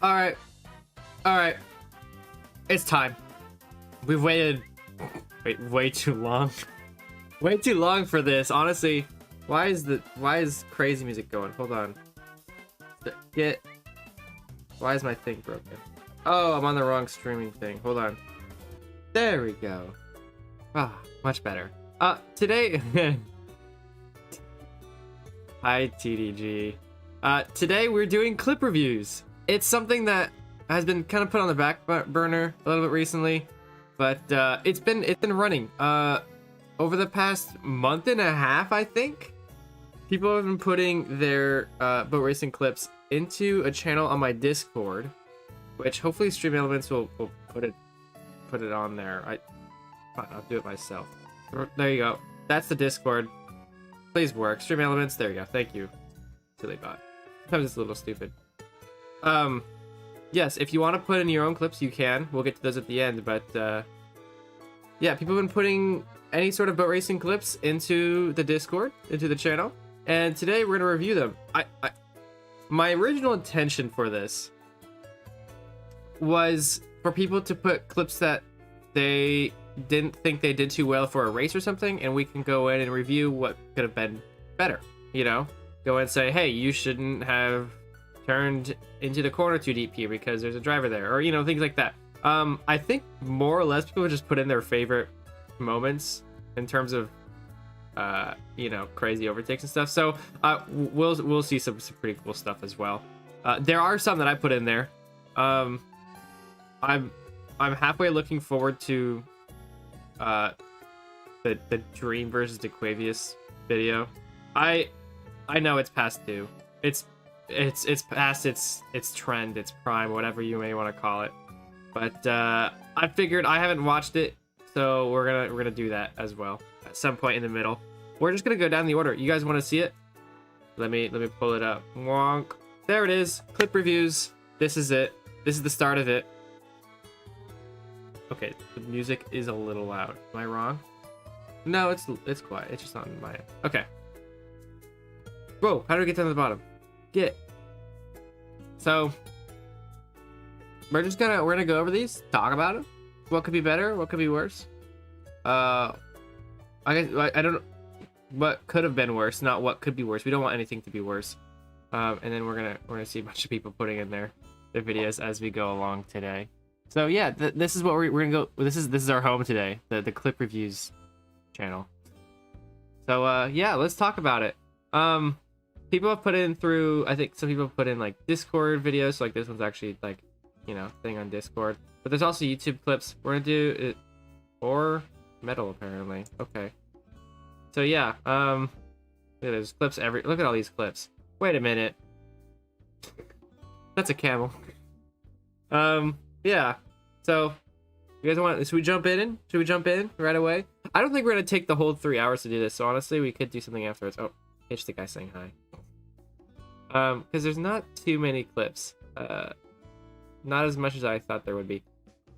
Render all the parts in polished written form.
Alright. Alright. It's time. We've waited way too long. Way too long for this, honestly. Why is crazy music going? Hold on. Why is my thing broken? Oh, I'm on the wrong streaming thing. Hold on. There we go. Ah, much better. Today Hi TDG. Today we're doing clip reviews. It's something that has been kind of put on the back burner a little bit recently, but it's been running over the past month and a half, I think. People have been putting their boat racing clips into a channel on my Discord, which hopefully Stream Elements will put it on there. Fine, I'll do it myself. There you go. That's the Discord. Please work. Stream Elements. There you go. Thank you. Silly bot. Sometimes it's a little stupid. Yes, if you want to put in your own clips, you can. We'll get to those at the end, but yeah, people have been putting any sort of boat racing clips into the Discord, into the channel, and today we're gonna review them. My original intention for this was for people to put clips that they didn't think they did too well for a race or something, and we can go in and review what could have been better, you know? Go in and say, hey, you shouldn't have turned into the corner too deep here because there's a driver there, or, you know, things like that. I think more or less people would just put in their favorite moments in terms of, you know, crazy overtakes and stuff. So we'll see some pretty cool stuff as well. There are some that I put in there. I'm halfway looking forward to the Dream versus DeQuavius video. I know it's past due. It's past its trend, its prime, whatever you may want to call it. But I figured I haven't watched it, so we're gonna do that as well at some point in the middle. We're just gonna go down the order. You guys want to see it? Let me pull it up. Wonk. There it is. Clip reviews. This is it. This is the start of it. Okay, the music is a little loud. Am I wrong? No, it's quiet. It's just not in my... Okay. Whoa, how do we get down to the bottom? Get. So, we're gonna go over these, talk about them. What could be better? What could be worse? I don't know what could have been worse, not what could be worse. We don't want anything to be worse. And then we're gonna see a bunch of people putting in their videos as we go along today. So yeah, this is what we're gonna go. This is our home today, the clip reviews channel. So yeah, let's talk about it. People have put in through, I think some people have put in like Discord videos, so like this one's actually like, you know, thing on Discord. But there's also YouTube clips. We're gonna do it, or metal apparently. Okay. So yeah, there's clips look at all these clips. Wait a minute. That's a camel. Yeah. So you guys should we jump in? Should we jump in right away? I don't think we're gonna take the whole 3 hours to do this, so honestly we could do something afterwards. Oh, it's the guy saying hi. Because there's not too many clips. Not as much as I thought there would be.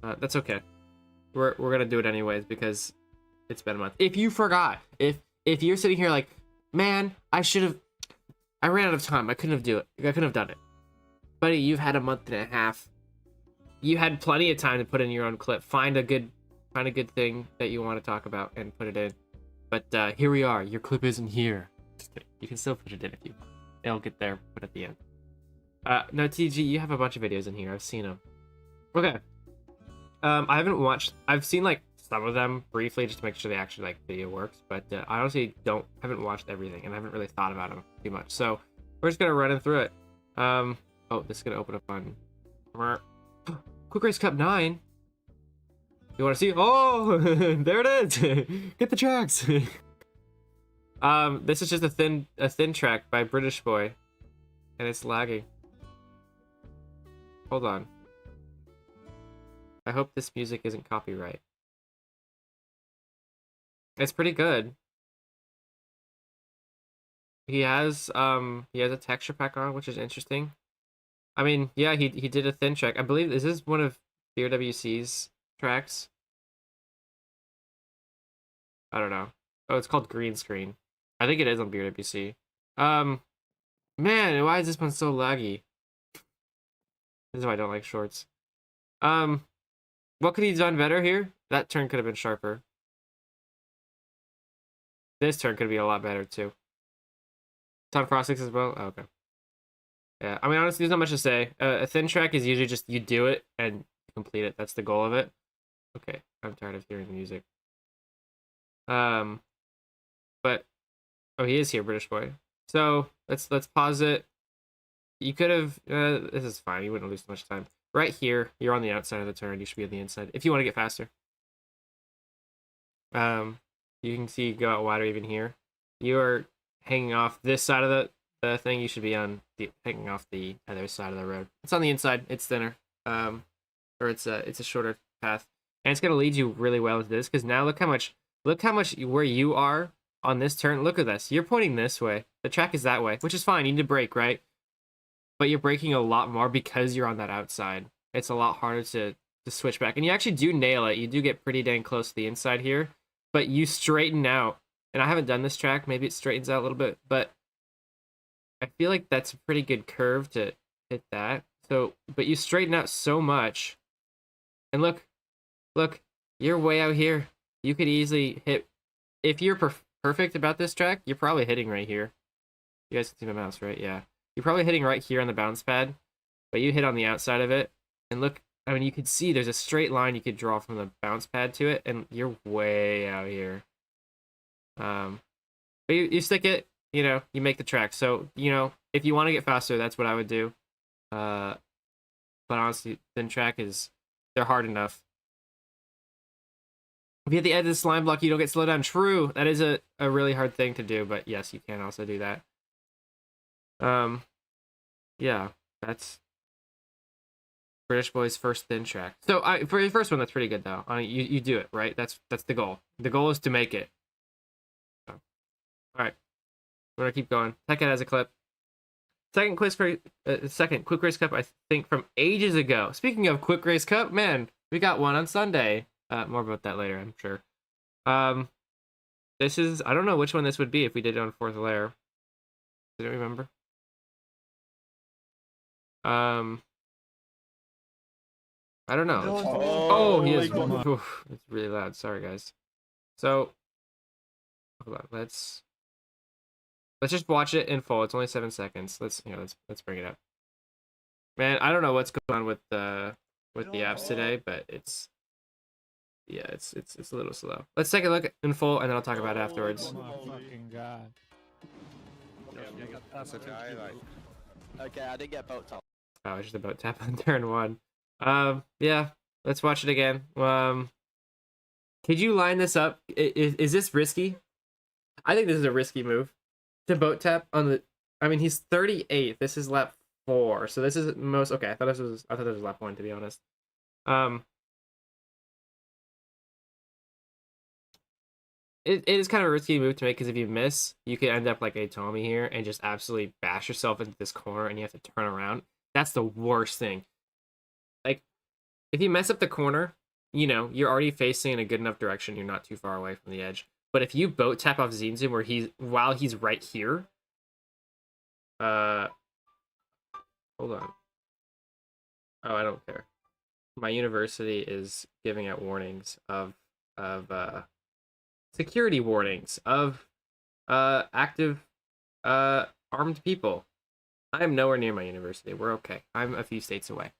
That's okay. We're gonna do it anyways because it's been a month. If you forgot, if you're sitting here like, man, I ran out of time. I couldn't have done it. Buddy, you've had a month and a half. You had plenty of time to put in your own clip. Find a good thing that you want to talk about and put it in. But here we are. Your clip isn't here. You can still put it in if you want. It'll get there, put at the end. No, TG, you have a bunch of videos in here. I've seen them. Okay. I haven't watched... I've seen, like, some of them briefly just to make sure they actually, like, video works. But I honestly haven't watched everything, and I haven't really thought about them too much. So, we're just gonna run through it. Oh, this is gonna open up on... Quick Race Cup 9. You want to see? Oh, there it is. Get the tracks. This is just a thin track by British Boy, and it's lagging. Hold on. I hope this music isn't copyright. It's pretty good. He has a texture pack on, which is interesting. I mean, yeah, he did a thin track. I believe this is one of BRWC's tracks. I don't know. Oh, it's called Green Screen. I think it is on BRWC. Man, why is this one so laggy? This is why I don't like shorts. What could he have done better here? That turn could have been sharper. This turn could be a lot better too. Ton crossings as well. Oh, okay. Yeah, I mean, honestly, there's not much to say. A thin track is usually just you do it and complete it. That's the goal of it. Okay, I'm tired of hearing the music. But oh, he is here, British boy. So let's pause it. You could have. This is fine. You wouldn't lose much time. Right here, you're on the outside of the turn. You should be on the inside if you want to get faster. You can see you go out wider even here. You are hanging off this side of the thing. You should be on hanging off the other side of the road. It's on the inside. It's thinner. Or it's a shorter path, and it's gonna lead you really well into this because now look how much where you are on this turn. Look at this. You're pointing this way. The track is that way, which is fine. You need to brake, right? But you're braking a lot more because you're on that outside. It's a lot harder to switch back, and you actually do nail it. You do get pretty dang close to the inside here, but you straighten out. And I haven't done this track. Maybe it straightens out a little bit, but I feel like that's a pretty good curve to hit that. So, but you straighten out so much, and look, you're way out here. You could easily hit if you're perfect about this track. You're probably hitting right here. You guys can see my mouse, right? Yeah. You're probably hitting right here on the bounce pad, but you hit on the outside of it. And look, I mean, you could see there's a straight line you could draw from the bounce pad to it, and you're way out here. But you stick it, you make the track. So, if you want to get faster, that's what I would do. But honestly, thin track they're hard enough. If you hit the edge of the slime block, you don't get slowed down. True, that is a really hard thing to do, but yes, you can also do that. Yeah, that's British boy's first thin track. So for your first one, that's pretty good though. You do it right. That's the goal. The goal is to make it. So, all right, we're gonna keep going. Take it as a clip. Second quick race cup, I think from ages ago. Speaking of quick race cup, man, we got one on Sunday. More about that later, I'm sure. This is, I don't know which one this would be if we did it on fourth layer. I don't remember. I don't know. Oh, he is. Oof, it's really loud. Sorry, guys. So, hold on. Let's just watch it in full. It's only 7 seconds. Let's bring it up. Man, I don't know what's going on with the apps today, but it's a little slow. Let's take a look in full, and then I'll talk about it afterwards. Oh my fucking god. That's a guy, like... Okay, I didn't get boat top. Oh, it's just a boat tap on turn one. Yeah, let's watch it again. Could you line this up? Is this risky? I think this is a risky move to boat tap on the. I mean, he's 38th. This is lap 4, so this is most okay. I thought this was lap 1, to be honest. It is kind of a risky move to make because if you miss, you could end up like a Tommy here and just absolutely bash yourself into this corner, and you have to turn around. That's the worst thing. Like, if you mess up the corner, you're already facing in a good enough direction. You're not too far away from the edge. But if you boat tap off Zinzum while he's right here, hold on. Oh, I don't care. My university is giving out warnings of security warnings of active armed people. I am nowhere near my university. We're okay. I'm a few states away.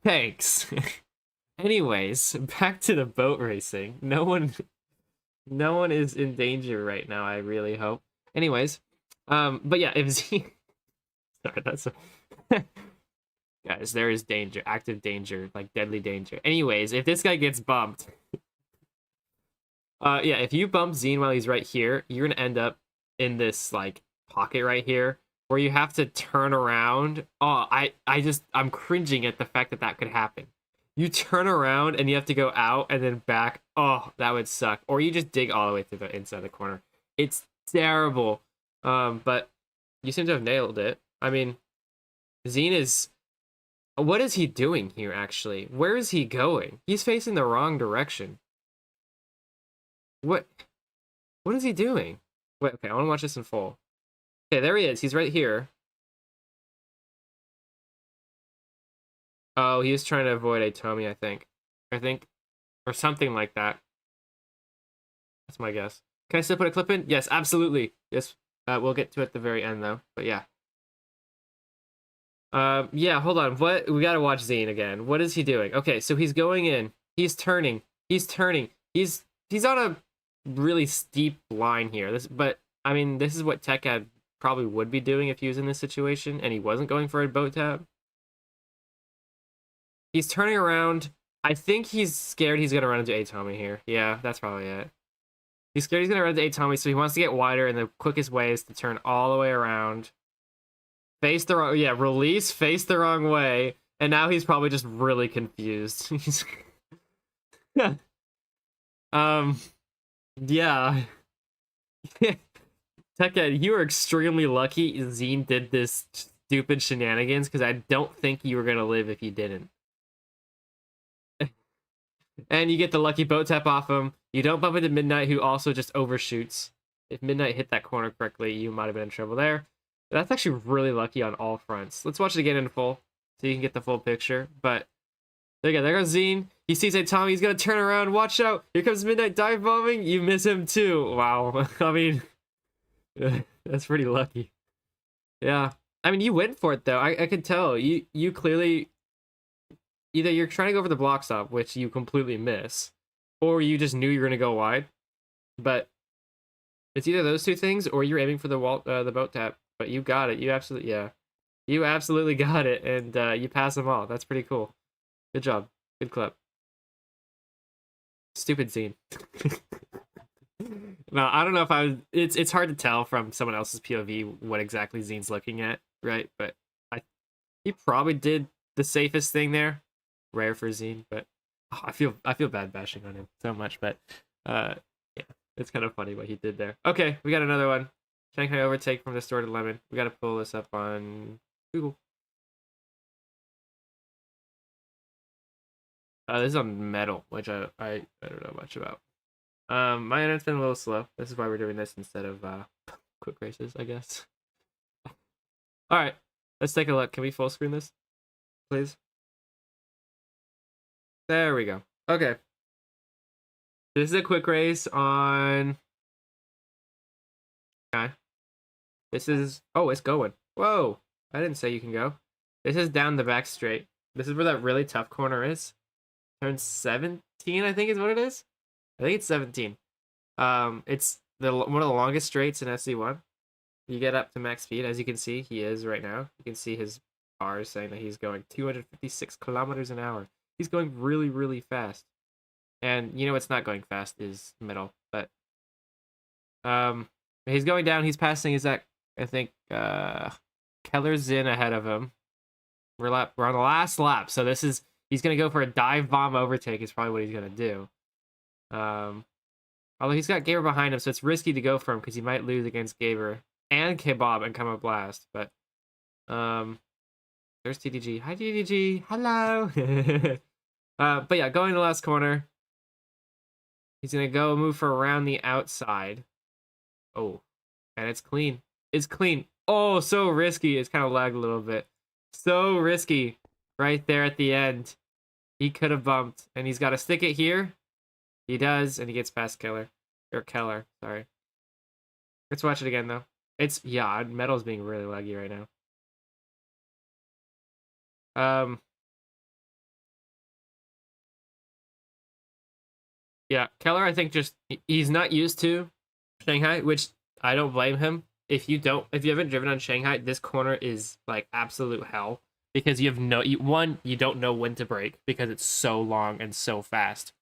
Thanks. Anyways, back to the boat racing. No one is in danger right now, I really hope. Anyways, but yeah, if Z sorry, that's guys, there is danger, active danger, like deadly danger. Anyways, if this guy gets bumped, yeah, if you bump Zine while he's right here, you're gonna end up in this like pocket right here where you have to turn around. Oh, I'm cringing at the fact that could happen. You turn around and you have to go out and then back. Oh, that would suck. Or you just dig all the way through the inside of the corner. It's terrible. But you seem to have nailed it. I mean, Zine is... What is he doing here, actually? Where is he going? He's facing the wrong direction. What is he doing? Wait, okay, I want to watch this in full. Okay, there he is. He's right here. Oh, he was trying to avoid a Tommy, I think. Or something like that. That's my guess. Can I still put a clip in? Yes, absolutely. Yes. We'll get to it at the very end, though. But yeah. Yeah, hold on. What? We gotta watch Zane again. What is he doing? Okay, so he's going in. He's turning. He's turning. He's on a really steep line here. But I mean, this is what Tekad probably would be doing if he was in this situation and he wasn't going for a boat tab. He's turning around. I think he's scared he's gonna run into Atomy here. Yeah, that's probably it. He's scared he's gonna run into Atomy, so he wants to get wider, and the quickest way is to turn all the way around. Face the wrong, yeah, release, face the wrong way, and now he's probably just really confused. Yeah. Tekka, you were extremely lucky Zine did this stupid shenanigans, because I don't think you were gonna live if you didn't. And you get the lucky boat tap off him. You don't bump into Midnight, who also just overshoots. If Midnight hit that corner correctly, you might have been in trouble there. That's actually really lucky on all fronts. Let's watch it again in full, so you can get the full picture. But there you go. There goes Zine. He sees a Tommy. He's gonna turn around. Watch out! Here comes Midnight dive bombing. You miss him too. Wow. I mean, that's pretty lucky. Yeah. I mean, you went for it though. I could tell. You clearly either you're trying to go for the block stop, which you completely miss, or you just knew you were gonna go wide. But it's either those two things, or you're aiming for the boat tap. But you got it. You absolutely got it, and you pass them all. That's pretty cool. Good job. Good clip. Stupid scene. No, I don't know if it's hard to tell from someone else's POV what exactly Zine's looking at, right? But he probably did the safest thing there. Rare for Zine, but I feel bad bashing on him so much, but yeah, it's kind of funny what he did there. Okay, we got another one. Shanghai overtake from Distorted Lemon. We got to pull this up on Google. This is on Metal, which I don't know much about. My internet's been a little slow. This is why we're doing this instead of quick races, I guess. All right, let's take a look. Can we full screen this, please? There we go. Okay. This is a quick race on... Okay. This is... Oh, it's going. Whoa. I didn't say you can go. This is down the back straight. This is where that really tough corner is. Turn 17, I think is what it is. I think it's 17. It's one of the longest straights in FC1. You get up to max speed, as you can see, he is right now. You can see his bars saying that he's going 256 kilometers an hour. He's going really, really fast. And you know what's not going fast is Middle, but he's going down. He's passing Isaac. I think Keller's in ahead of him. We're on the last lap, so he's gonna go for a dive bomb overtake. Is probably what he's gonna do. Although he's got Gaber behind him, so it's risky to go for him because he might lose against Gaber and Kebab and come up last. But there's TDG. Hi TDG. Hello. But yeah, going to the last corner. He's gonna go move for around the outside. Oh, and it's clean. It's clean. Oh, so risky. It's kind of lagged a little bit. So risky. Right there at the end. He could have bumped. And he's got to stick it here. He does, and he gets past Keller. Or Keller, sorry. Let's watch it again, though. Yeah, Metal's being really laggy right now. Yeah, Keller, I think he's not used to Shanghai, which I don't blame him. If you haven't driven on Shanghai, this corner is like absolute hell because you don't know when to brake because it's so long and so fast.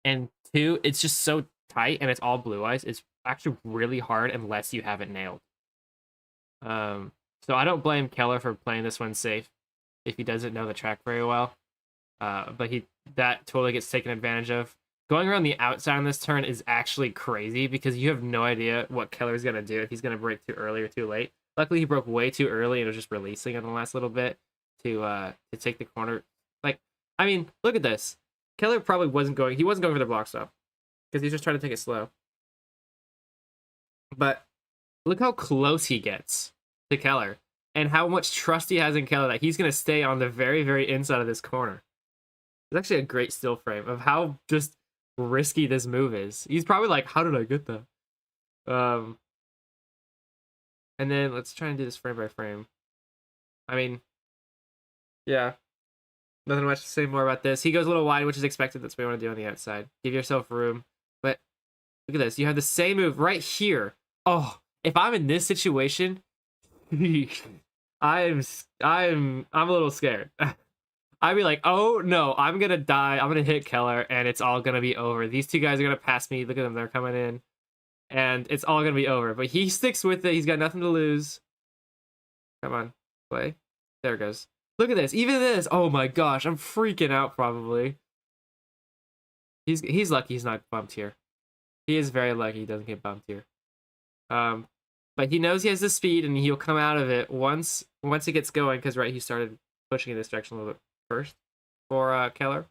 And two, it's just so tight and it's all blue ice. It's actually really hard unless you have it nailed. So I don't blame Keller for playing this one safe if he doesn't know the track very well. But that totally gets taken advantage of. Going around the outside on this turn is actually crazy because you have no idea what Keller's going to do, if he's going to brake too early or too late. Luckily, he broke way too early and was just releasing in the last little bit to take the corner. Like, I mean, look at this. Keller probably wasn't going for the block stop because he's just trying to take it slow. But look how close he gets to Keller. and how much trust he has in Keller that he's going to stay on the very, very inside of this corner. It's actually a great still frame of how just risky this move is. He's probably like, how did I get that? And then let's try and do this frame by frame. I mean, yeah. Nothing much to say more about this. He goes a little wide, which is expected. That's what you want to do on the outside. Give yourself room. But look at this. You have the same move right here. Oh, if I'm in this situation, I'm a little scared. I'd be like, oh no, I'm gonna die. I'm gonna hit Keller, and it's all gonna be over. These two guys are gonna pass me. Look at them, they're coming in, and it's all gonna be over. But he sticks with it. He's got nothing to lose. Come on, play. There it goes. Look at this. Even this. Oh my gosh, I'm freaking out. Probably. He's lucky he's not bumped here. He is very lucky he doesn't get bumped here. But he knows he has the speed, and he'll come out of it once it gets going. Because he started pushing in this direction a little bit first for Keller,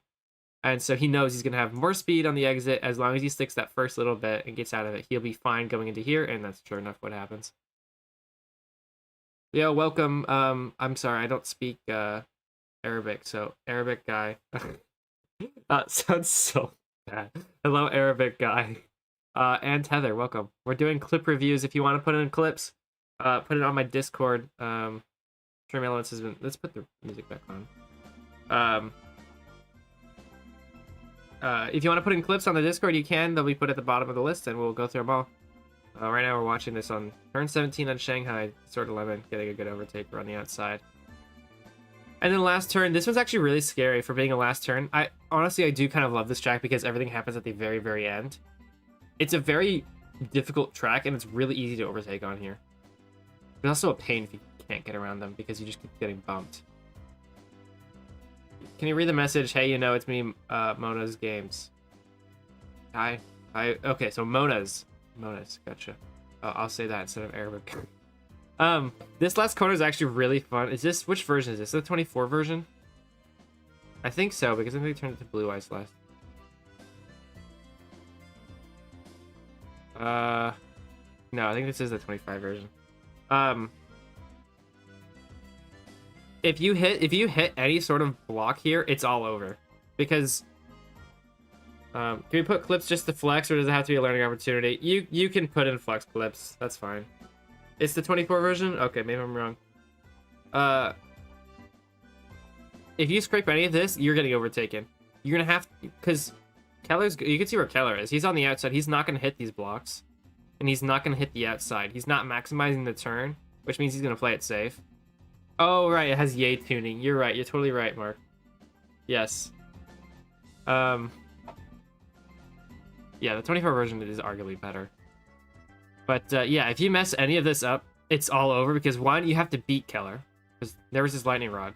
and so he knows he's gonna have more speed on the exit as long as he sticks that first little bit and gets out of it. He'll be fine going into here, and that's sure enough what happens. Yo, welcome. I'm sorry, I don't speak Arabic, so Arabic guy. That sounds so bad. Hello, Arabic guy. And Heather, welcome. We're doing clip reviews. If you want to put in clips, put it on my Discord. Stream Elements has been. Let's put the music back on. If you want to put in clips on the Discord, you can. They'll be put at the bottom of the list, and we'll go through them all. Right now, we're watching this on turn 17 on Shanghai, sort of lemon, getting a good overtake on the outside. And then last turn, this one's actually really scary for being a last turn. I do kind of love this track because everything happens at the very, very end. It's a very difficult track, and it's really easy to overtake on here. It's also a pain if you can't get around them because you just keep getting bumped. Can you read the message? Hey, you know, it's me, Mona's Games. Hi. Okay, so Mona's, gotcha. I'll say that instead of Arabic. This last corner is actually really fun. Which version is this? The 24 version? I think so, because I think they turned it to blue ice last. No, I think this is the 25 version. If you hit any sort of block here, it's all over. Because can we put clips just to flex, or does it have to be a learning opportunity? You can put in flex clips. That's fine. It's the 24 version? Okay, maybe I'm wrong. If you scrape any of this, you're getting overtaken. You're gonna have to, because you can see where Keller is. He's on the outside. He's not gonna hit these blocks, and he's not gonna hit the outside. He's not maximizing the turn, which means he's gonna play it safe. Oh right, it has yay tuning. You're right. You're totally right, Mark. Yes. Yeah, the 24 version is arguably better. But yeah, if you mess any of this up, it's all over because one, you have to beat Keller because there was his lightning rod,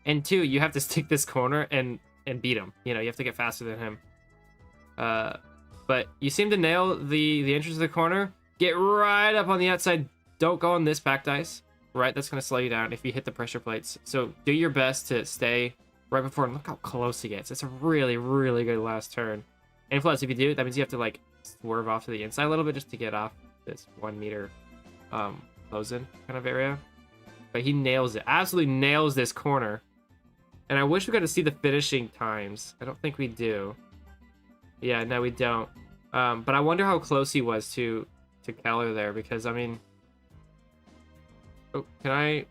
and two, you have to stick this corner and beat him. You know, you have to get faster than him. But you seem to nail the entrance of the corner. Get right up on the outside. Don't go on this packed ice. Right, that's gonna slow you down if you hit the pressure plates. So do your best to stay right before. And look how close he gets. It's a really, really good last turn. And plus, if you do, that means you have to like swerve off to the inside a little bit just to get off this 1 meter close-in kind of area. But he nails it. Absolutely nails this corner. And I wish we got to see the finishing times. I don't think we do. Yeah, no, we don't. But I wonder how close he was to Keller there, because I mean, oh, can I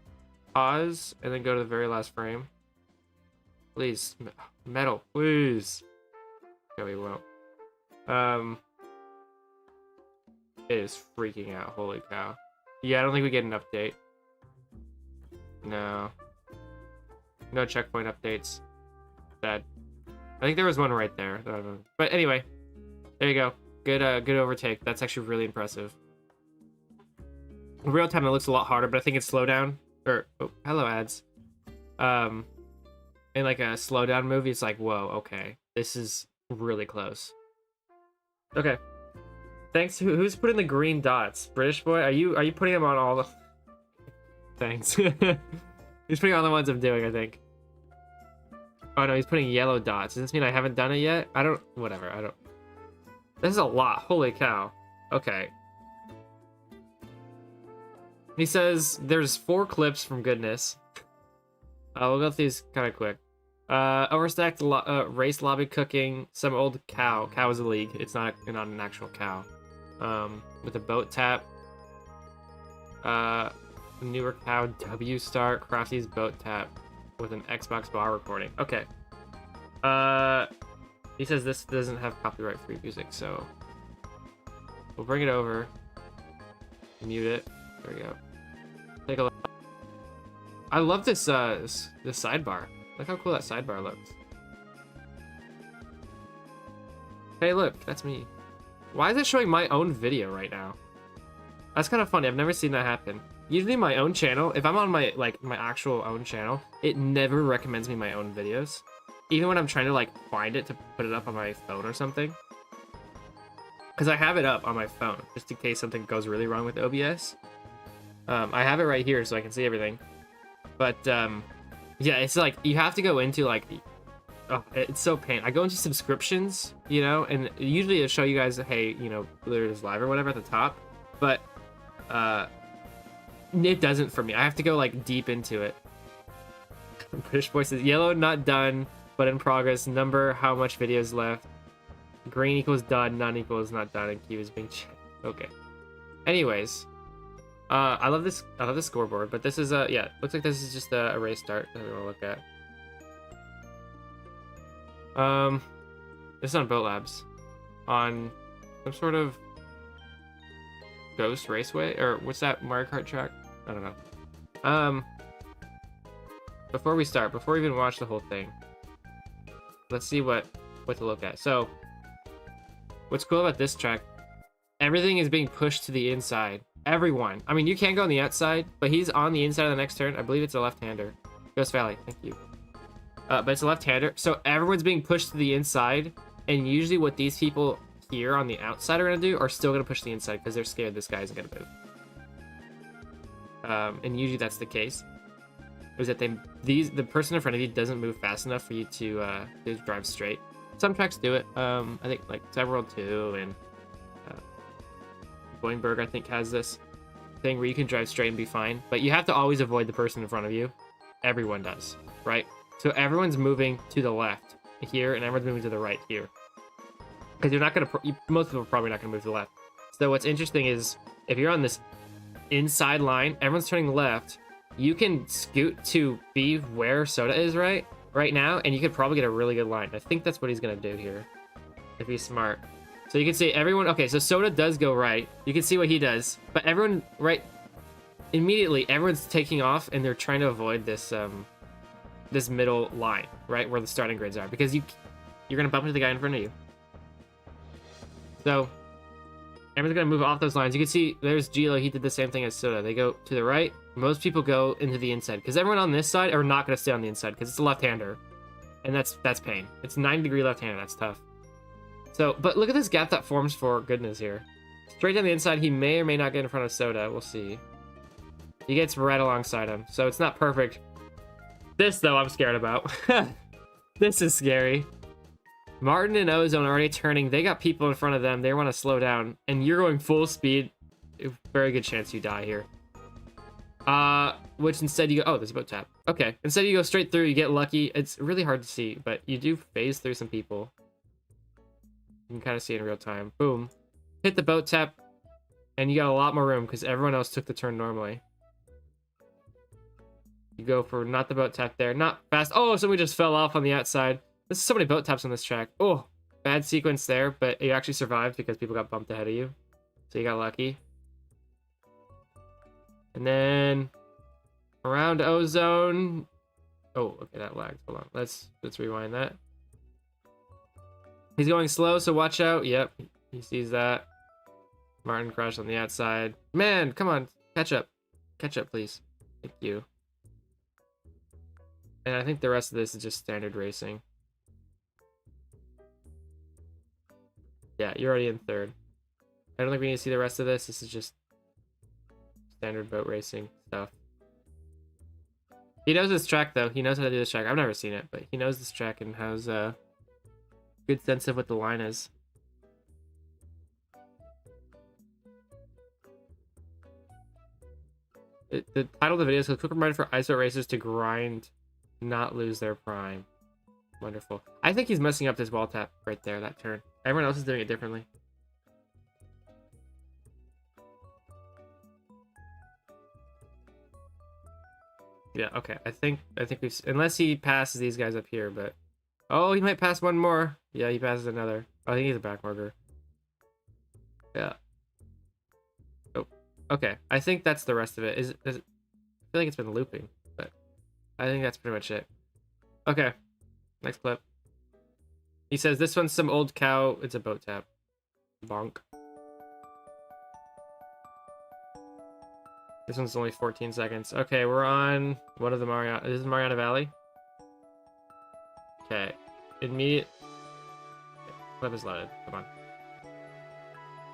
pause and then go to the very last frame? Please, metal, please. No, we won't. It is freaking out. Holy cow. Yeah, I don't think we get an update. No. No checkpoint updates. Sad. I think there was one right there. But anyway, there you go. Good overtake. That's actually really impressive. In real time, it looks a lot harder, but I think it's slowdown. Or, oh, hello, ads. In like a slowdown movie, it's like, whoa, okay. This is really close. Okay. Thanks. Who's putting the green dots? British boy? Are you putting them on all the... Thanks. He's putting on the ones I'm doing, I think. Oh no, he's putting yellow dots. Does this mean I haven't done it yet? I don't... Whatever, I don't... This is a lot. Holy cow. Okay. He says there's 4 clips from Goodness. We'll go through these kind of quick. Overstacked race lobby cooking. Some old cow. Cow is a league. It's not an actual cow. With a boat tap. Newer cow W start. Crafty's boat tap with an Xbox bar recording. Okay. He says this doesn't have copyright-free music, so we'll bring it over. Mute it. There we go. Take a look. I love this this sidebar. Look how cool that sidebar looks. Hey, look, that's me. Why is it showing my own video right now? That's kind of funny. I've never seen that happen. Usually my own channel, if I'm on my actual own channel, it never recommends me my own videos. Even when I'm trying to like find it to put it up on my phone or something. Because I have it up on my phone, just in case something goes really wrong with OBS. I have it right here so I can see everything. But yeah, it's like you have to go into like, oh, it's so pain. I go into subscriptions, you know, and usually it'll show you guys, hey, you know, there it is live or whatever at the top. But it doesn't for me. I have to go like deep into it. British boy says yellow not done, but in progress. Number how much videos left. Green equals done, none equals not done, and Q is being checked. Okay. Anyways, I love this scoreboard, but this is yeah, looks like this is just a race start that we want to look at. This is on Boat Labs, on some sort of Ghost Raceway, or what's that Mario Kart track? I don't know. Before we start, before we even watch the whole thing, let's see what to look at. So, what's cool about this track? Everything is being pushed to the inside. Everyone. I mean, you can go on the outside, but he's on the inside of the next turn. I believe it's a left-hander. Ghost Valley, thank you. But it's a left-hander, so everyone's being pushed to the inside, and usually what these people here on the outside are gonna do are still gonna push the inside because they're scared this guy isn't gonna move. And usually that's the case. Is that the person in front of you doesn't move fast enough for you to drive straight. Some tracks do it. I think like Several 2 and Boingburg I think has this thing where you can drive straight and be fine, but you have to always avoid the person in front of you. Everyone does, right? So everyone's moving to the left here, and everyone's moving to the right here. Because you're not gonna, most people are probably not gonna move to the left. So what's interesting is if you're on this inside line, everyone's turning left. You can scoot to be where Soda is right now, and you could probably get a really good line. I think that's what he's gonna do here, if he's smart. So you can see everyone. Okay, so Soda does go right. You can see what he does, but everyone right immediately. Everyone's taking off, and they're trying to avoid this this middle line, right where the starting grids are, because you're gonna bump into the guy in front of you. So everyone's gonna move off those lines. You can see there's Gilo. He did the same thing as Soda. They go to the right. Most people go into the inside because everyone on this side are not gonna stay on the inside because it's a left-hander, and that's pain. It's 90-degree left-hander. That's tough. So, but look at this gap that forms for Goodness here. Straight down the inside, he may or may not get in front of Soda. We'll see. He gets right alongside him, so it's not perfect. This, though, I'm scared about. This is scary. Martin and Ozone are already turning. They got people in front of them. They want to slow down, and you're going full speed. Very good chance you die here. Which instead you go, oh, there's a boat tap. Okay, instead you go straight through, you get lucky. It's really hard to see, but you do phase through some people. You can kind of see it in real time. Boom. Hit the boat tap, and you got a lot more room because everyone else took the turn normally. You go for not the boat tap there, not fast. Oh, somebody just fell off on the outside. There's so many boat taps on this track. Oh, bad sequence there, but you actually survived because people got bumped ahead of you. So you got lucky. And then around Ozone. Oh, okay, that lagged. Hold on. Let's rewind that. He's going slow, so watch out. Yep, he sees that. Martin crashed on the outside. Man, come on, catch up. Catch up, please. Thank you. And I think the rest of this is just standard racing. Yeah, you're already in third. I don't think we need to see the rest of this. This is just standard boat racing stuff. He knows this track, though. He knows how to do this track. I've never seen it, but he knows this track and has a good sense of what the line is. The title of the video is a quick reminder for ISO racers to grind, not lose their prime. Wonderful. I think he's messing up this wall tap right there, that turn. Everyone else is doing it differently. Yeah, okay. I think we've, unless he passes these guys up here, but oh, he might pass one more. Yeah, he passes another. Oh, I think he's a back marker. Yeah. Oh, okay. I think that's the rest of it. Is it? I feel like it's been looping, but I think that's pretty much it. Okay. Next clip. He says this one's some old cow. It's a boat tap. Bonk. This one's only 14 seconds. Okay, we're on one of the Mariana. This is Mariana Valley. Okay. Immediate. Clip is loaded. Come on.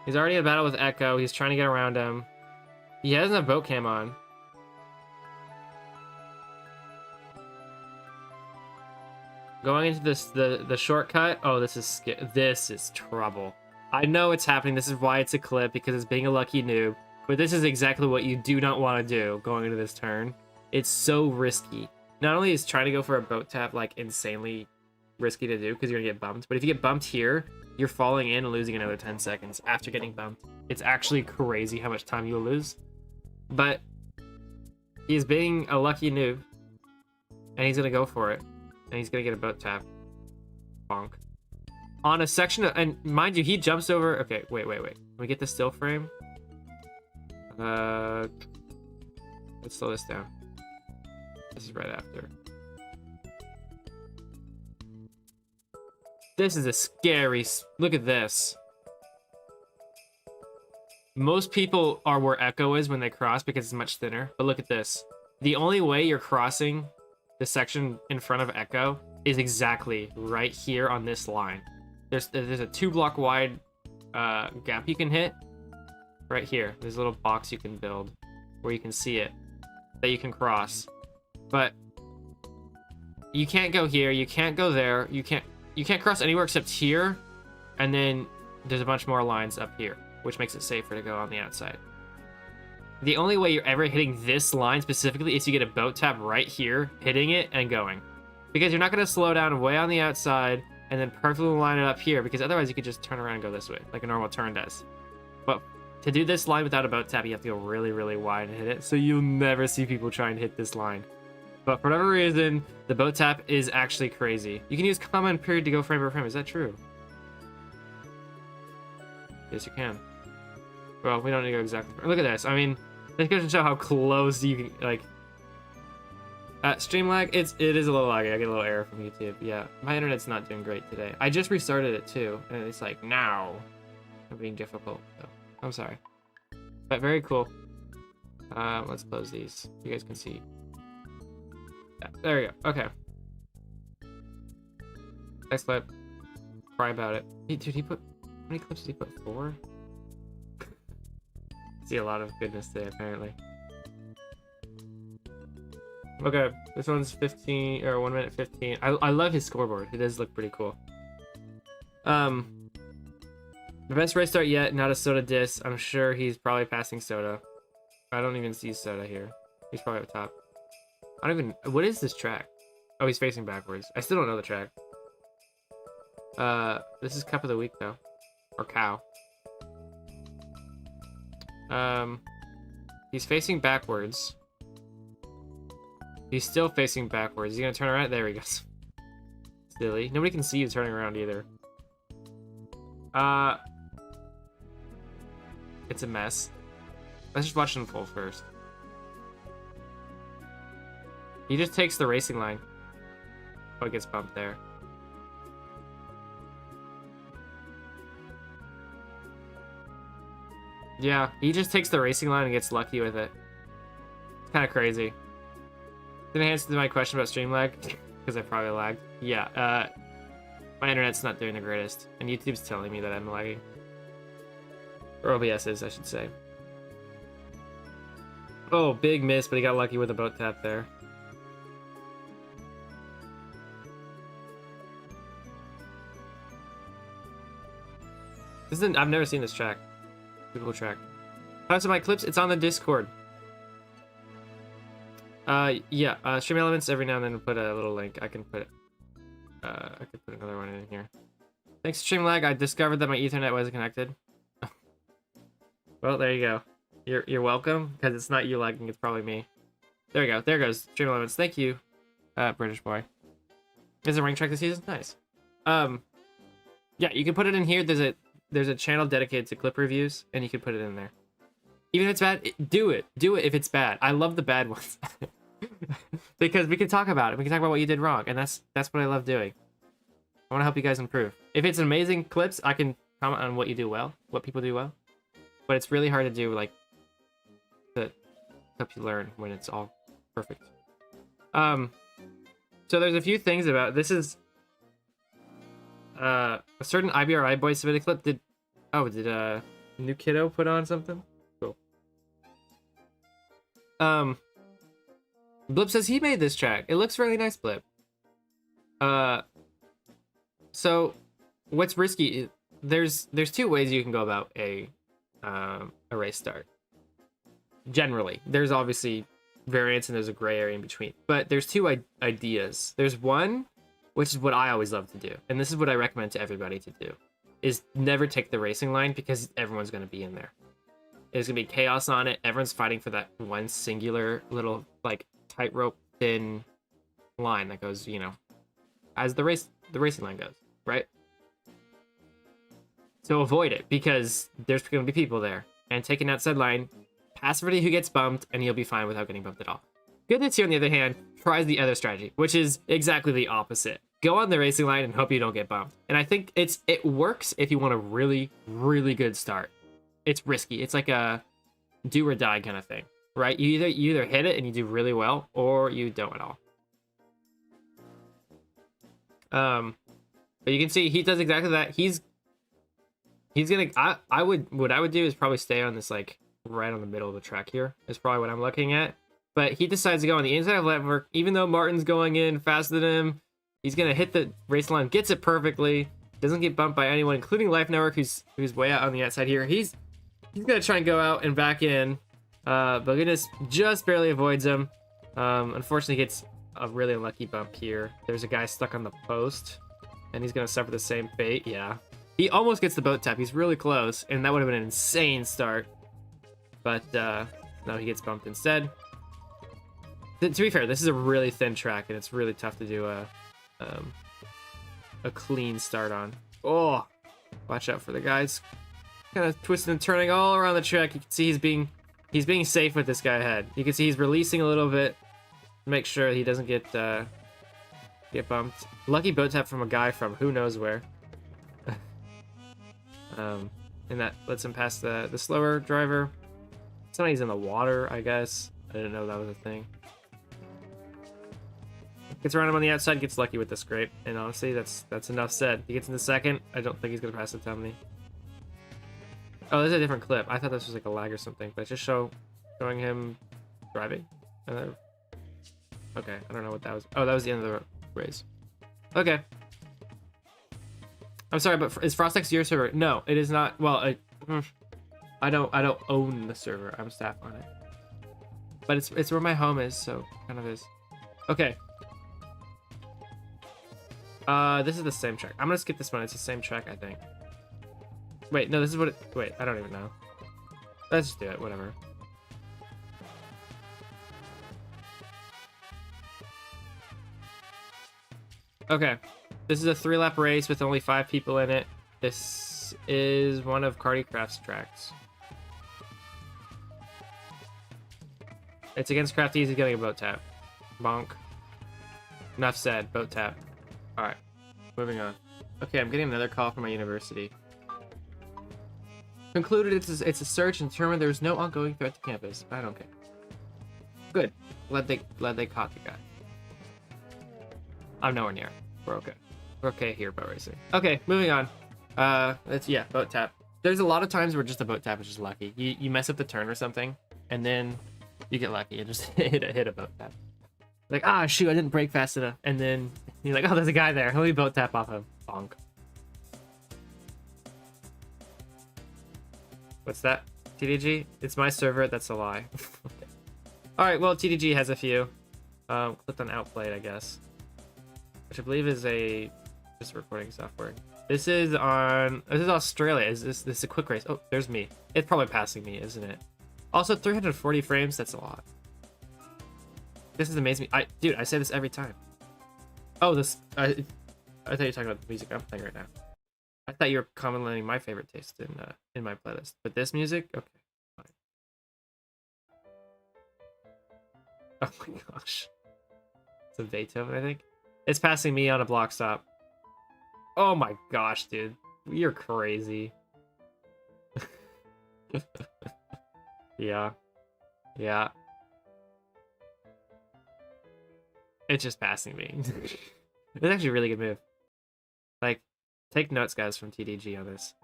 He's already in battle with Echo. He's trying to get around him. He doesn't have boat cam on. Going into this the shortcut. Oh, this is trouble. I know it's happening. This is why it's a clip, because it's being a lucky noob. But this is exactly what you do not want to do going into this turn. It's so risky. Not only is trying to go for a boat tap like insanely risky to do because you're gonna get bumped, but if you get bumped here, you're falling in and losing another 10 seconds after getting bumped. It's actually crazy how much time you'll lose. But he's being a lucky noob, and he's gonna go for it, and he's gonna get a boat tap. Bonk. On a section of, and mind you, he jumps over. Okay, wait. Let me get the still frame. Let's slow this down. This is right after. This is a scary. Look at this. Most people are where Echo is when they cross because it's much thinner. But look at this. The only way you're crossing the section in front of Echo is exactly right here on this line. There's a 2-block wide gap you can hit. Right here, there's a little box you can build where you can see it, that you can cross. But you can't go here, you can't go there, you can't cross anywhere except here, and then there's a bunch more lines up here, which makes it safer to go on the outside. The only way you're ever hitting this line specifically is you get a boat tap right here, hitting it and going. Because you're not going to slow down way on the outside and then perfectly line it up here, because otherwise you could just turn around and go this way, like a normal turn does. But to do this line without a boat tap, you have to go really, really wide and hit it. So you'll never see people try and hit this line. But for whatever reason, the boat tap is actually crazy. You can use comma and period to go frame by frame. Is that true? Yes, you can. Well, we don't need to go exactly. Look at this. I mean, this goes to show how close you can, like. Stream lag, it is a little laggy. I get a little error from YouTube. Yeah, my internet's not doing great today. I just restarted it too, and it's like, now. I'm being difficult, so. I'm sorry. But very cool. Let's close these. You guys can see. Yeah, there we go. Okay. Next clip. Cry about it. Dude, he put... How many clips did he put? 4? See a lot of goodness today, apparently. Okay. This one's 15... Or 1 minute 15. I love his scoreboard. It does look pretty cool. The best race start yet, not a Soda diss. I'm sure he's probably passing Soda. I don't even see Soda here. He's probably up top. I don't even... What is this track? Oh, he's facing backwards. I still don't know the track. This is Cup of the Week, though. Or Cow. He's facing backwards. He's still facing backwards. He's gonna turn around. There he goes. Silly. Nobody can see you turning around either. It's a mess. Let's just watch him full first. He just takes the racing line. Oh, it gets bumped there. Yeah, he just takes the racing line and gets lucky with it. It's kind of crazy. Didn't answer my question about stream lag, because I probably lagged. Yeah, my internet's not doing the greatest, and YouTube's telling me that I'm lagging. Or OBS is, I should say. Oh, big miss, but he got lucky with a boat tap there. I've never seen this track. Typical track. How to my clips? It's on the Discord. Yeah, stream elements every now and then put a little link. I can put another one in here. Thanks to Streamlag, I discovered that my Ethernet wasn't connected. Well, there you go. You're welcome, because it's not you lagging, it's probably me. There we go. There goes stream elements. Thank you, British boy. Is a rank track this season? Nice. Yeah, you can put it in here. There's a channel dedicated to clip reviews, and you can put it in there. Even if it's bad, do it. Do it if it's bad. I love the bad ones. Because we can talk about it. We can talk about what you did wrong, and that's what I love doing. I want to help you guys improve. If it's amazing clips, I can comment on what you do well, what people do well. But it's really hard to do, like, to help you learn when it's all perfect. So there's a few things about this. Is a certain IBRI boy submitted clip. Did New Kiddo put on something? Cool. Blip says he made this track. It looks really nice, Blip. So what's risky? There's two ways you can go about a race start. Generally, there's obviously variants and there's a gray area in between, but there's two ideas. There's one, which is what I always love to do, and this is what I recommend to everybody to do, is never take the racing line, because everyone's going to be in there. There's going to be chaos on it. Everyone's fighting for that one singular little, like, tightrope thin line that goes, you know, as the racing line goes, right? So avoid it, because there's going to be people there, and take an outside line, pass everybody who gets bumped, and you'll be fine without getting bumped at all. Goodness here, on the other hand, tries the other strategy, which is exactly the opposite. Go on the racing line and hope you don't get bumped. And I think it works if you want a really, really good start. It's risky. It's like a do or die kind of thing, right? You either hit it and you do really well, or you don't at all. But you can see he does exactly that. He's gonna. What I would do is probably stay on this, like, right on the middle of the track here. Is probably what I'm looking at. But he decides to go on the inside of Lever, even though Martin's going in faster than him. He's gonna hit the race line, gets it perfectly, doesn't get bumped by anyone, including Life Network, who's way out on the outside here. He's gonna try and go out and back in, but goodness just barely avoids him. Unfortunately, he gets a really unlucky bump here. There's a guy stuck on the post, and he's gonna suffer the same fate. Yeah, he almost gets the boat tap. He's really close, and that would have been an insane start. But no, he gets bumped instead. To be fair, this is a really thin track, and it's really tough to do a clean start on. Oh, watch out for the guys. Kind of twisting and turning all around the track. You can see he's being safe with this guy ahead. You can see he's releasing a little bit to make sure he doesn't get bumped. Lucky boat tap from a guy from who knows where. And that lets him pass the slower driver. Somebody's in the water, I guess. I didn't know that was a thing. Gets around him on the outside, gets lucky with the scrape, and honestly, that's enough said. He gets in the second. I don't think he's gonna pass the Tommy. Oh, this is a different clip. I thought this was like a lag or something, but it's just showing him driving. Okay, I don't know what that was. Oh, that was the end of the race. Okay. I'm sorry, but is FrostX your server? No, it is not. Well, I don't own the server. I'm staff on it. But it's where my home is, so kind of is. Okay. This is the same track. I'm gonna skip this one. It's the same track, I think. Wait, no, this is what it... Wait, I don't even know. Let's just do it, whatever. Okay. This is a 3-lap race with only 5 people in it. This is one of Craft's tracks. It's against Crafty. He's getting a boat tap. Bonk. Enough said. Boat tap. Alright. Moving on. Okay, I'm getting another call from my university. Concluded it's a search and determined there's no ongoing threat to campus. I don't care. Good. Glad they caught the guy. I'm nowhere near. We're okay. We're okay here, boat racing. Okay, moving on. Yeah, boat tap. There's a lot of times where just a boat tap is just lucky. You mess up the turn or something, and then you get lucky and just hit a boat tap. Like, ah, shoot, I didn't brake fast enough. And then you're like, oh, there's a guy there. Let me boat tap off him. Bonk. What's that? TDG? It's my server. That's a lie. Okay. All right, well, TDG has a few. Clicked on Outplayed, I guess, which I believe is just recording software. This is Australia. Is this a quick race? Oh, there's me. It's probably passing me, isn't it? Also, 340 frames. That's a lot. This is amazing. Dude, I say this every time. Oh, I thought you were talking about the music I'm playing right now. I thought you were commenting my favorite taste in my playlist. But this music, okay, fine. Oh my gosh, it's a Beethoven, I think. It's passing me on a block stop. Oh my gosh, dude, you're crazy. Yeah. It's just passing me. It's actually a really good move. Like, take notes, guys, from TDG on this.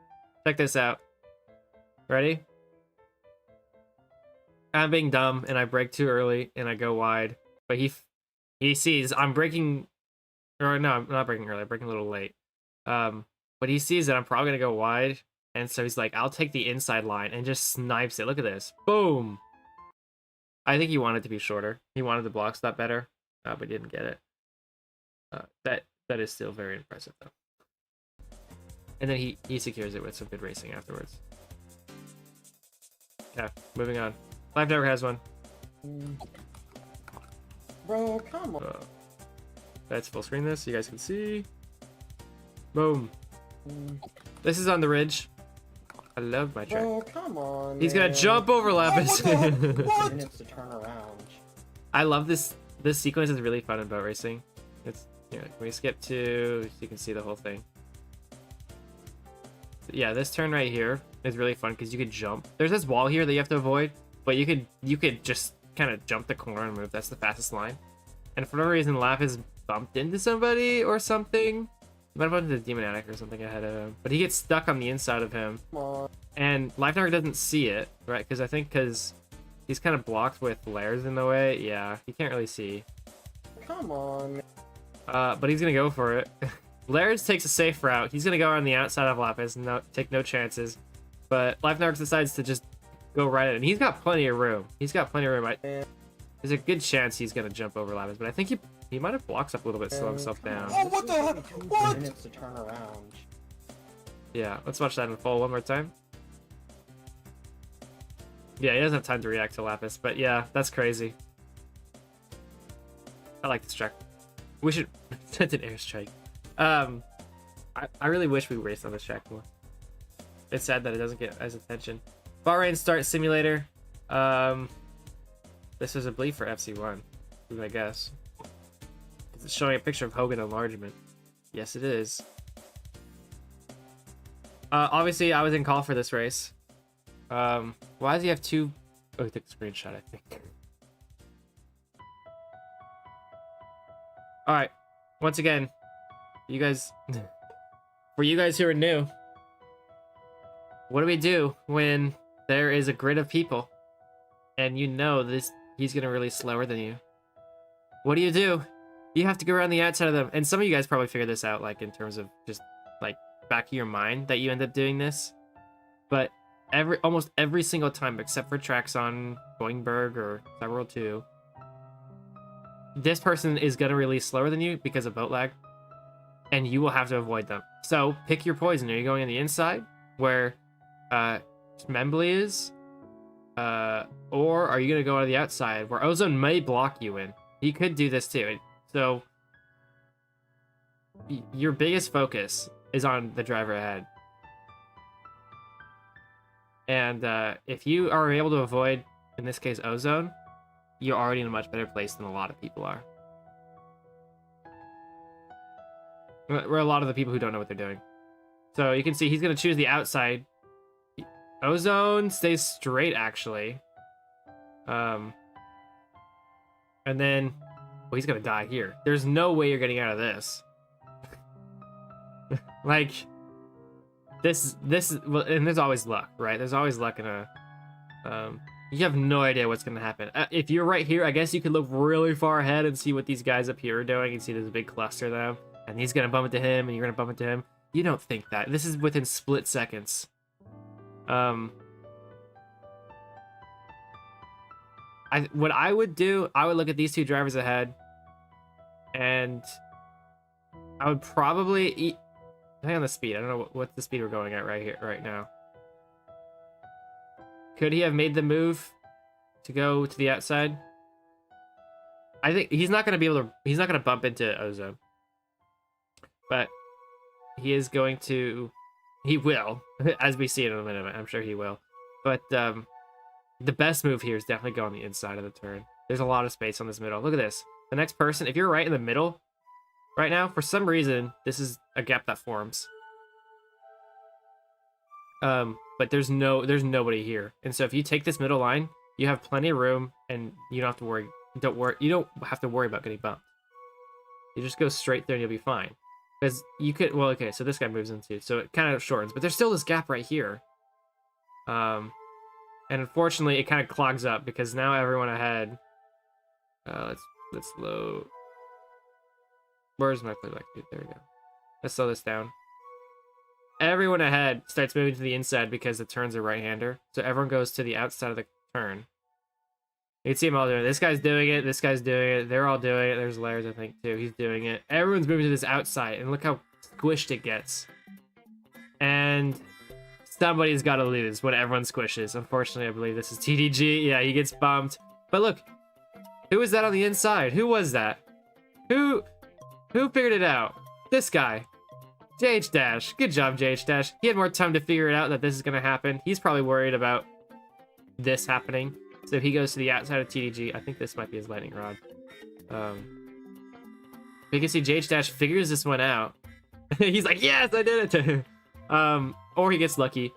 Check this out. Ready? I'm being dumb, and I brake too early, and I go wide. But he sees I'm braking... Or no, I'm not braking early. I'm braking a little late. But he sees that I'm probably going to go wide, and so he's like, I'll take the inside line, and just snipes it. Look at this. Boom! I think he wanted to be shorter. He wanted the block stop better, but he didn't get it. That is still very impressive, though. And then he secures it with some good racing afterwards. Yeah, moving on. Live Network has one. Bro, come on. Let's full screen this so you guys can see. Boom. This is on the ridge. I love my track. Bro, come on. He's gonna jump over Lapis. What? Minutes to turn around. I love this. This sequence is really fun in boat racing. It's can we skip to so you can see the whole thing. Yeah, this turn right here is really fun because you could jump. There's this wall here that you have to avoid, but you could just kind of jump the corner and move. That's the fastest line. And for no reason, Lapis bumped into somebody or something. He might have bumped into the Demoniatic or something ahead of him, but he gets stuck on the inside of him. And Life Network doesn't see it, right? Because he's kind of blocked with layers in the way. Yeah, he can't really see. Come on. But he's gonna go for it. Lairs takes a safe route. He's gonna go on the outside of Lapis and take no chances. But Life Network decides to just go right in. And he's got plenty of room. There's a good chance he's gonna jump over Lapis, but I think he might have blocks up a little bit, slow himself down. Oh, what the heck? What? Minutes to turn around. Yeah, let's watch that in full one more time. Yeah, he doesn't have time to react to Lapis, but yeah, that's crazy. I like this track. We should send an airstrike. I really wish we raced on this track more. It's sad that it doesn't get as attention. Bahrain Start Simulator. This is a bleed for FC1, I guess. It's showing a picture of Hogan enlargement. Yes, it is. Obviously, I was in call for this race. Why does he have two? Oh, he took a screenshot, I think. All right. Once again, you guys, for you guys who are new, what do we do when there is a grid of people and you know he's gonna release slower than you? What do? You have to go around the outside of them. And some of you guys probably figured this out, like in terms of just like back of your mind that you end up doing this. But almost every single time, except for tracks on Boingberg or Several 2, this person is gonna release slower than you because of boat lag, and you will have to avoid them. So pick your poison. Are you going on the inside where Membly is, or are you gonna go on the outside where Ozone may block you in? He could do this too. So your biggest focus is on the driver ahead. And if you are able to avoid, in this case, Ozone, you're already in a much better place than a lot of people are. We're a lot of the people who don't know what they're doing. So you can see he's going to choose the outside. Ozone stays straight, actually. And then... Well, he's going to die here. There's no way you're getting out of this. Like... This well, and there's always luck, right? There's always luck in a you have no idea what's gonna happen. If you're right here, I guess you could look really far ahead and see what these guys up here are doing and see there's a big cluster of them, and he's gonna bump into him and you're gonna bump into him. You don't think that. This is within split seconds. what I would do, I would look at these two drivers ahead, and I would probably eat. Depending on the speed, I don't know what the speed we're going at right now. Could he have made the move to go to the outside? I think he's not going to be able to. He's not going to bump into Ozone, but he is going to. He will, as we see in a minute. I'm sure he will. But the best move here is definitely go on the inside of the turn. There's a lot of space on this middle. Look at this. The next person, if you're right in the middle right now, for some reason, this is a gap that forms. But there's nobody here. And so if you take this middle line, you have plenty of room and you don't have to worry. You don't have to worry about getting bumped. You just go straight there and you'll be fine. Because you could, well, okay, so this guy moves into, so it kind of shortens, but there's still this gap right here. And unfortunately, it kind of clogs up because now everyone ahead. Let's load. Where's my playback? There we go. Let's slow this down. Everyone ahead starts moving to the inside because the turn's a right-hander. So everyone goes to the outside of the turn. You can see them all doing it. This guy's doing it. This guy's doing it. They're all doing it. There's Lairs, I think, too. He's doing it. Everyone's moving to this outside, and look how squished it gets. And somebody's got to lose when everyone squishes. Unfortunately, I believe this is TDG. Yeah, he gets bumped. But look, who was that on the inside? Who was that? Who figured it out? This guy. JH Dash. Good job, JH Dash. He had more time to figure it out that this is going to happen. He's probably worried about this happening. So if he goes to the outside of TDG, I think this might be his lightning rod. You can see JH Dash figures this one out. He's like, yes, I did it. Or he gets lucky.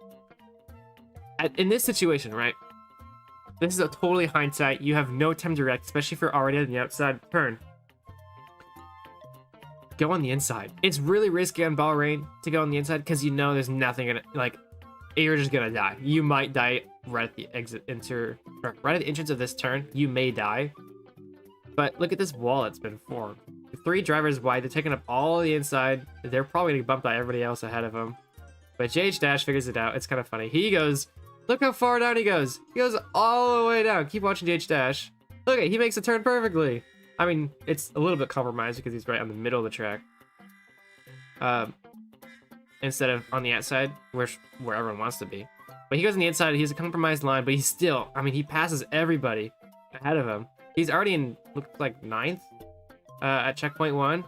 In this situation, right? This is a totally hindsight. You have no time to react, especially if you're already on the outside turn. Go on the inside. It's really risky on ball rain to go on the inside because you know there's nothing gonna, like, you're just gonna die. You might die right at the right at the entrance of this turn. You may die. But look at this wall that's been formed. 3 drivers wide. They're taking up all the inside. They're probably gonna bump by everybody else ahead of them. But JH Dash figures it out. It's kind of funny. He goes, look how far down he goes. He goes all the way down. Keep watching JH Dash. Look at, he makes a turn perfectly. I mean, it's a little bit compromised because he's right on the middle of the track. Instead of on the outside, where everyone wants to be. But he goes on the inside, he has a compromised line, but he's still, I mean, he passes everybody ahead of him. He's already in, looks like 9th at checkpoint 1.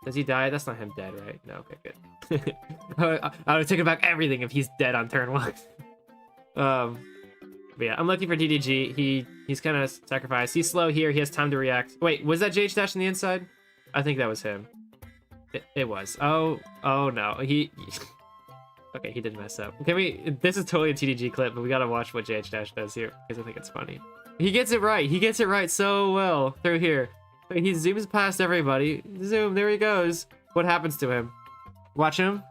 Does he die? That's not him dead, right? No, okay, good. I would take back everything if he's dead on turn 1. But yeah, I'm looking for DDG. He's kind of sacrificed. He's slow here. He has time to react. Wait, was that JH Dash on the inside? I think that was him. It was. Oh no. Okay, he did mess up. This is totally a TDG clip, but we gotta watch what JH Dash does here because I think it's funny. He gets it right. He gets it right so well through here. He zooms past everybody. Zoom, there he goes. What happens to him? Watch him.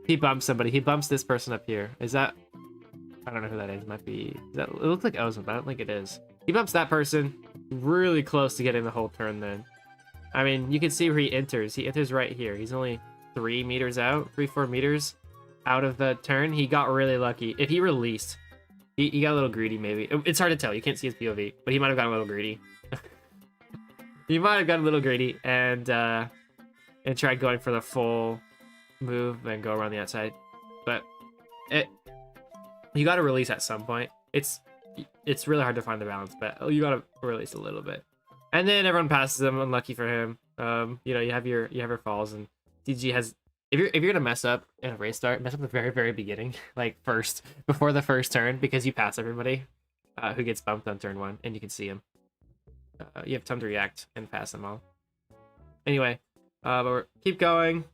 He bumps somebody. He bumps this person up here. Is that... I don't know who that is. Might be... It looks like Ozone, but I don't think it is. He bumps that person really close to getting the whole turn then. I mean, you can see where he enters. He enters right here. He's only 3 meters out, 3-4 meters out of the turn. He got really lucky. If he released, he got a little greedy maybe. It's hard to tell. You can't see his POV, but he might have gotten a little greedy. He might have gotten a little greedy and tried going for the full move and go around the outside. But you got to release at some point. It's really hard to find the balance, but you got to release a little bit. And then everyone passes him. Unlucky for him. You know, you have your falls, and DG has. If you're gonna mess up in a race start, mess up at the very beginning, like before the first turn, because you pass everybody who gets bumped on turn 1, and you can see him. You have time to react and pass them all. Anyway, but keep going.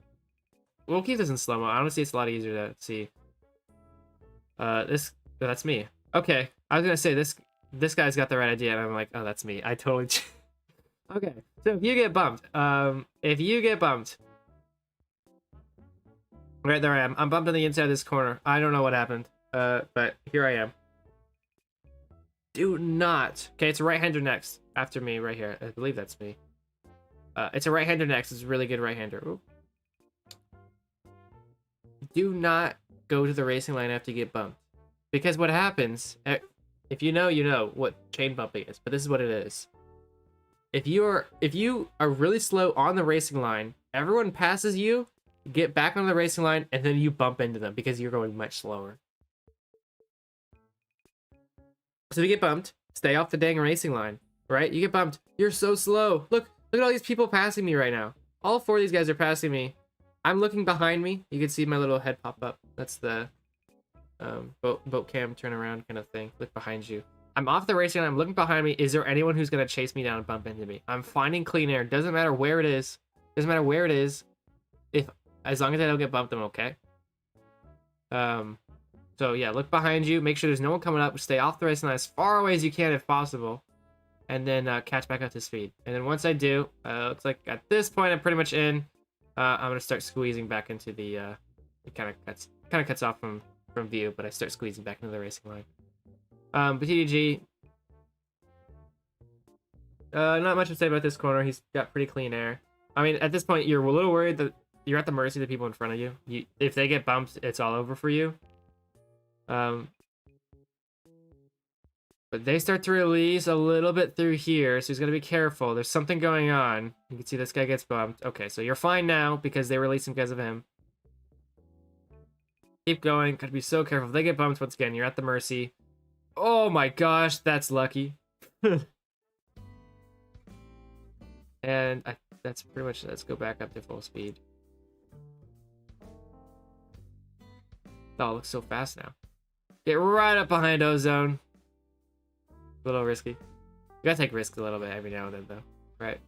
We'll keep this in slow mo. Honestly, it's a lot easier to see. That's me. Okay, I was gonna say this guy's got the right idea, and I'm like, oh, that's me. I totally. Okay, so if you get bumped, right there I am. I'm bumped on the inside of this corner. I don't know what happened, but here I am. Do not. Okay, it's a right-hander next after me right here. I believe that's me. It's a right-hander next. It's a really good right-hander. Ooh. Do not go to the racing line after you get bumped, because what happens? If you know what chain bumping is, but this is what it is. If you are really slow on the racing line, everyone passes you, get back on the racing line, and then you bump into them because you're going much slower. So if you get bumped, stay off the dang racing line, right? You get bumped, you're so slow. Look at all these people passing me right now. All 4 of these guys are passing me. I'm looking behind me. You can see my little head pop up. That's the boat cam turn around kind of thing. Look behind you. I'm off the racing line. I'm looking behind me. Is there anyone who's gonna chase me down and bump into me? I'm finding clean air. Doesn't matter where it is. Doesn't matter where it is. As long as I don't get bumped, I'm okay. So yeah, look behind you. Make sure there's no one coming up. Stay off the racing line as far away as you can if possible, and then catch back up to speed. And then once I do, looks like at this point I'm pretty much in. I'm gonna start squeezing back into the. It kind of cuts off from view, but I start squeezing back into the racing line. But TDG, not much to say about this corner. He's got pretty clean air. I mean, at this point, you're a little worried that you're at the mercy of the people in front of you. If they get bumped, it's all over for you. But they start to release a little bit through here, so he's gonna be careful. There's something going on. You can see this guy gets bumped. Okay, so you're fine now because they release him because of him. Keep going. Gotta be so careful. If they get bumped once again, you're at the mercy. Oh my gosh, that's lucky. And that's pretty much. Let's go back up to full speed. Oh, it looks so fast now. Get right up behind Ozone. A little risky. You gotta take risks a little bit every now and then, though, right?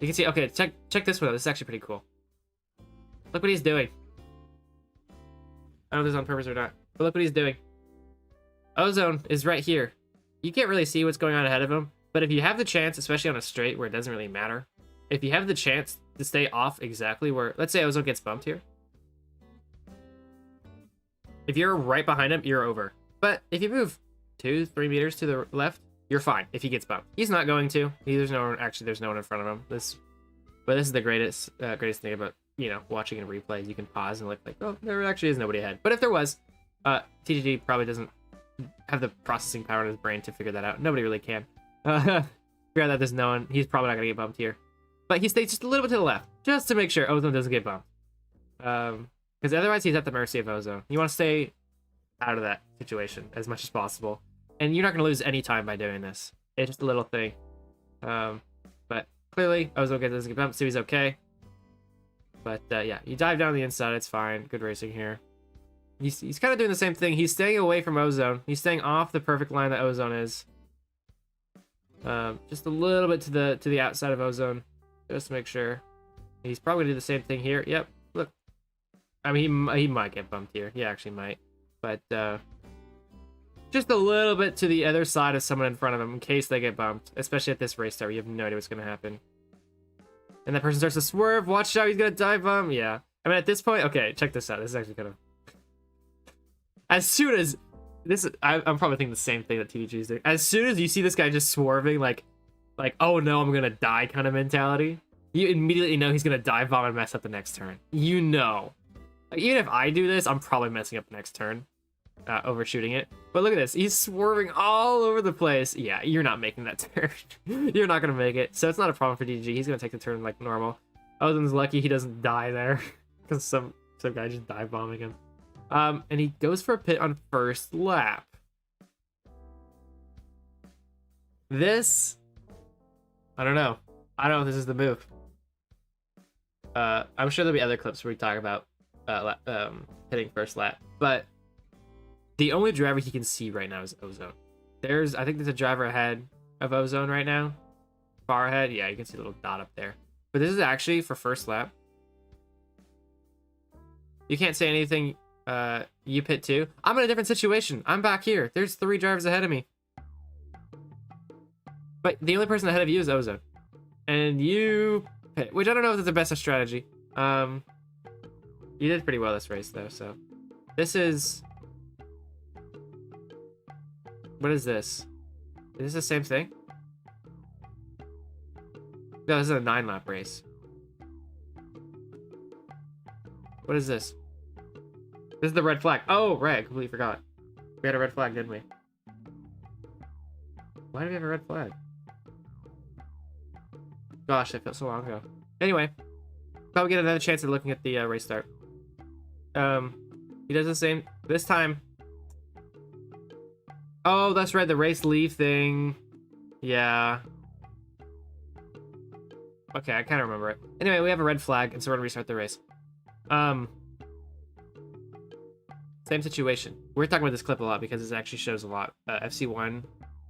You can see. Okay, check this one out. This is actually pretty cool. Look what he's doing. I don't know if this is on purpose or not, but look what he's doing. Ozone is right here. You can't really see what's going on ahead of him, but if you have the chance, especially on a straight where it doesn't really matter, if you have the chance to stay off exactly where, let's say Ozone gets bumped here. If you're right behind him, you're over. But if you move 2-3 meters to the left, you're fine if he gets bumped. He's not going to. There's no one in front of him. But this is the greatest thing about, watching in replays. You can pause and look like, oh, there actually is nobody ahead. But if there was, TGG probably doesn't have the processing power in his brain to figure that out. Nobody really can. Figure out that there's no one. He's probably not gonna get bumped here. But he stays just a little bit to the left, just to make sure Ozone doesn't get bumped. Because otherwise he's at the mercy of Ozone. You want to stay out of that situation as much as possible. And you're not going to lose any time by doing this. It's just a little thing. But clearly, Ozone doesn't get bumped, so he's okay. But yeah, you dive down the inside, it's fine. Good racing here. He's kind of doing the same thing. He's staying away from Ozone. He's staying off the perfect line that Ozone is. Just a little bit to the outside of Ozone, just to make sure. He's probably gonna do the same thing here. Yep, look. I mean, he might get bumped here. He actually might. But just a little bit to the other side of someone in front of him in case they get bumped. Especially at this race start, you have no idea what's gonna happen. And that person starts to swerve. Watch out, he's gonna dive bomb. Yeah. I mean, at this point, okay, check this out. This is actually kind of. As soon as this, I'm probably thinking the same thing that TDG is doing. As soon as you see this guy just swerving, like, oh no, I'm gonna die kind of mentality, you immediately know he's gonna dive bomb and mess up the next turn. You know, like, even if I do this, I'm probably messing up the next turn, overshooting it. But look at this, he's swerving all over the place. Yeah, you're not making that turn. You're not gonna make it, so it's not a problem for DG. He's gonna take the turn like normal. Ozen's lucky he doesn't die there because some guy just dive bombing him. And he goes for a pit on first lap. This, I don't know. I don't know if this is the move. I'm sure there'll be other clips where we talk about hitting first lap, but the only driver he can see right now is Ozone. I think there's a driver ahead of Ozone right now. Far ahead. Yeah, you can see a little dot up there. But this is actually for first lap. You can't say anything. You pit too. I'm in a different situation. I'm back here. There's 3 drivers ahead of me. But the only person ahead of you is Ozone. And you pit, which I don't know if that's the best strategy. You did pretty well this race though, so. This is... What is this? Is this the same thing? No, this is a 9-lap race. What is this? This is the red flag. Oh, right. I completely forgot. We had a red flag, didn't we? Why do we have a red flag? Gosh, that felt so long ago. Anyway, probably get another chance at looking at the race start. He does the same this time. Oh, that's right, the race leave thing. Yeah. Okay, I kind of remember it. Anyway, we have a red flag, and so we're gonna restart the race. Same situation. We're talking about this clip a lot because it actually shows a lot. FC1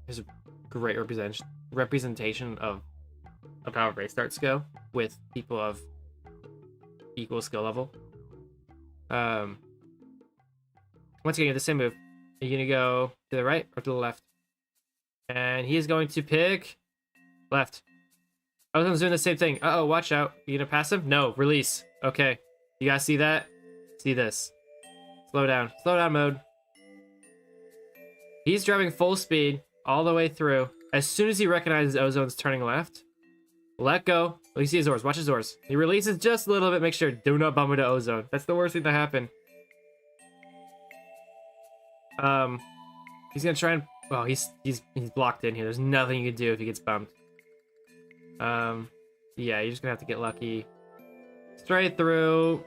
is a great representation of how race starts go with people of equal skill level. Once again, the same move. Are you gonna go to the right or to the left? And he is going to pick left. Ozon's doing the same thing. Uh-oh, watch out. You gonna pass him? No, release. Okay. You guys see that? See this. Slow down. Slow down mode. He's driving full speed all the way through. As soon as he recognizes Ozone's turning left, let go. Oh, you see his doors. Watch his doors. He releases just a little bit. Make sure. Do not bump into Ozone. That's the worst thing to happen. He's gonna try and... Oh, he's blocked in here. There's nothing you can do if he gets bumped. Yeah, you're just gonna have to get lucky. Straight through.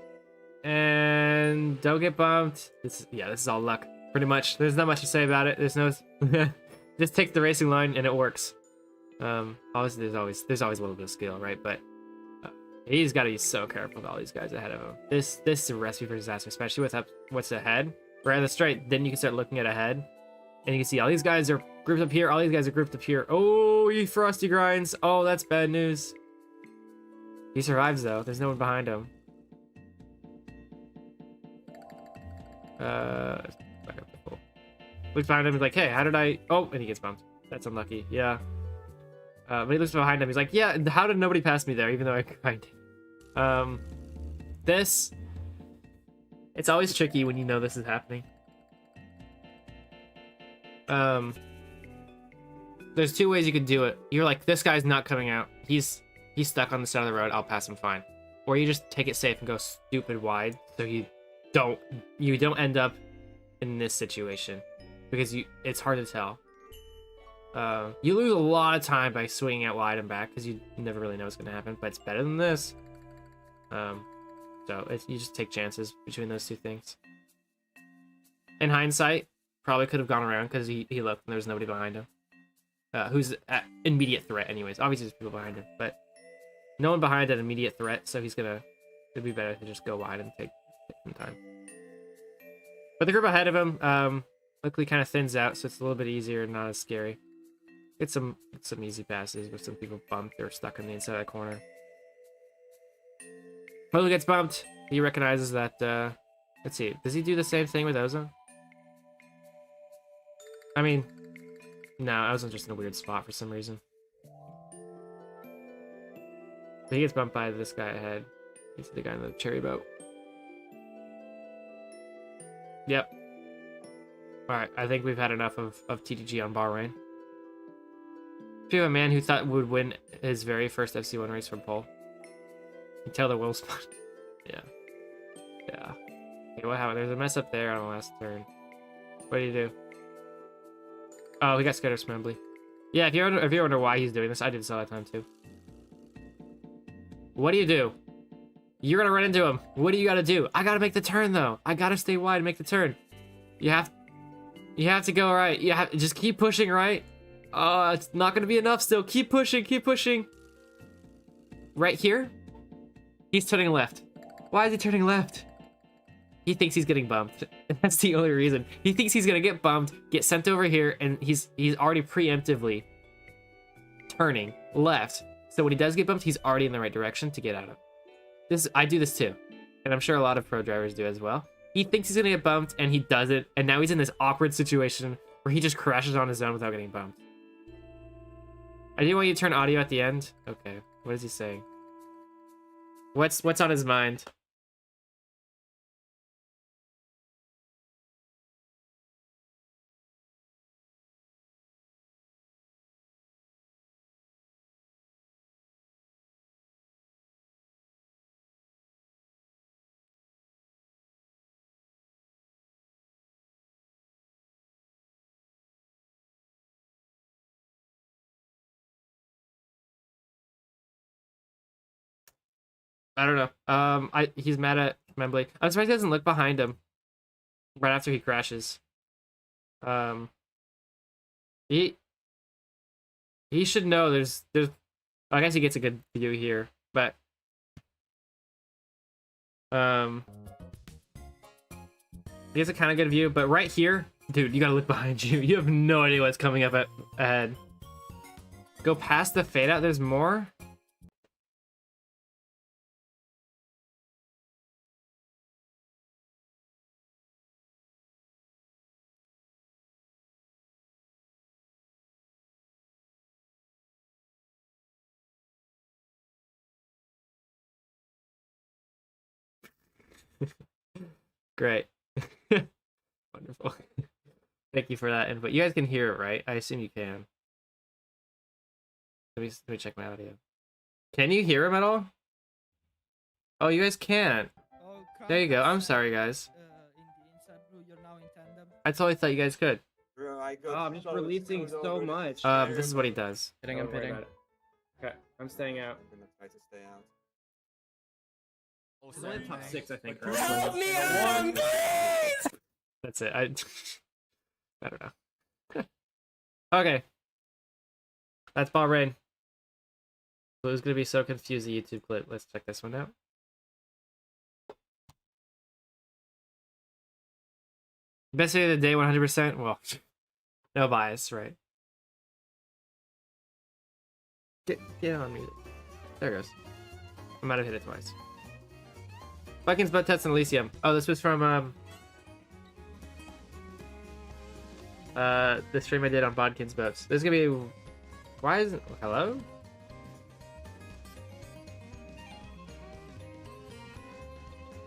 And don't get bumped. This is all luck. Pretty much. There's not much to say about it. There's no... Just take the racing line and it works. Obviously there's always a little bit of skill, right? But he's got to be so careful with all these guys ahead of him. This is a recipe for disaster, especially with what's ahead. We're on the straight, then you can start looking at ahead. And you can see all these guys are grouped up here, all these guys are grouped up here. Oh, you frosty grinds. Oh, that's bad news. He survives though. There's no one behind him. Back up the pole. Looks behind him, he's like, hey, how did I... Oh, and he gets bumped. That's unlucky, yeah. But he looks behind him, he's like, yeah, how did nobody pass me there, even though I grind? This... It's always tricky when you know this is happening. There's two ways you could do it. You're like, this guy's not coming out. He's stuck on the side of the road, I'll pass him fine. Or you just take it safe and go stupid wide, so you don't end up in this situation. Because it's hard to tell. You lose a lot of time by swinging out wide and back, because you never really know what's going to happen, but it's better than this. So you just take chances between those two things. In hindsight, probably could have gone around because he looked and there was nobody behind him. Who's at immediate threat anyways. Obviously there's people behind him, but no one behind that immediate threat, so it'd be better to just go wide and take some time. But the group ahead of him, luckily kind of thins out, so it's a little bit easier and not as scary. Get some easy passes with some people bumped or stuck on the inside of the corner. Polo gets bumped. He recognizes that, let's see, does he do the same thing with Ozone? I mean, no, Ozone's just in a weird spot for some reason. But he gets bumped by this guy ahead. He's the guy in the cherry boat. Yep. Alright, I think we've had enough of TTG on Bahrain. If you have a man who thought would win his very first FC1 race from pole. You tell the wheel spot. Yeah. Yeah. Okay, what happened? There's a mess up there on the last turn. What do you do? Oh, he got scared of Smembly. Yeah, if you wonder why he's doing this, I did this all the time too. What do? You're gonna run into him. What do you gotta do? I gotta make the turn though. I gotta stay wide and make the turn. You have to go right. Just keep pushing right. Oh, it's not gonna be enough still. Keep pushing, keep pushing. Right here? He's turning left. Why is he turning left? He thinks he's getting bumped. That's the only reason. He thinks he's gonna get bumped, get sent over here, and he's already preemptively turning left. So when he does get bumped, he's already in the right direction to get out of. I do this too. And I'm sure a lot of pro drivers do as well. He thinks he's gonna get bumped, and he doesn't, and now he's in this awkward situation where he just crashes on his own without getting bumped. I do want you to turn audio at the end. Okay, what is he saying? What's on his mind? I don't know. He's mad at Membley. I'm surprised he doesn't look behind him right after he crashes. He should know there's I guess he gets a good view here, but he has a kind of good view, but right here, dude, you gotta look behind you. You have no idea what's coming up ahead. Go past the fade out, there's more. Great. Wonderful. Thank you for that input. You guys can hear it, right? I assume you can. Let me check my audio. Can you hear him at all? Oh, you guys can. Oh, There you go. I'm sorry, guys. in the inside blue, you're now in tandem. I totally thought you guys could. Bro, I got Oh, I'm just releasing so much. This is what he does. Hitting, I'm Don't worry hitting. about it. Okay, I'm staying out. I'm gonna try to stay out. He's only top 6, I think. Help me along, please! That's it. I don't know. Okay. That's Bahrain. Blue's gonna be so confused the YouTube clip. Let's check this one out. Best video of the day, 100%. Well, no bias, right? Get on music. There it goes. I might have hit it twice. Bodkin's butt test and Elysium. Oh, this was from the stream I did on Bodkin's boats. This is gonna be. Why isn't hello?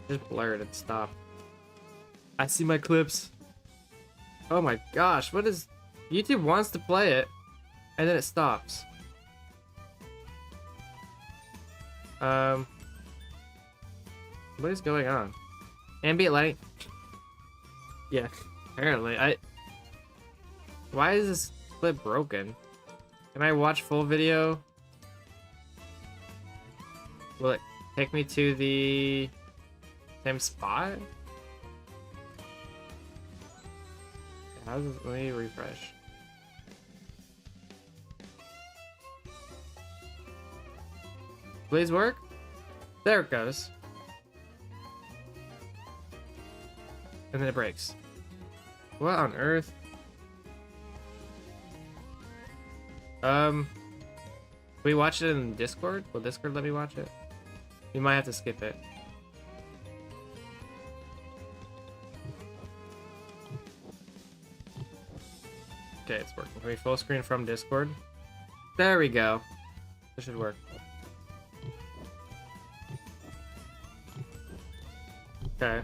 Just blurred and stopped. I see my clips. Oh my gosh, what is YouTube wants to play it and then it stops. What is going on? Ambient lighting. Yeah, apparently. Why is this clip broken? Can I watch full video? Will it take me to the same spot? Let me refresh. Please work? There it goes. And then it breaks. What on earth? We watch it in Discord? Will Discord let me watch it? We might have to skip it. Okay, it's working. Can we full screen from Discord? There we go. This should work. Okay.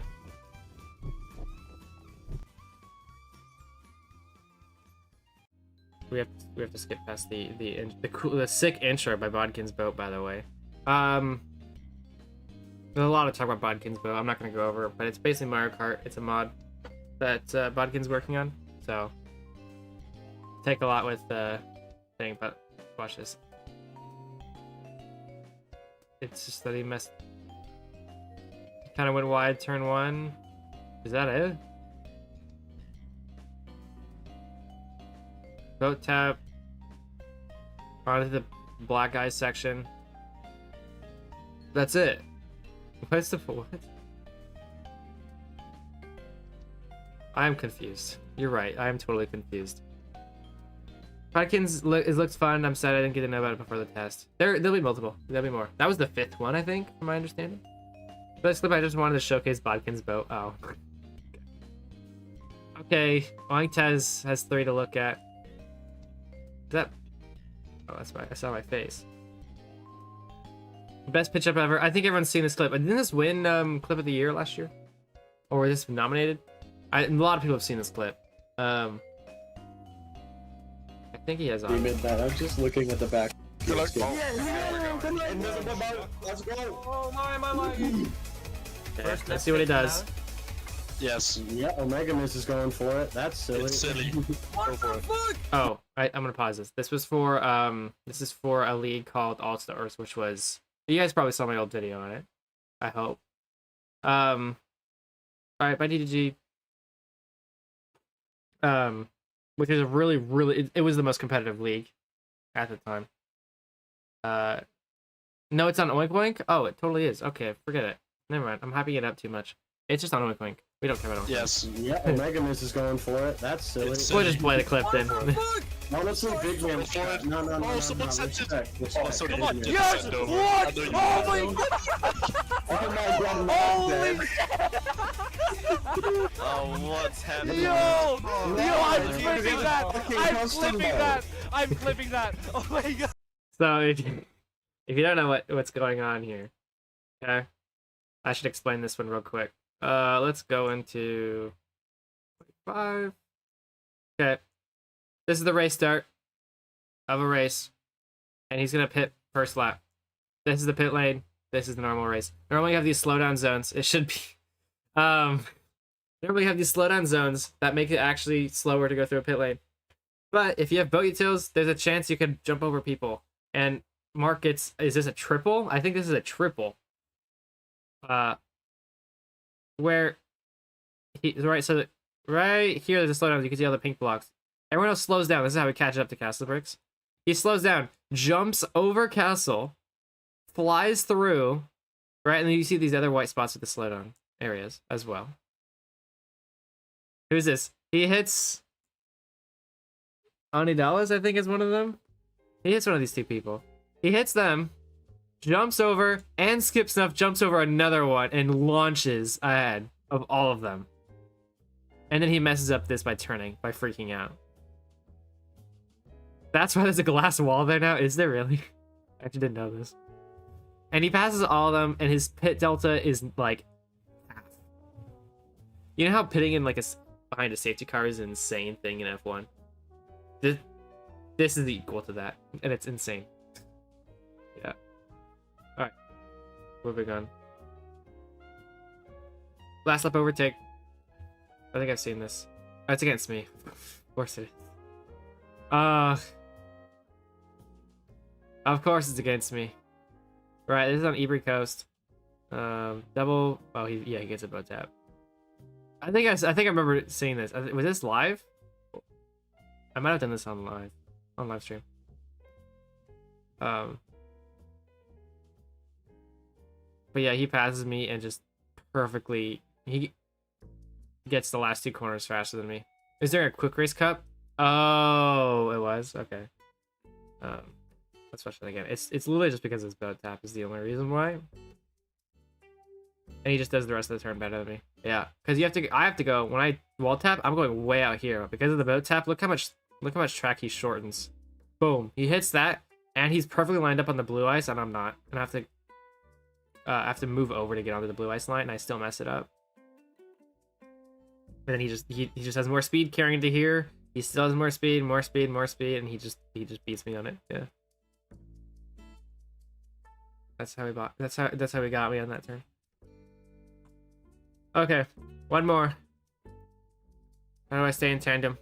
We have to skip past the sick intro by Bodkin's boat, by the way. There's a lot of talk about Bodkin's boat. I'm not gonna go over it, but it's basically Mario Kart. It's a mod that Bodkin's working on. So take a lot with the thing, but watch this. It's just that he messed. Kind of went wide, turn 1. Is that it? Boat tap onto the black ice section. That's it. What's the what? I'm confused. You're right. I am totally confused. Bodkin's looks fun. I'm sad I didn't get to know about it before the test. There'll be multiple. There'll be more. That was the 5th one, I think, from my understanding. But this clip, I just wanted to showcase Bodkin's boat. Oh. Okay. Wangtez has 3 to look at. Is that? Oh, that's right. I saw my face. Best pitch up ever. I think everyone's seen this clip. Didn't this win clip of the year last year? Or was this nominated? A lot of people have seen this clip. I think he has on. That. I'm just looking at the back. Let's go. Let's go. Oh my. Okay, let's see what he does. Yes. Yeah, Omega Miss is going for it. That's silly. It's silly. What the fuck? Oh, I'm gonna pause this. This was for this is for a league called All Stars, which was you guys probably saw my old video on it. I hope. All right, bye DDG. Which is a really, it was the most competitive league at the time. No, it's on Oink Oink? Oh, it totally is. Okay, forget it. Never mind. I'm hyping it up too much. It's just on Oink Oink. We don't care about Oink Oink. Yes. Yeah, Megamus is going for it. That's silly. We'll just play the clip then. Honestly, big man. No, no, no, Oh, no, someone no, sent it. respect, respect. Oh, so Big come on, man. yes! What? Oh my Oh my god, Oh, what's happening? Yo, I'm no, flipping no, that. fucking I'm custom flipping mode. that. I'm flipping that. Oh my god. So if you don't know what's going on here, okay, I should explain this one real quick. Let's go into 5. Okay, this is the race start of a race, and he's gonna pit first lap. This is the pit lane. This is the normal race. Normally you have these slowdown zones. It should be, normally you have these slowdown zones that make it actually slower to go through a pit lane. But if you have boat utils, there's a chance you could jump over people. And Mark gets, is this a triple? I think this is a triple. Where he right, so right here there's a slowdown. You can see all the pink blocks. Everyone else slows down. This is how we catch up to Castle Bricks. He slows down, jumps over Castle, flies through, right, and then you see these other white spots with the slowdown areas as well. Who's this? He hits Anidalas, I think is one of them. He hits one of these two people. He hits them, jumps over, and skips enough, jumps over another one, and launches ahead of all of them. And then he messes up this by turning, by freaking out. That's why there's a glass wall there now? Is there really? I actually didn't know this. And he passes all of them, and his pit delta is like half. You know how pitting in like behind a safety car is an insane thing in F1? This is equal to that, and it's insane. Yeah. Alright. Moving on. Last lap overtake. I think I've seen this. Oh, it's against me. Of course it is. Of course it's against me. Right, this is on Ivory Coast. Double. Oh, he gets a boat tap. I think I remember seeing this. Was this live? I might have done this on live stream. But yeah, he passes me and just perfectly. He gets the last 2 corners faster than me. Is there a quick race cup? Oh, it was okay. Let's watch that again. It's literally just because his boat tap is the only reason why. And he just does the rest of the turn better than me. Yeah, because I have to go when I wall tap. I'm going way out here because of the boat tap. Look how much track he shortens. Boom, he hits that, and he's perfectly lined up on the blue ice, and I'm not. And I have to move over to get onto the blue ice line, and I still mess it up. And then he just has more speed carrying to here. He still has more speed, and he just beats me on it. Yeah. That's how he got me on that turn. Okay, one more. How do I stay in tandem?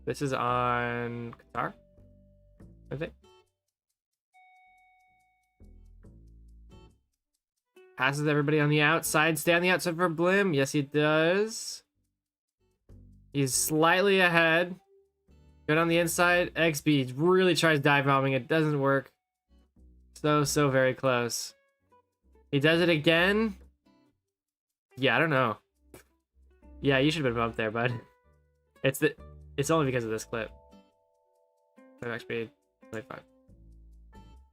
This is on Qatar, I think. Passes everybody on the outside. Stay on the outside for Blim. Yes, he does. He's slightly ahead. Good on the inside. XB really tries dive bombing. It doesn't work. So very close. He does it again. Yeah, I don't know. Yeah, you should have been bumped there, bud. It's only because of this clip. Playback speed, 0.5. Is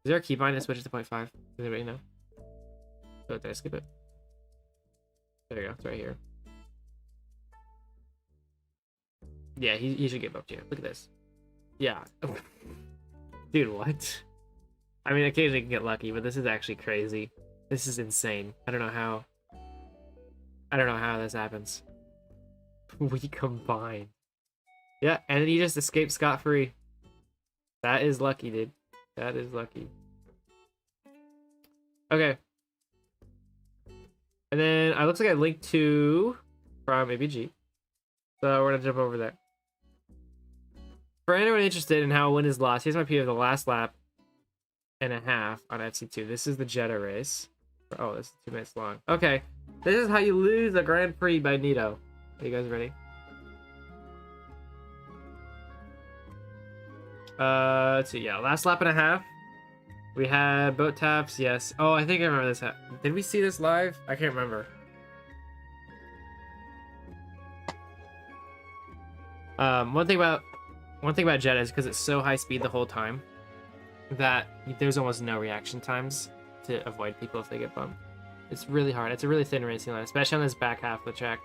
there a keybind that switches to 0.5? Does anybody know? Oh, did I skip it? There you go. It's right here. Yeah, he should get bumped here. Look at this. Yeah. Dude, what? I mean, occasionally you can get lucky, but this is actually crazy. This is insane. I don't know how this happens. We combine. Yeah, and then he just escaped scot-free. That is lucky, dude. That is lucky. Okay. And then it looks like I linked to from ABG. So we're gonna jump over there. For anyone interested in how a win is lost, here's my PO of the last lap. and a half on FC2. This is the Jetta race. Oh, this is 2 minutes long. Okay, this is how you lose a Grand Prix by Nito. Are you guys ready? Let's see. Yeah, last lap and a half. We had boat taps. Yes. Oh, I think I remember this. Did we see this live? I can't remember. One thing about Jetta is because it's so high speed the whole time that there's almost no reaction times to avoid people if they get bumped. It's really hard. It's a really thin racing line, especially on this back half of the track.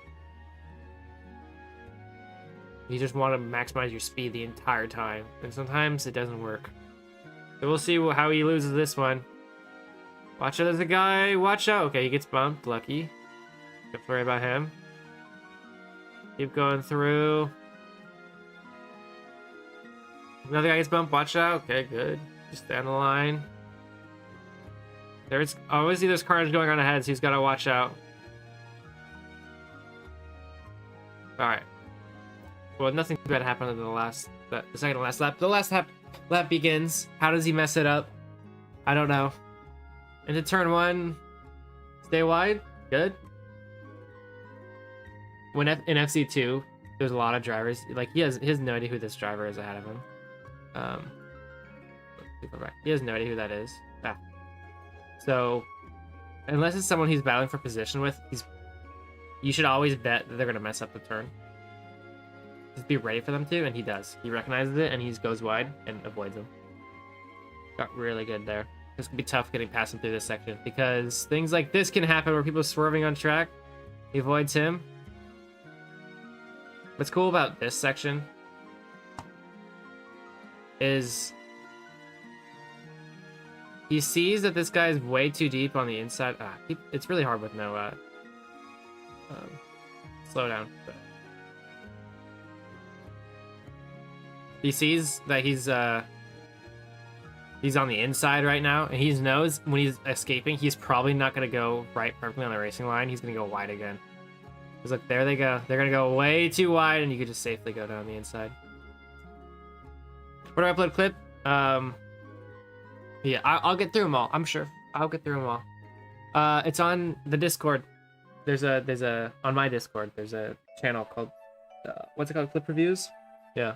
You just want to maximize your speed the entire time, and sometimes it doesn't work. So we'll see how he loses this one. Watch out, there's a guy. Watch out. Okay, he gets bumped. Lucky. Don't worry about him. Keep going through. Another guy gets bumped. Watch out. Okay, good. Just stay on the line. There's obviously there's cars going on ahead, so he's got to watch out. All right. Well, nothing bad happened in the second to last lap. The last lap begins. How does he mess it up? I don't know. Into turn 1, stay wide. Good. When in FC2, there's a lot of drivers. Like he has no idea who this driver is ahead of him. He has no idea who that is. So, unless it's someone he's battling for position with, you should always bet that they're gonna mess up the turn. Just be ready for them to, and he does. He recognizes it, and he goes wide and avoids them. Got really good there. It's gonna be tough getting past him through this section because things like this can happen where people are swerving on track. He avoids him. What's cool about this section is he sees that this guy's way too deep on the inside. It's really hard with no slowdown. But he sees that he's on the inside right now, and he knows when he's escaping, he's probably not going to go right perfectly on the racing line. He's going to go wide again. Because look, there they go. They're going to go way too wide, and you could just safely go down the inside. Where do I upload clip? Yeah, I'll get through them all. I'm sure. I'll get through them all. It's on the Discord. There's a on my Discord. There's a channel called what's it called? Clip reviews. Yeah.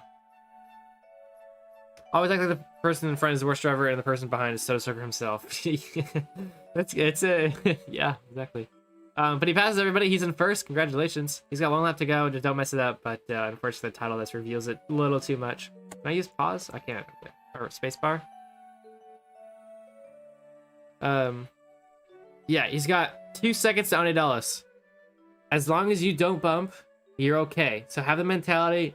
Always act like the person in front is the worst driver, and the person behind is Soto Sucker himself. It's a yeah, exactly. But he passes everybody. He's in first. Congratulations. He's got one lap to go. Just don't mess it up. But unfortunately, the title of this reveals it a little too much. Can I use pause? I can't. Or spacebar. Yeah, he's got 2 seconds to $20. As long as you don't bump, you're okay. So have the mentality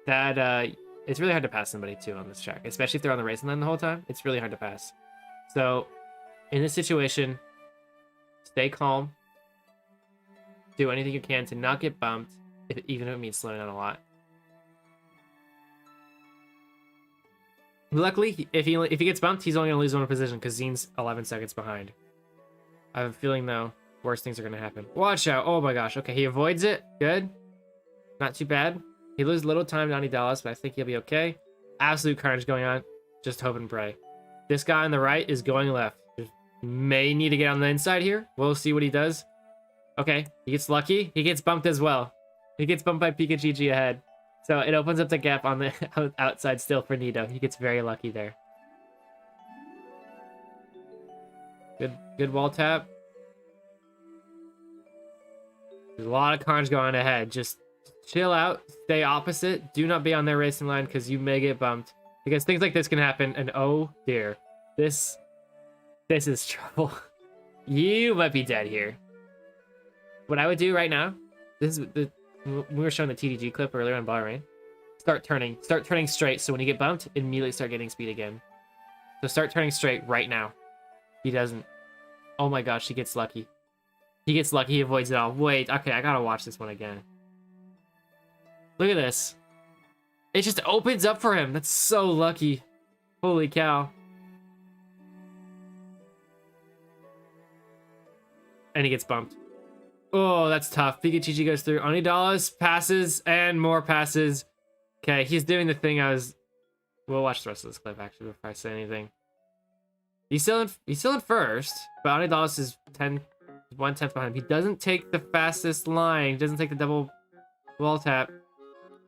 that it's really hard to pass somebody too on this track, especially if they're on the racing line the whole time. It's really hard to pass. So in this situation, stay calm. Do anything you can to not get bumped, even if it means slowing down a lot. Luckily, if he gets bumped, he's only going to lose one position because Zine's 11 seconds behind. I have a feeling, though, worse things are going to happen. Watch out. Oh, my gosh. Okay, he avoids it. Good. Not too bad. He loses little time, $90, but I think he'll be okay. Absolute carnage going on. Just hope and pray. This guy on the right is going left. Just may need to get on the inside here. We'll see what he does. Okay, he gets lucky. He gets bumped as well. He gets bumped by Pikachu ahead. So it opens up the gap on the outside still for Nito. He gets very lucky there. Good wall tap. There's a lot of cars going ahead. Just chill out. Stay opposite. Do not be on their racing line because you may get bumped. Because things like this can happen. And oh dear. This is trouble. You might be dead here. What I would do right now, we were showing the TDG clip earlier on Bahrain. Start turning straight. So when you get bumped, immediately start getting speed again. So start turning straight right now. He doesn't. Oh my gosh, he gets lucky. He gets lucky, he avoids it all. Wait, okay, I gotta watch this one again. Look at this. It just opens up for him. That's so lucky. Holy cow. And he gets bumped. Oh, that's tough. Pikachu goes through. $20 passes and more passes. Okay, he's doing the thing I was... We'll watch the rest of this clip, actually, before I say anything. He's still in first, but Anidalis is 1/10 behind him. He doesn't take the fastest line. He doesn't take the double wall tap.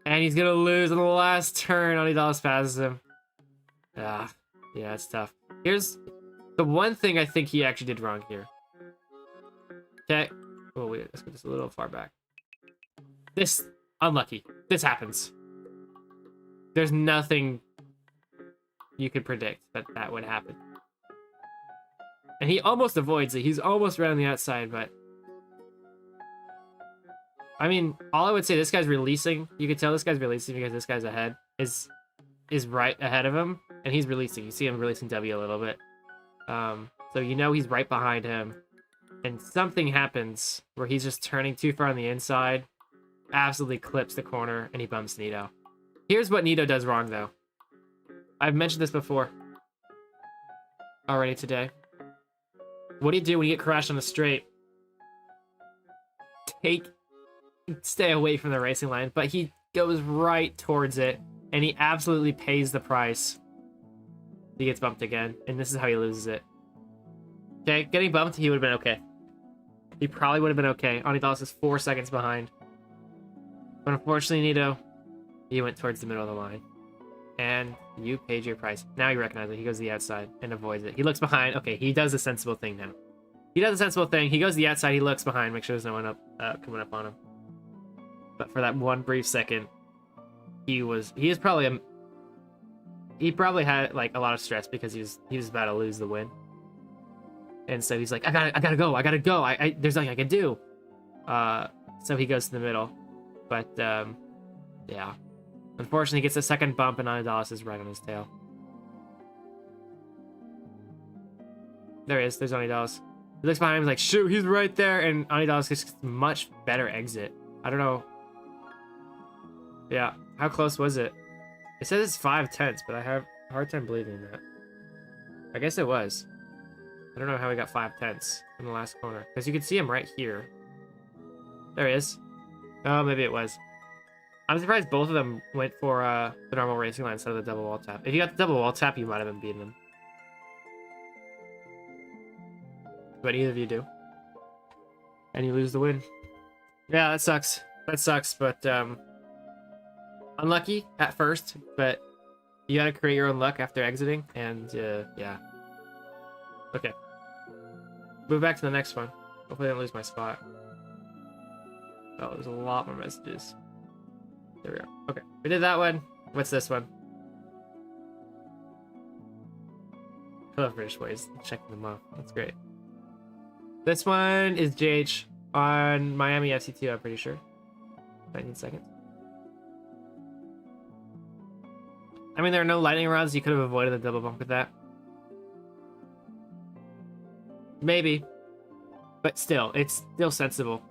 And he's gonna lose on the last turn. Anidalis passes him. Yeah, it's tough. Here's the one thing I think he actually did wrong here. Okay. Oh, wait, let's go just a little far back. This, unlucky. This happens. There's nothing you could predict that would happen. And he almost avoids it. He's almost right on the outside, but... I mean, all I would say, this guy's releasing. You can tell this guy's releasing because this guy's ahead. Is right ahead of him, and he's releasing. You see him releasing W a little bit. So you know he's right behind him. And something happens where he's just turning too far on the inside. Absolutely clips the corner, and he bumps Nito. Here's what Nito does wrong, though. I've mentioned this before already today. What do you do when you get crashed on a straight? Stay away from the racing line, but he goes right towards it, and he absolutely pays the price. He gets bumped again, and this is how he loses it. Okay, getting bumped, he would have been okay. He probably would have been okay. Anidalis is 4 seconds behind. But unfortunately, Nito, he went towards the middle of the line. And you paid your price. Now you recognize it. He goes to the outside and avoids it. He looks behind. Okay, he does the sensible thing now. He does the sensible thing. He goes to the outside. He looks behind. Make sure there's no one coming up on him. But for that one brief second, he probably had like a lot of stress because he was about to lose the win. And so he's like, I gotta go. There's nothing I can do. So he goes to the middle. But yeah. Unfortunately, he gets a second bump, and Anidalis is right on his tail. There he is. There's Anidalis. He looks behind him, he's like, shoot, he's right there, and Anidalis gets a much better exit. I don't know. Yeah, how close was it? It says it's 5/10, but I have a hard time believing that. I guess it was. I don't know how he got 5/10 in the last corner, because you can see him right here. There he is. Oh, maybe it was. I'm surprised both of them went for the normal racing line instead of the double wall tap. If you got the double wall tap, you might have been beating them. But either of you do. And you lose the win. Yeah, that sucks. That sucks, but unlucky at first, but you gotta create your own luck after exiting, and yeah. Okay. Move back to the next one. Hopefully I don't lose my spot. Oh, there's a lot more messages. There we go. Okay, we did that one. What's this one? I love British ways of checking them off. That's great. This one is JH on Miami FC2, I'm pretty sure. 19 seconds. I mean, there are no lightning rods. You could have avoided the double bump with that. Maybe. But still, it's still sensible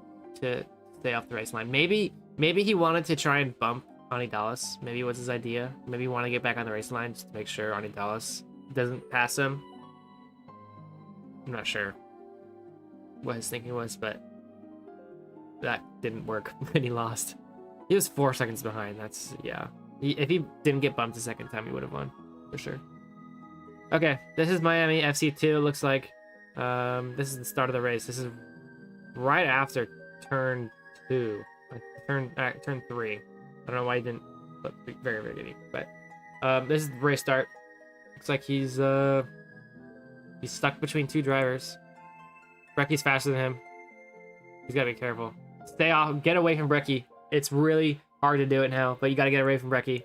to stay off the race line. Maybe he wanted to try and bump Anidalis. Maybe it was his idea. Maybe he wanted to get back on the race line just to make sure Anidalis doesn't pass him. I'm not sure what his thinking was, but that didn't work and he lost. He was 4 seconds behind. That's, yeah. If he didn't get bumped the second time, he would have won, for sure. Okay, this is Miami FC2, looks like. This is the start of the race. This is right after turn 2. Turn 3. I don't know why he didn't look very, very good, but this is the race start. Looks like he's stuck between two drivers. Brecky's faster than him. He's gotta be careful. Stay off, get away from Brecky. It's really hard to do it now, but you gotta get away from Brecky.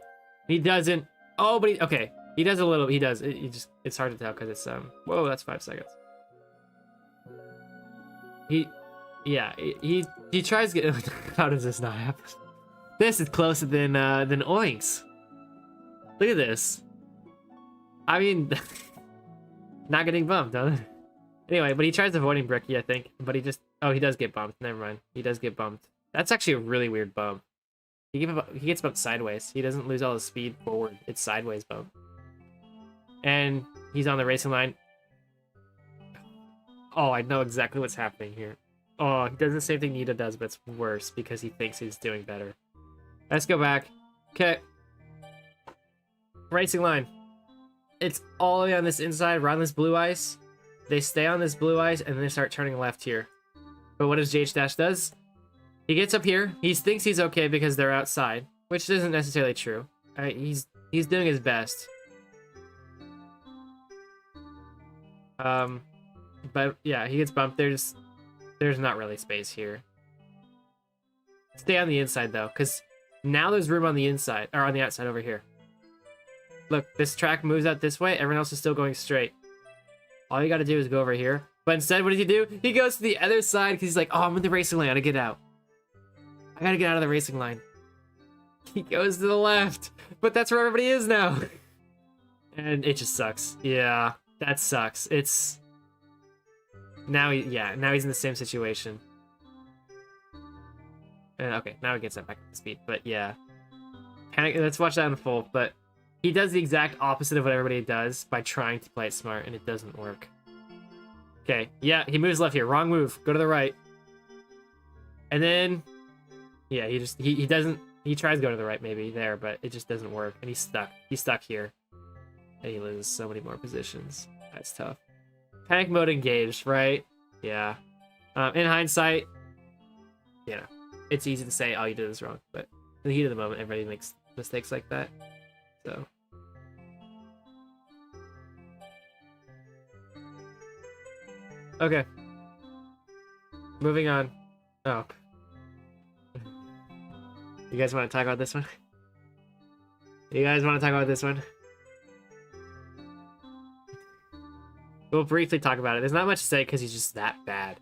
He doesn't. Oh, but okay. He does a little. He does. It's hard to tell because it's Whoa, that's 5 seconds. He tries to get. How does this not happen? This is closer than Oinks. Look at this. I mean, not getting bumped, huh? Anyway, but he tries avoiding Bricky, I think. But he just... Oh, he does get bumped. Never mind. He does get bumped. That's actually a really weird bump. He gets bumped sideways. He doesn't lose all his speed forward. It's sideways bump. And he's on the racing line. Oh, I know exactly what's happening here. Oh, he does the same thing Nita does, but it's worse because he thinks he's doing better. Let's go back. Okay. Racing line. it's all the way on this inside. We're on this blue ice. They stay on this blue ice, and then they start turning left here. But what does JH Dash does? He gets up here. He thinks he's okay because they're outside, which isn't necessarily true. He's doing his best. But yeah, he gets bumped. There's not really space here. Stay on the inside though, because now there's room on the inside, or on the outside over here. Look, this track moves out this way. Everyone else is still going straight. All you got to do is go over here. But instead, what does he do? He goes to the other side because he's like, oh, I'm in the racing lane. I gotta get out. I gotta get out of the racing line. He goes to the left, but that's where everybody is now. And it just sucks. Yeah, that sucks. It's now he's in the same situation. And okay, now he gets that back up to speed. But yeah, let's watch that unfold. But he does the exact opposite of what everybody does by trying to play it smart, and it doesn't work. Okay, yeah, he moves left here. Wrong move. Go to the right. And then, yeah, he doesn't. He tries to go to the right maybe there, but it just doesn't work, and he's stuck. He's stuck here, and he loses so many more positions. That's tough. Panic mode engaged, right? Yeah. In hindsight, you know, it's easy to say, oh, you did this wrong, but in the heat of the moment, everybody makes mistakes like that. So. Okay. Moving on. Oh. You guys want to talk about this one? You guys want to talk about this one? We'll briefly talk about it. There's not much to say because he's just that bad.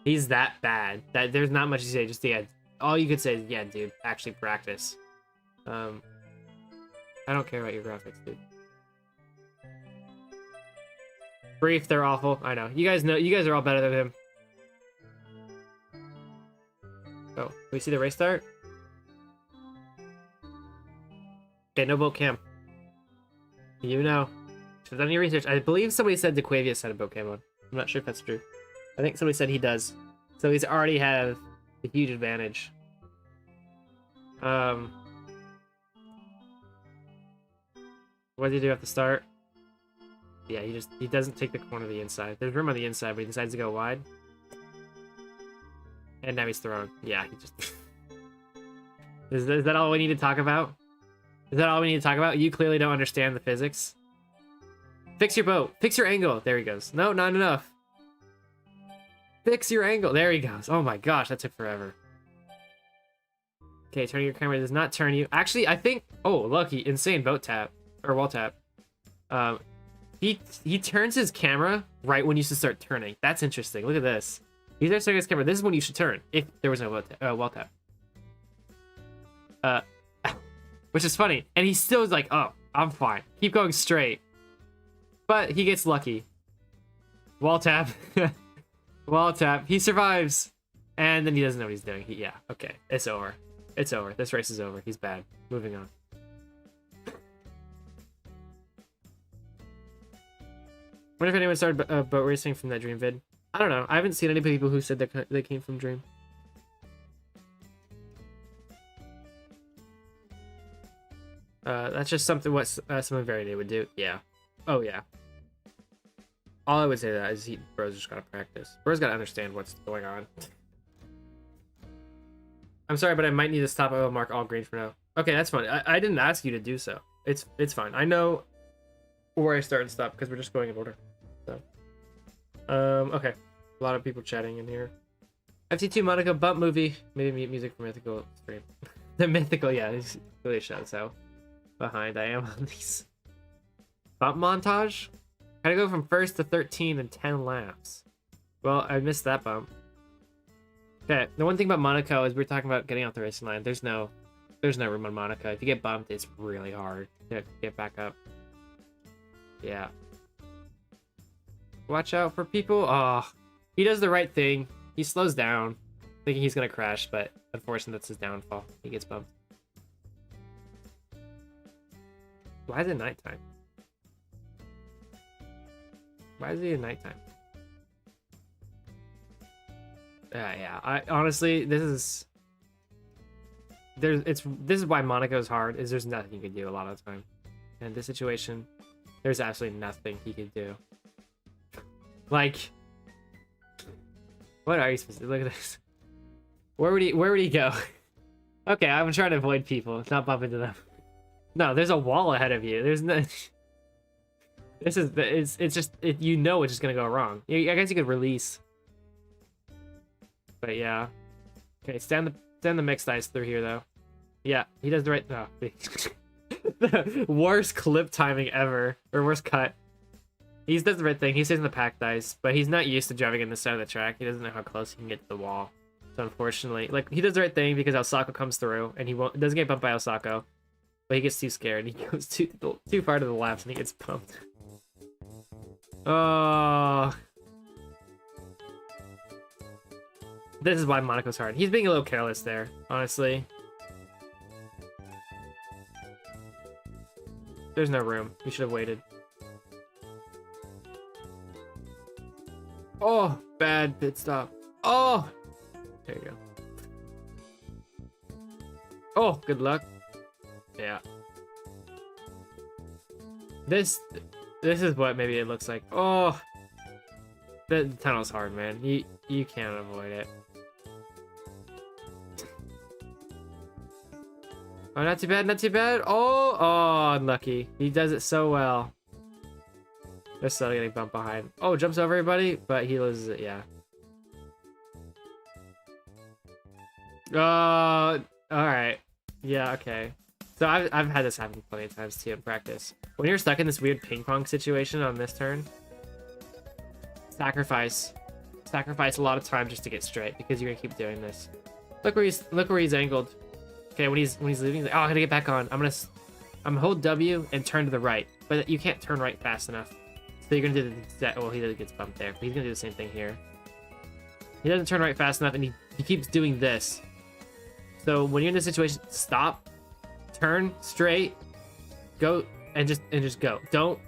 He's that bad that there's not much to say. Just, yeah, all you could say is, yeah, dude, actually practice. I don't care about your graphics, dude. Brief, they're awful. I know. You guys are all better than him. Oh, we see the race start? Okay, no boat cam. You know. Should have done your research. I believe somebody said DeQuavius had a boat cam on. I'm not sure if that's true. I think somebody said he does. So he's already have a huge advantage. What does he do at the start? Yeah, he doesn't take the corner of the inside. There's room on the inside, but he decides to go wide. And now he's thrown. Yeah, he just... Is that all we need to talk about? Is that all we need to talk about? You clearly don't understand the physics. Fix your boat. Fix your angle. There he goes. No, not enough. Fix your angle. There he goes. Oh my gosh, that took forever. Okay, turning your camera does not turn you. Actually, I think... Oh, lucky. Insane boat tap. Or wall tap. He turns his camera right when you should start turning. That's interesting. Look at this. He starts turning his camera. This is when you should turn. If there was no wall tap. Which is funny. And he still is like, oh, I'm fine. Keep going straight. But he gets lucky. Wall tap. Wall tap. He survives. And then he doesn't know what he's doing. Yeah, okay. It's over. It's over. This race is over. He's bad. Moving on. I wonder if anyone started boat racing from that Dream vid. I don't know. I haven't seen any people who said that they came from Dream. That's just something what someone very new would do. Yeah. Oh, yeah. All I would say to that is bro's just gotta practice. Bro's gotta understand what's going on. I'm sorry, but I might need to stop. I will mark all green for now. Okay, that's fine. I didn't ask you to do so. It's fine. I know where I start and stop because we're just going in order. So, okay. A lot of people chatting in here. FT2 Monaco bump movie. Maybe mute music for mythical stream. The mythical, yeah. It's really shows how behind I am on these bump montage. Gotta go from 1st to 13 in 10 laps. Well, I missed that bump. Okay, the one thing about Monaco is we're talking about getting off the racing line. There's no room on Monaco. If you get bumped, it's really hard to get back up. Yeah. Watch out for people. Oh, he does the right thing. He slows down, thinking he's gonna crash, but unfortunately that's his downfall. He gets bumped. Why is it nighttime? Why is it nighttime? Yeah. I honestly, this is why Monaco is hard. Is there's nothing you can do a lot of the time. And this situation, There's absolutely nothing he could do. Like, what are you supposed to do? Look at this. Where would he go? Okay, I'm trying to avoid people, not bump into them. No, there's a wall ahead of you. There's no. It's just you know it's just gonna go wrong. I guess you could release. But yeah. Okay, stand the mixed ice through here though. Yeah, he does the right. No, the worst clip timing ever, or worst cut. He does the right thing. He stays in the packed ice, but he's not used to driving in the center of the track. He doesn't know how close he can get to the wall. So unfortunately, like, he does the right thing because Osako comes through, and he doesn't get bumped by Osako, but he gets too scared. He goes too far to the left, and he gets bumped. Oh. This is why Monaco's hard. He's being a little careless there, honestly. There's no room. We should have waited. Oh, bad pit stop. Oh! There you go. Oh, good luck. Yeah. This is what maybe it looks like. Oh! The tunnel's hard, man. You can't avoid it. Oh, not too bad, not too bad. Oh, unlucky. He does it so well. They're still getting bumped behind. Oh, jumps over everybody, but he loses it, yeah. Alright. Yeah, okay. So I've had this happen plenty of times too in practice. When you're stuck in this weird ping pong situation on this turn, sacrifice a lot of time just to get straight because you're gonna keep doing this. Look where he's angled. Okay, when he's leaving, he's like, oh, I gotta get back on. I'm gonna hold W and turn to the right, but you can't turn right fast enough. So you're gonna do the well, he gets bumped there, but he's gonna do the same thing here. He doesn't turn right fast enough, and he keeps doing this. So when you're in this situation, stop, turn straight, go, and just go. Don't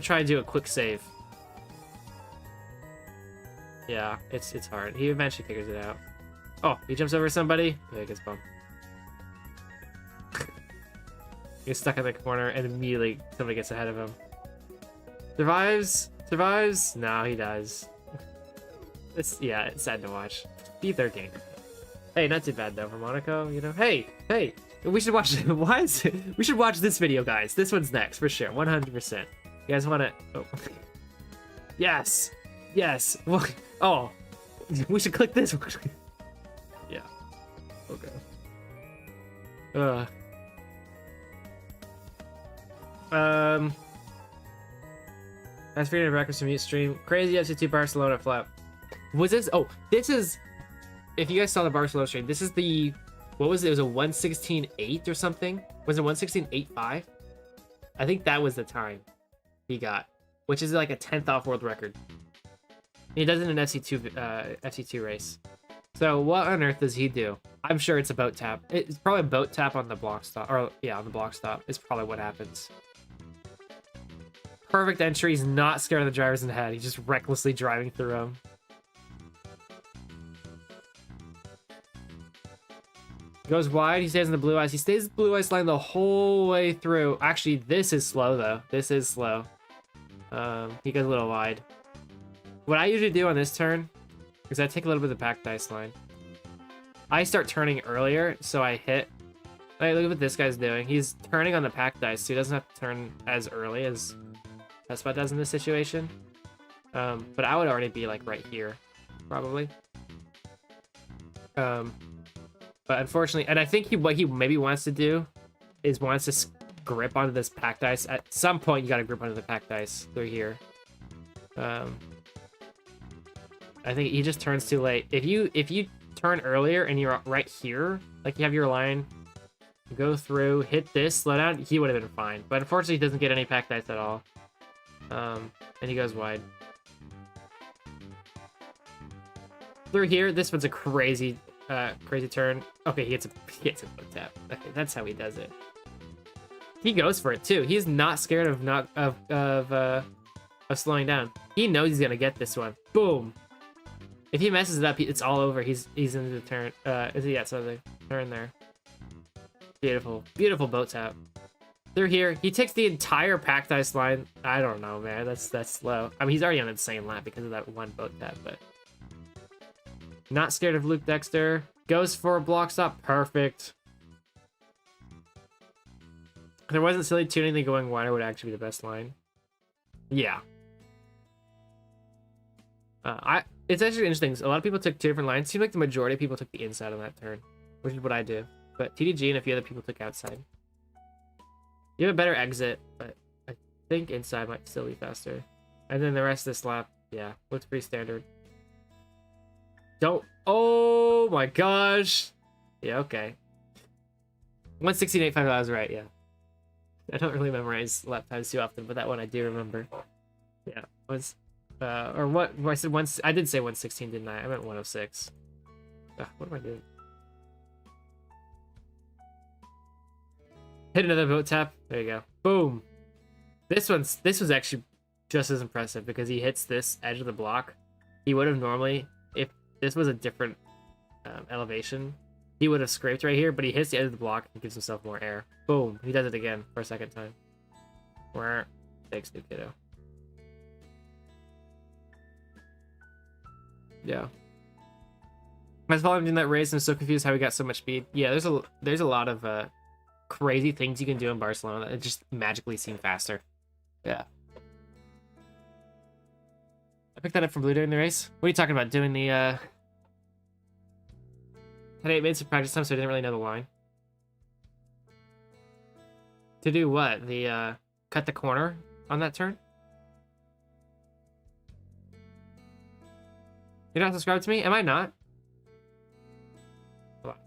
try to do a quick save. Yeah, it's hard. He eventually figures it out. Oh, he jumps over somebody. Yeah, he gets bumped. He's stuck in the corner, and immediately somebody gets ahead of him. Survives? No, he dies. It's sad to watch. P13. Hey, not too bad though for Monaco, you know. Hey, we should watch. We should watch this video, guys. This one's next for sure, 100%. You guys want to? Oh. Yes. Oh, we should click this one. Yeah. Okay. That's freedom of records from mute stream. Crazy FC2 Barcelona flap. Was this? Oh, this is. If you guys saw the Barcelona stream, this is the. What was it? It was a 1:16.8 or something. Was it 1:16.85? I think that was the time he got, which is like a 10th off world record. He does it in an FC2 race. So what on earth does he do? I'm sure it's a boat tap. It's probably a boat tap on the block stop, or yeah, on the block stop is probably what happens. Perfect entry. He's not scared of the drivers in the head. He's just recklessly driving through them. Goes wide. He stays in the blue ice. He stays in the blue ice line the whole way through. Actually, this is slow though. This is slow. He goes a little wide. What I usually do on this turn is I take a little bit of the packed ice line. I start turning earlier, so I hit. Like, look at what this guy's doing. He's turning on the packed ice, so he doesn't have to turn as early as Spot does in this situation. But I would already be like right here, probably. But unfortunately, and I think what he maybe wants to do is wants to grip onto this packed ice. At some point, you got to grip onto the packed ice through here. I think he just turns too late. If you turn earlier and you're right here, like you have your line, go through, hit this, slow down, he would have been fine. But unfortunately, he doesn't get any packed ice at all. And he goes wide. Through here, this one's a crazy turn. Okay, he gets a foot tap. Okay, that's how he does it. He goes for it too. He's not scared of slowing down. He knows he's gonna get this one. Boom. If he messes it up, it's all over. He's into the turn. So the turn there. Beautiful boat tap. Through here. He takes the entire packed ice line. I don't know, man. That's slow. I mean, he's already on an insane lap because of that one boat tap, but... Not scared of Luke Dexter. Goes for a block stop. Perfect. If there wasn't silly tuning, then going wider would actually be the best line. Yeah. It's actually interesting. A lot of people took two different lines. It seemed like the majority of people took the inside on that turn, which is what I do. But TDG and a few other people took outside. You have a better exit, but I think inside might still be faster. And then the rest of this lap, yeah, looks pretty standard. Don't. Oh my gosh. Yeah, okay. 1:16.85, I was right, yeah. I don't really memorize lap times too often, but that one I do remember. Yeah, was. Or what? I said once. I did say 1:16, didn't I? I meant 1:06. What am I doing? Hit another boat tap. There you go. Boom. This was actually just as impressive because he hits this edge of the block. He would have normally, if this was a different elevation, he would have scraped right here, but he hits the edge of the block and gives himself more air. Boom. He does it again for a second time. Where? Thanks, new kiddo. Yeah. As following doing that race, I'm so confused how he got so much speed. Yeah, there's a lot of crazy things you can do in Barcelona that just magically seem faster. Yeah. I picked that up from Blue during the race. What are you talking about? Doing the had 8 minutes of practice time, so I didn't really know the line. To do what? The cut the corner on that turn? You're not subscribed to me? Am I not? Hold on.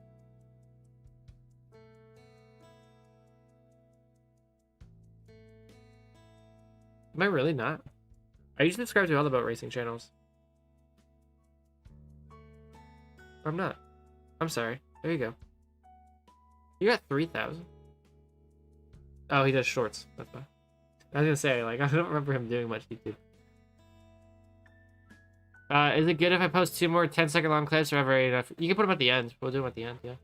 Am I really not? I usually subscribe to all the boat racing channels. I'm not. I'm sorry. There you go. You got 3,000. Oh, he does shorts. That's fine. I was gonna say, like, I don't remember him doing much YouTube. Is it good if I post 2 more 10-second long clips or ever enough? You can put them at the end. We'll do them at the end, yeah.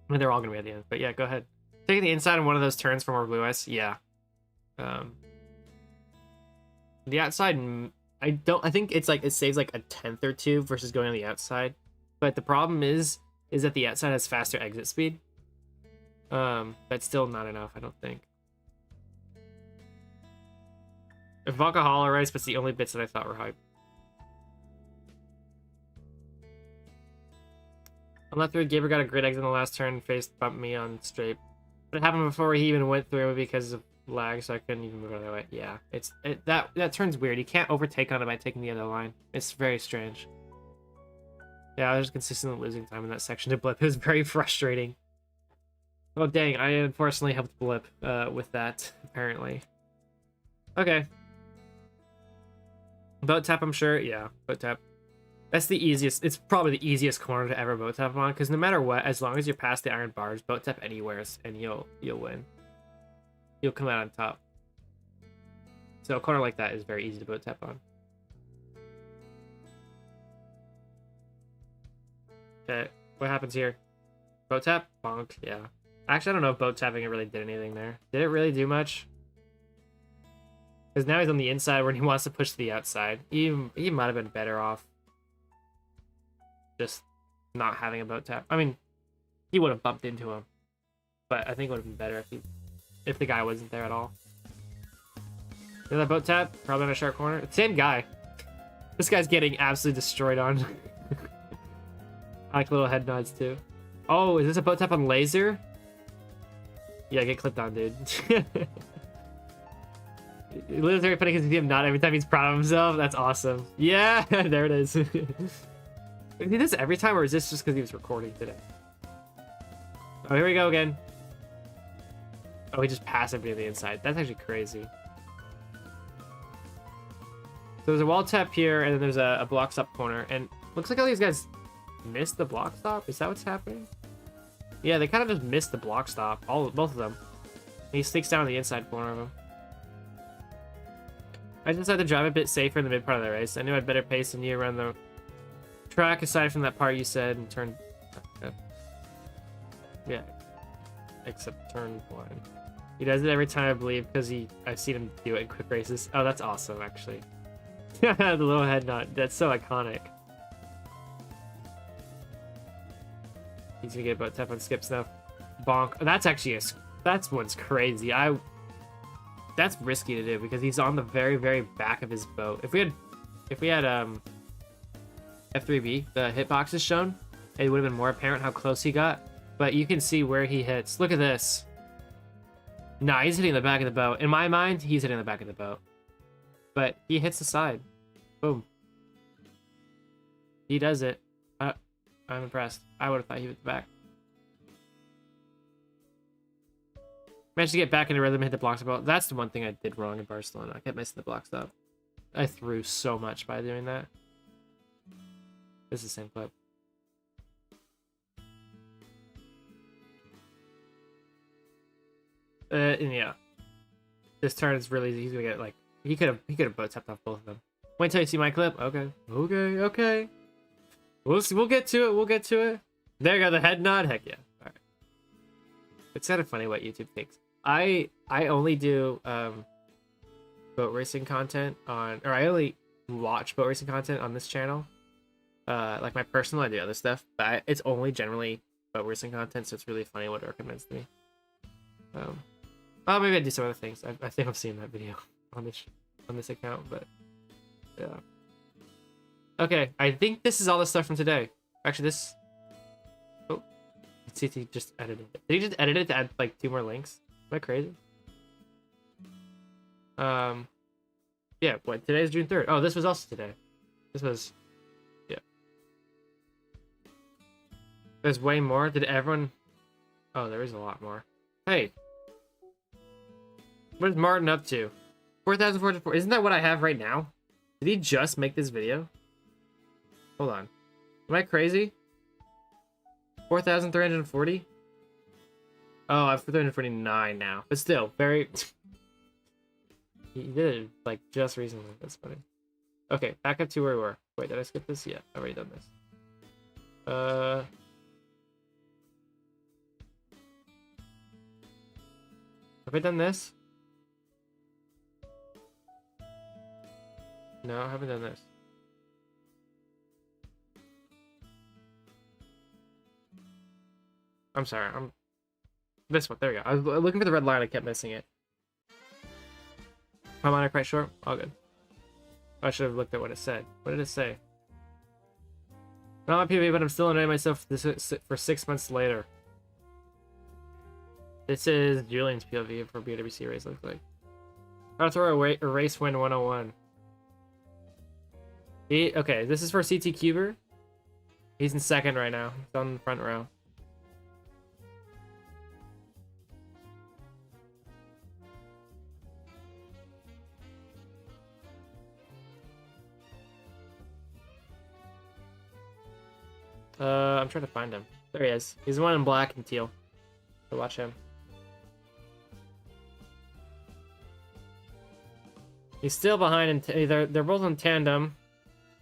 I mean, they're all gonna be at the end, but yeah, go ahead. Taking the inside on one of those turns for more blue ice, yeah. The outside, I think it's like, it saves like a 10th or 2 versus going on the outside. But the problem is that the outside has faster exit speed. But still not enough, I don't think. If Alcohol race, but it's the only bits that I thought were hype. On lap 3, Gabriel got a great exit in the last turn and face bumped me on straight. But it happened before he even went through because of lag, so I couldn't even move out of the way. Yeah, that turn's weird. You can't overtake on it by taking the other line. It's very strange. Yeah, I was just consistently losing time in that section to Blip. It was very frustrating. Oh dang, I unfortunately helped Blip with that, apparently. Okay. Boat tap, I'm sure. Yeah, boat tap. That's the easiest. It's probably the easiest corner to ever boat tap on, because no matter what, as long as you're past the iron bars, boat tap anywhere, and you'll win. You'll come out on top. So a corner like that is very easy to boat tap on. Okay, what happens here? Boat tap? Bonk, yeah. Actually, I don't know if boat tapping it really did anything there. Did it really do much? Because now he's on the inside when he wants to push to the outside. He might have been better off just not having a boat tap. I mean, he would have bumped into him, but I think it would have been better if the guy wasn't there at all. Is that boat tap? Probably on a sharp corner. Same guy. This guy's getting absolutely destroyed on. I like little head nods too. Oh, is this a boat tap on laser? Yeah, get clipped on, dude. Literally very funny because you see him nod every time he's proud of himself. That's awesome. Yeah, there it is. Did he do this every time, or is this just because he was recording today? Oh, here we go again. Oh, he just passed everybody on the inside. That's actually crazy. So there's a wall tap here, and then there's a block stop corner, and looks like all these guys missed the block stop. Is that what's happening? Yeah, they kind of just missed the block stop. Both of them. And he sneaks down on the inside corner of him. I just decided to drive a bit safer in the mid part of the race. I knew I had better pace than you around the track, aside from that part you said, and turned. Yeah. except turn one. He does it every time, I believe, because I've seen him do it in quick races. Oh, that's awesome, actually. The little head nod. That's so iconic. He's gonna get about tap on skip stuff. Bonk. Oh, that's actually that's one's crazy. That's risky to do because he's on the very, very back of his boat. If we had F3B, the hitbox is shown, it would have been more apparent how close he got. But you can see where he hits. Look at this. Nah, he's hitting the back of the boat. In my mind, he's hitting the back of the boat. But he hits the side. Boom. He does it. I'm impressed. I would have thought he hit the back. Managed to get back into rhythm and hit the block stop. That's the one thing I did wrong in Barcelona. I kept missing the block stop. I threw so much by doing that. This is the same clip. And yeah. This turn is really easy. He's gonna get like he could have boat tapped off both of them. Wait until you see my clip. Okay. We'll get to it. We'll get to it. There you go, the head nod. Heck yeah. All right. It's kind of funny what YouTube thinks. I only do boat racing content on, or I only watch boat racing content on this channel. Like my personal, I do other stuff, but it's only generally boat racing content, so it's really funny what it recommends to me. Well, maybe I do some other things. I think I've seen that video on this account, but yeah. Okay, I think this is all the stuff from today. Actually, this. Oh, let's see if he just edited it. Did he just edit it to add like 2 more links? Am I crazy? Yeah. What? Today is June 3rd. Oh, this was also today. This was. Yeah. There's way more. Did everyone? Oh, there is a lot more. Hey. What is Martin up to? 4,404. Isn't that what I have right now? Did he just make this video? Hold on. Am I crazy? 4,340? Oh, I have 349 now. But still, very... He did it, like, just recently. That's funny. Okay, back up to where we were. Wait, did I skip this? Yeah, I've already done this. Have I done this? No, I haven't done this. I'm sorry, this one, there we go. I was looking for the red line, I kept missing it. My mine are quite short? All good. I should have looked at what it said. What did it say? Not my PvP, but I'm still annoying myself for 6 months later. This is Julian's POV for BWC race, looks like. How to throw a race win 101. Okay, this is for CT Cuber. He's in second right now. He's on the front row. I'm trying to find him. There he is. He's the one in black and teal. So watch him. He's still behind, and they're both in tandem.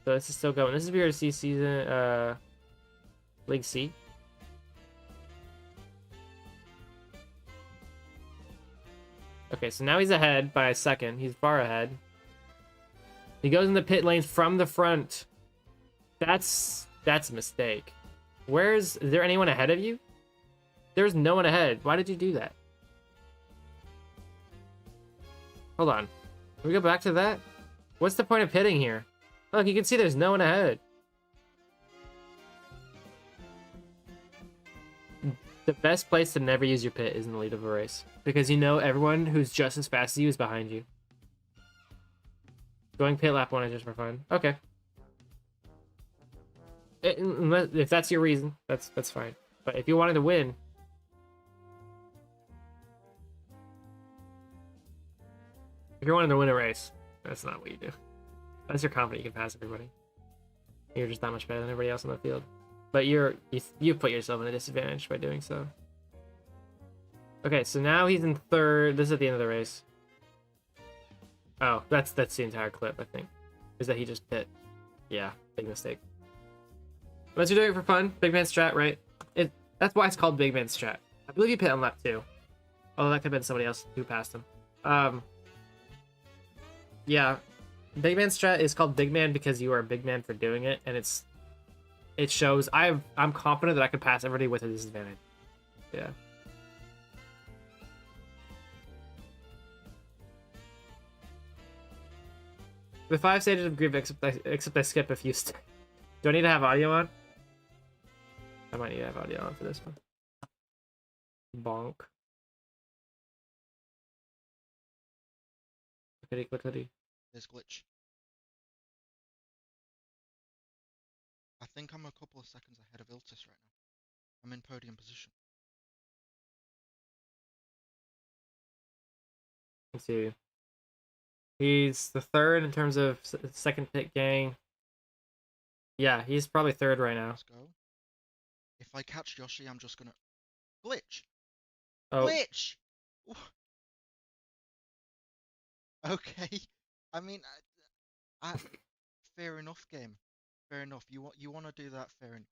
So this is still going. This is BRC season, League C. Okay, so now he's ahead by a second. He's far ahead. He goes in the pit lanes from the front. That's a mistake. Is there anyone ahead of you? There's no one ahead. Why did you do that? Hold on. Can we go back to that? What's the point of pitting here? Look, you can see there's no one ahead. The best place to never use your pit is in the lead of a race. Because you know everyone who's just as fast as you is behind you. Going pit lap 1 is just for fun. Okay. If that's your reason, that's fine. But if you wanted to win... If you're wanting to win a race, that's not what you do. Unless you're confident you can pass everybody. You're just that much better than everybody else on the field. But you put yourself in a disadvantage by doing so. Okay, so now he's in third. This is at the end of the race. Oh, that's the entire clip, I think. Is that he just pit. Yeah, big mistake. Unless you're doing it for fun, big man strat, right? That's why it's called big man strat. I believe he pit on lap 2. Oh, that could have been somebody else who passed him. Yeah. Big man strat is called big man because you are a big man for doing it, and it shows I'm confident that I could pass everybody with a disadvantage. Yeah. The 5 stages of grief, except I skip a few steps. Do I need to have audio on? I might need to have audio on for this one. Bonk. Clickety. There's glitch. I think I'm a couple of seconds ahead of Iltis right now. I'm in podium position. Let's see. He's the third in terms of second pit gang. Yeah, he's probably third right now. Let's go. If I catch Yoshi, I'm just gonna... Glitch! Oh, Glitch! Okay. I mean, fair enough, game. Fair enough. You want to do that? Fair enough.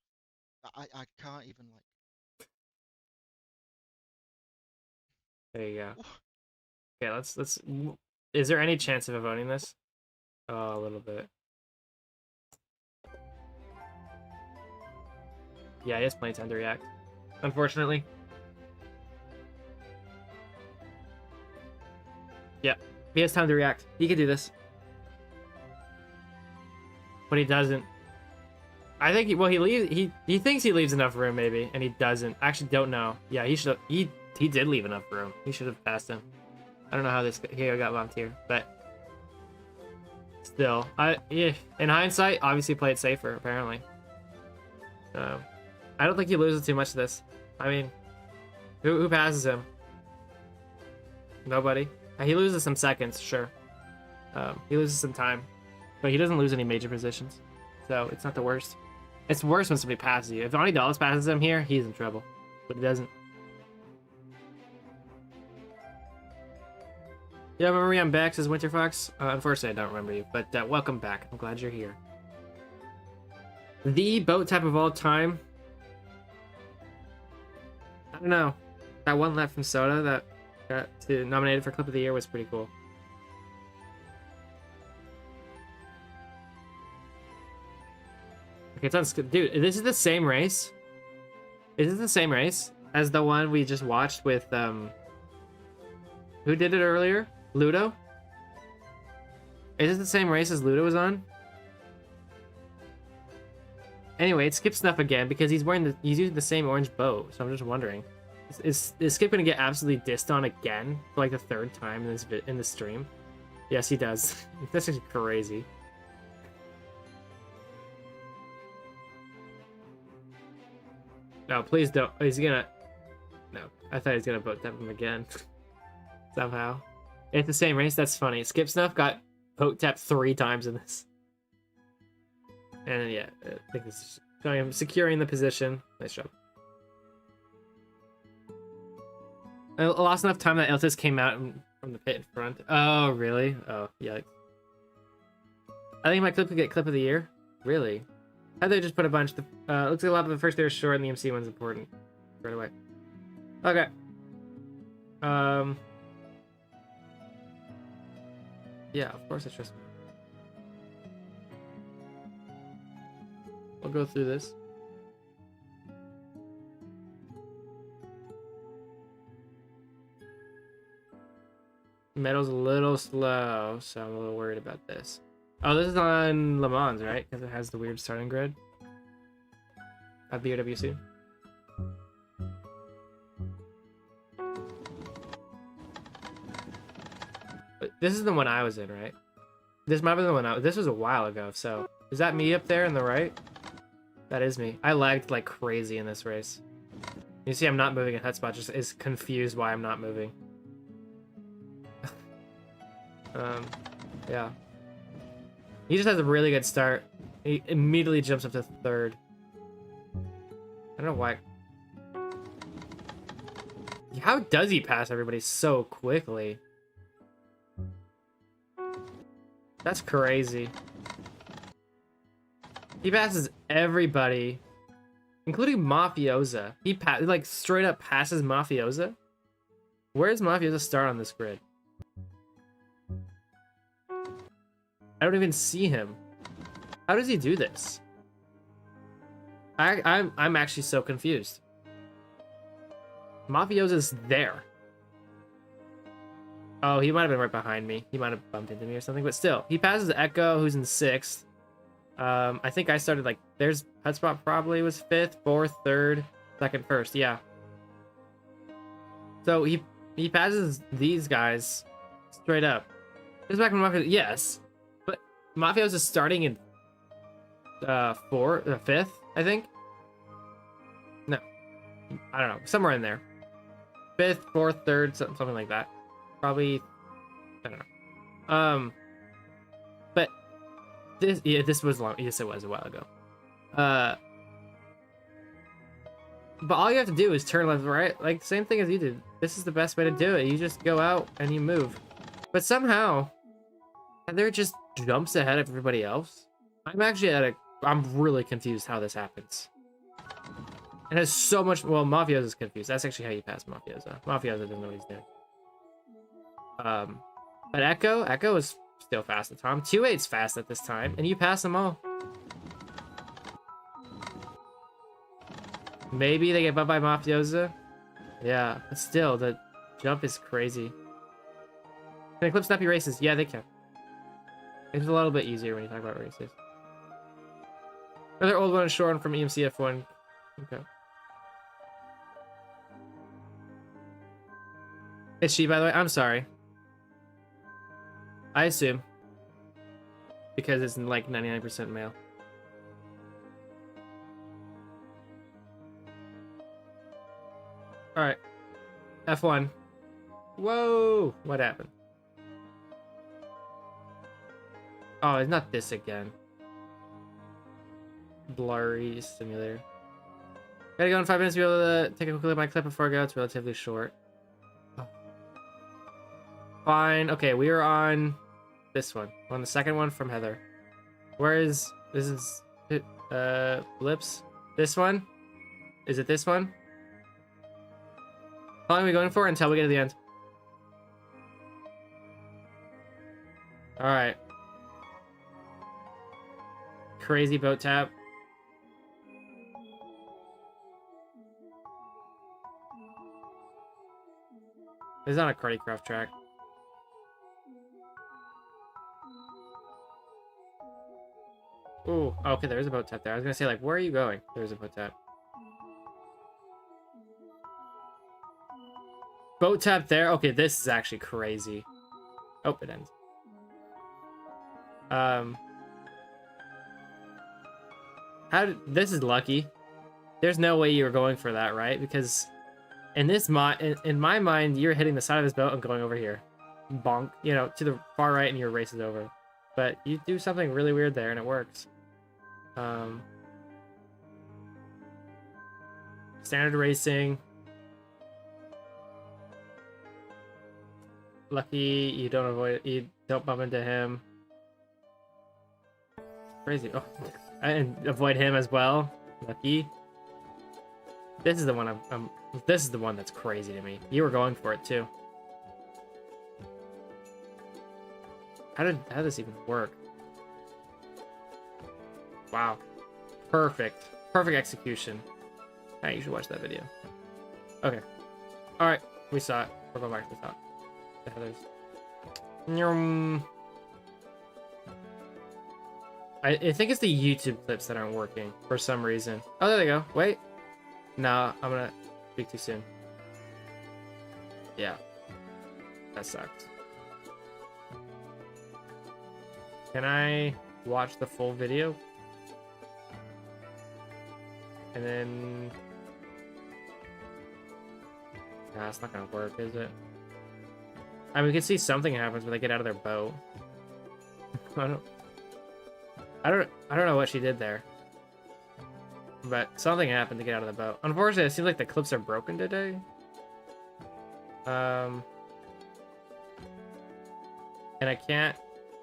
I can't even like. there you go. Okay, let's. Is there any chance of voting this? Oh, a little bit. Yeah, he has plenty of time to react. Unfortunately. Yeah, he has time to react. He can do this. But he doesn't. I think he thinks he leaves enough room maybe, and he doesn't. I actually don't know. Yeah, he did leave enough room. He should have passed him. I don't know how this here got bumped here, but still, in hindsight, obviously played safer apparently. I don't think he loses too much of this. I mean, who passes him? Nobody. He loses some seconds, sure. He loses some time, but he doesn't lose any major positions, so it's not the worst. It's worse when somebody passes you. If Ani Dallas passes him here, he's in trouble, but he doesn't. Yeah, remember me? I'm back, says Winter Fox. Unfortunately, I don't remember you, but welcome back. I'm glad you're here. The boat type of all time. I don't know. That one left from Soda that got nominated for Clip of the Year was pretty cool. Okay, it's on. Dude, this is the same race. Is this the same race as the one we just watched with who did it earlier? Ludo? Is this the same race as Ludo was on? Anyway, it skips Snuff again because he's using the same orange bow, so I'm just wondering. Is Skip gonna get absolutely dissed on again for like the third time in this stream? Yes, he does. That's just crazy. No, please don't. He's gonna. No, I thought he was gonna boat tap him again. Somehow. It's the same race. That's funny. Skip Snuff got boat tapped 3 times in this. And yeah, I think this is showing him securing the position. Nice job. I lost enough time that Iltis came out from the pit in front. Oh, really? Oh, yeah. I think my clip could get Clip of the Year. Really? How'd they just put a bunch? Looks like a lot of the first day are short and the MC one's important. Right away. Okay. Yeah, of course I trust me. I'll go through this. Metal's a little slow, so I'm a little worried about this. Oh, this is on Le Mans, right? Because it has the weird starting grid. At BOWC. But this is the one I was in, right? This might be the one this was a while ago, so... Is that me up there in the right? That is me. I lagged like crazy in this race. You see I'm not moving in Hutspot, just is confused why I'm not moving. Yeah. He just has a really good start. He immediately jumps up to third. I don't know why. How does he pass everybody so quickly? That's crazy. He passes everybody including Mafiosa. He like straight up passes Mafiosa. Where does Mafiosa start on this grid? I don't even see him. How does he do this? I'm actually so confused. Mafiosa's there. Oh, he might have been right behind me. He might have bumped into me or something, but still, he passes Echo, who's in 6th. I think I started like, there's Hotspot probably was 5th, 4th, 3rd, 2nd, 1st, yeah. So he passes these guys straight up. Goes back to Mafia, yes, but Mafiosa is starting in 5th, I think. No, I don't know, somewhere in there. 5th, 4th, 3rd, something like that. Probably, I don't know. But this was long. Yes, it was a while ago. But all you have to do is turn left, right, like same thing as you did. This is the best way to do it. You just go out and you move. But somehow, Heather just jumps ahead of everybody else. I'm really confused how this happens. It has so much. Well, Mafiosa's confused. That's actually how you pass Mafiosa. Mafiosa doesn't know what he's doing. But Echo is still fast at Tom. 2-8's fast at this time, and you pass them all. Maybe they get bumped by Mafiosa. Yeah, but still, the jump is crazy. Can they clip snappy races? Yeah, they can. It's a little bit easier when you talk about races. Another old one and short one from EMCF1. Okay. It's she, by the way. I'm sorry. I assume. Because it's like 99% male. Alright. F1. Whoa! What happened? Oh, it's not this again. Blurry simulator. Gotta go in 5 minutes to be able to take a quick look at my clip before I go. It's relatively short. Oh. Fine. Okay, we are on this one. We're on the second one from Heather. Where is... This is... Blips? This one? Is it this one? How long are we going for until we get to the end? Alright. Crazy boat tap. This is on a Cardycroft track. Ooh, okay, there's a boat tap there. I was gonna say, like, where are you going? There's a boat tap. Boat tap there? Okay, this is actually crazy. Oh, it ends. This is lucky. There's no way you were going for that, right? Because in my mind, you're hitting the side of his boat and going over here. Bonk, you know, to the far right, and your race is over. But you do something really weird there, and it works. Standard racing. Lucky you don't bump into him. Crazy. Oh, and avoid him as well. Lucky. This is the one this is the one that's crazy to me. You were going for it too. How did this even work? Wow. Perfect. Perfect execution. Hey, you should watch that video. Okay. Alright. We saw it. We're going back to the top. The Heathers. I think it's the YouTube clips that aren't working for some reason. Oh, there they go. Wait. No, I'm gonna speak too soon. Yeah. That sucks. Can I watch the full video? And then... Nah, it's not gonna work, is it? I mean, we can see something happens when they get out of their boat. I don't know what she did there. But something happened to get out of the boat. Unfortunately, it seems like the clips are broken today. And I can't,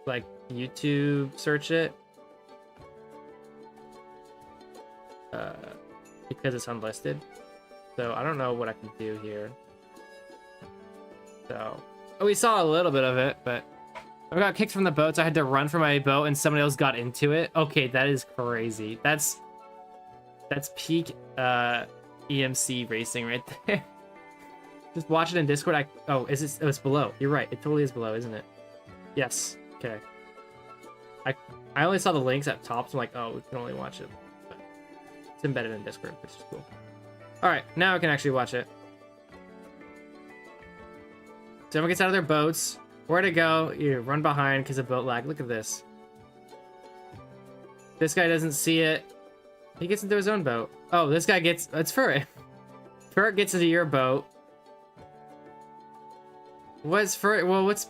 like, YouTube search it. because it's unlisted. So I don't know what I can do here. So we saw a little bit of it, but I got kicked from the boats. I had to run for my boat and somebody else got into it. Okay, that is crazy. That's peak EMC racing right there. Just watch it in Discord. Oh, is it? Oh, it's below. You're right. It totally is below, isn't it? Yes. Okay. I only saw the links at top, so I'm like, oh, we can only watch it. But it's embedded in Discord, which is cool. All right, now I can actually watch it. So everyone gets out of their boats. Where to go? You run behind because of boat lag. Look at this. This guy doesn't see it. He gets into his own boat. Oh, this guy gets... It's Furret. Furret gets into your boat. What's Furret? Well, what's...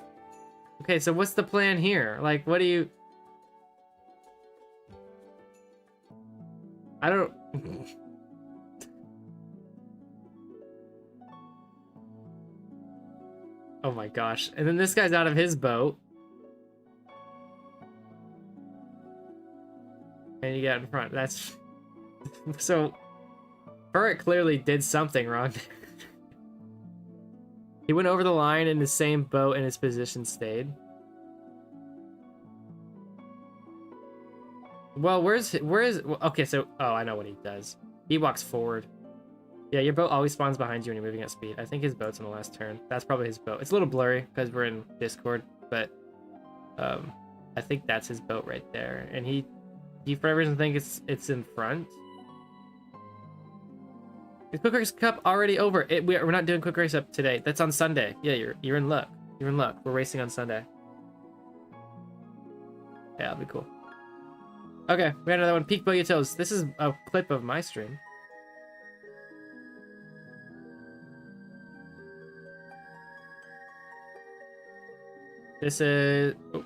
Okay, so what's the plan here? Like, what do you... I don't... Oh my gosh. And then this guy's out of his boat. And you get in front. That's... So... Furret clearly did something wrong. He went over the line in the same boat and his position stayed. Well, where is... Okay, so... Oh, I know what he does. He walks forward. Yeah, your boat always spawns behind you when you're moving at speed. I think his boat's on the last turn. That's probably his boat. It's a little blurry because we're in Discord, but I think that's his boat right there. And he for some reason think it's in front. Is Quick Race Cup already over? We're not doing Quick Race Up today. That's on Sunday. Yeah, you're in luck. You're in luck. We're racing on Sunday. Yeah, that'll be cool. Okay, we got another one. Peak Boyatos. This is a clip of my stream. This is... Oh.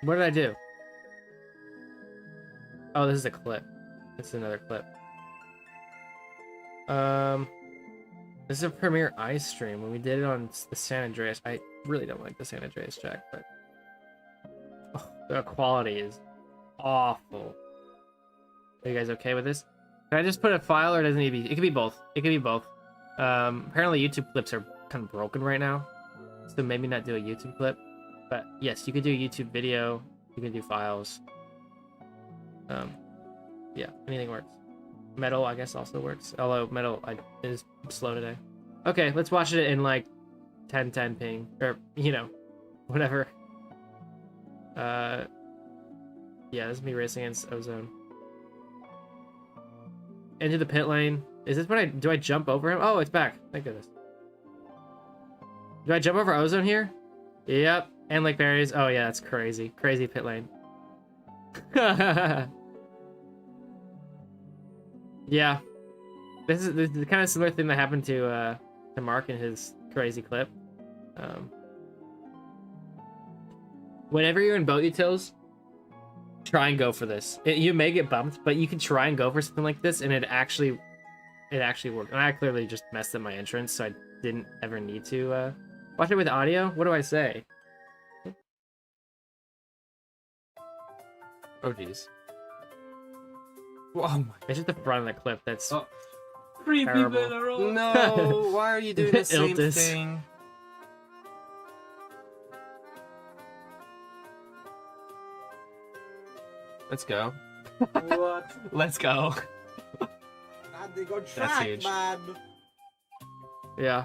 What did I do? Oh, this is a clip. This is another clip. This is a Premiere Ice stream when we did it on the San Andreas. I really don't like the San Andreas track, but the quality is awful. Are you guys okay with this? Can I just put a file, or doesn't it be? It could be both. It could be both. Apparently YouTube clips are kind of broken right now, so maybe not do a YouTube clip. But yes, you could do a YouTube video. You can do files. Yeah, anything works. Metal, I guess, also works. Although Metal is slow today. Okay, let's watch it in like 1010 ping, or you know, whatever. Yeah, this is me racing against Ozone. Into the pit lane. Is this when do I jump over him? Oh, it's back. Thank goodness. Do I jump over Ozone here? Yep. And Lake Berries. Oh yeah, that's crazy. Crazy pit lane. Yeah. This is the kind of similar thing that happened to Mark in his crazy clip. Whenever you're in boat details, try and go for this. You may get bumped, but you can try and go for something like this, and it actually worked. And I clearly just messed up my entrance, so I didn't ever need to watch it with audio. What do I say? Oh jeez. Oh my! It's just the front of the clip that's Three people in terrible. a row. No, why are you doing the same Iltis. thing? Let's go. What? Let's go. Man, they got That's tracked, huge. man. Yeah.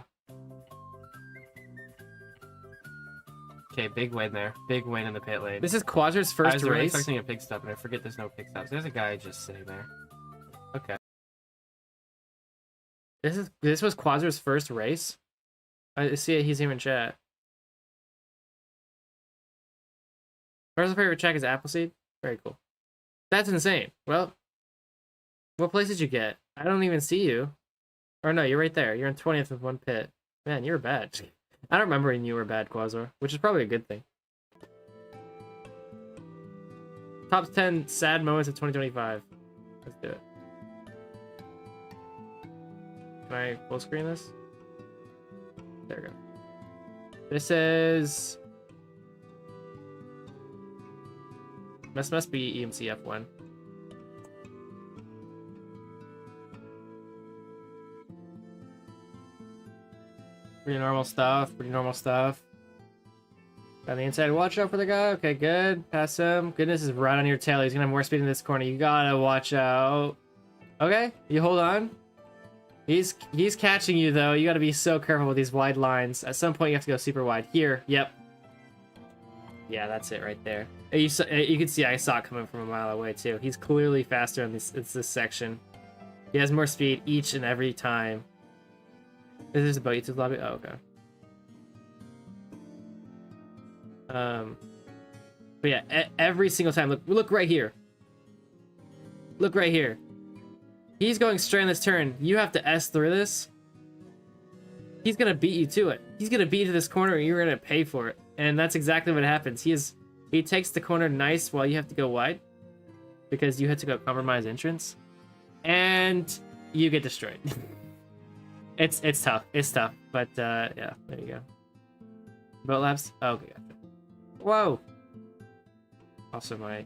Okay, big win there. Big win in the pit lane. This is Quasar's I first was really race. expecting a pig stop, and I forget there's no pig stops. There's a guy just sitting there. Okay. This was Quasar's first race. I see it. He's here in chat. Where's the favorite track is Appleseed? Very cool. That's insane. Well, what place did you get? I don't even see you. Or no, you're right there. You're in 20th with one pit. Man, you were bad. I don't remember when you were bad, Quasar, which is probably a good thing. Top 10 sad moments of 2025. Let's do it. Can I full screen this? There we go. This is... Must be EMC F1. Pretty normal stuff. Pretty normal stuff. On the inside, watch out for the guy. Okay, good. Pass him. Goodness is right on your tail. He's gonna have more speed in this corner. You gotta watch out. Okay, you hold on. He's catching you though. You gotta be so careful with these wide lines. At some point, you have to go super wide. Here, yep. Yeah, that's it right there. You can see I saw it coming from a mile away too. He's clearly faster in this section. He has more speed each and every time. Is this about YouTube's lobby? Oh, okay. But yeah, every single time. Look right here. Look right here. He's going straight on this turn. You have to S through this. He's gonna beat you to it. He's gonna beat you to this corner, and you're gonna pay for it. And that's exactly what happens. He takes the corner nice while you have to go wide, because you had to go compromise entrance, and you get destroyed. It's tough. It's tough. But yeah, there you go. Boat laps. Oh, okay, gotcha. Whoa. Also, my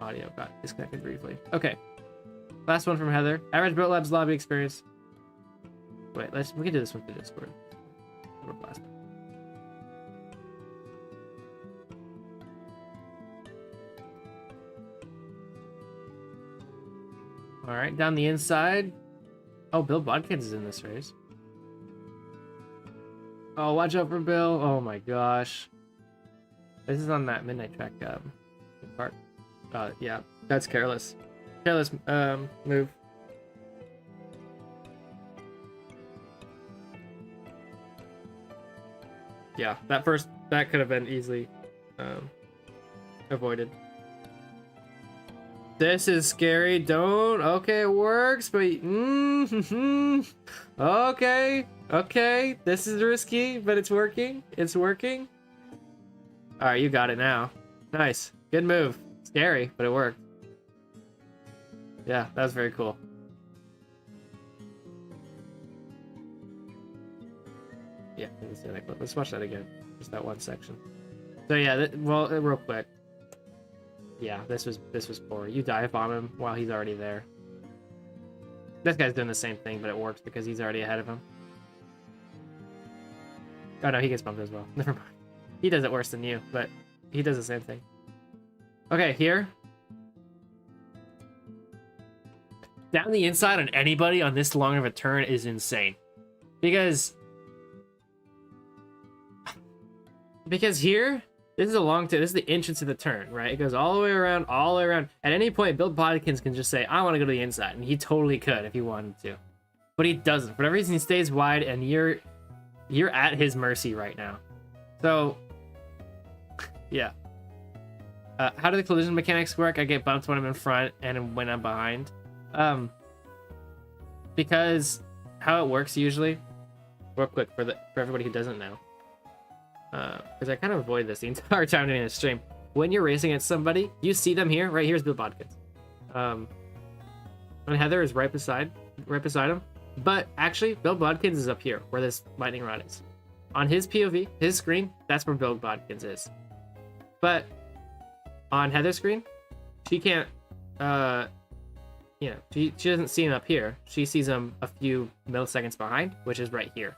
audio got disconnected briefly. Okay. Last one from Heather. Average boat labs lobby experience. Wait, we can do this one through Discord. All right, down the inside. Oh, Bill Bodkin is in this race. Oh, watch out for Bill. Oh my gosh. This is on that midnight track part. Yeah, that's careless. Careless move. Yeah, that could have been easily avoided. This is scary. Don't. Okay, it works, but okay. This is risky, but it's working. It's working. All right, you got it now. Nice. Good move. Scary, but it worked. Yeah, that was very cool. Yeah, let's watch that again. Just that one section. So yeah, well, real quick. Yeah, this was poor. You dive bomb him while he's already there. This guy's doing the same thing, but it works because he's already ahead of him. Oh no, he gets bumped as well. Never mind. He does it worse than you, but he does the same thing. Okay, here. Down the inside on anybody on this long of a turn is insane. Because here, this is a long turn. This is the entrance of the turn, right? It goes all the way around, all the way around. At any point, Bill Bodkins can just say, I want to go to the inside. And he totally could if he wanted to. But he doesn't. For whatever reason, he stays wide, and you're at his mercy right now. So, yeah. How do the collision mechanics work? I get bumped when I'm in front and when I'm behind. Because how it works usually, real quick for everybody who doesn't know, because I kind of avoid this the entire time during the stream. When you're racing against somebody, you see them here. Right here's Bill Bodkins. And Heather is right beside him. But actually, Bill Bodkins is up here where this lightning rod is. On his POV, his screen, that's where Bill Bodkins is. But on Heather's screen, she can't. She doesn't see him up here. She sees him a few milliseconds behind, which is right here.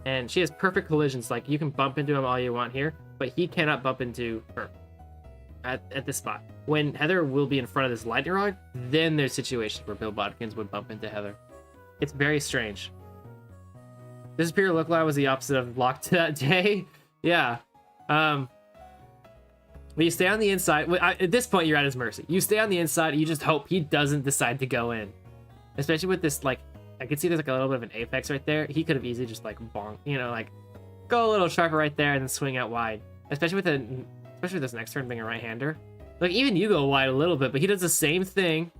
And she has perfect collisions. Like, you can bump into him all you want here, but he cannot bump into her at this spot. When Heather will be in front of this lightning rod, then there's situations where Bill Bodkins would bump into Heather. It's very strange. Disappear look line was the opposite of locked that day. Yeah. But you stay on the inside. At this point, you're at his mercy. You stay on the inside. You just hope he doesn't decide to go in. Especially with this, like, I can see there's like a little bit of an apex right there. He could have easily just like bonk, like go a little sharper right there and then swing out wide. Especially with this next turn being a right-hander. Like, even you go wide a little bit, but he does the same thing.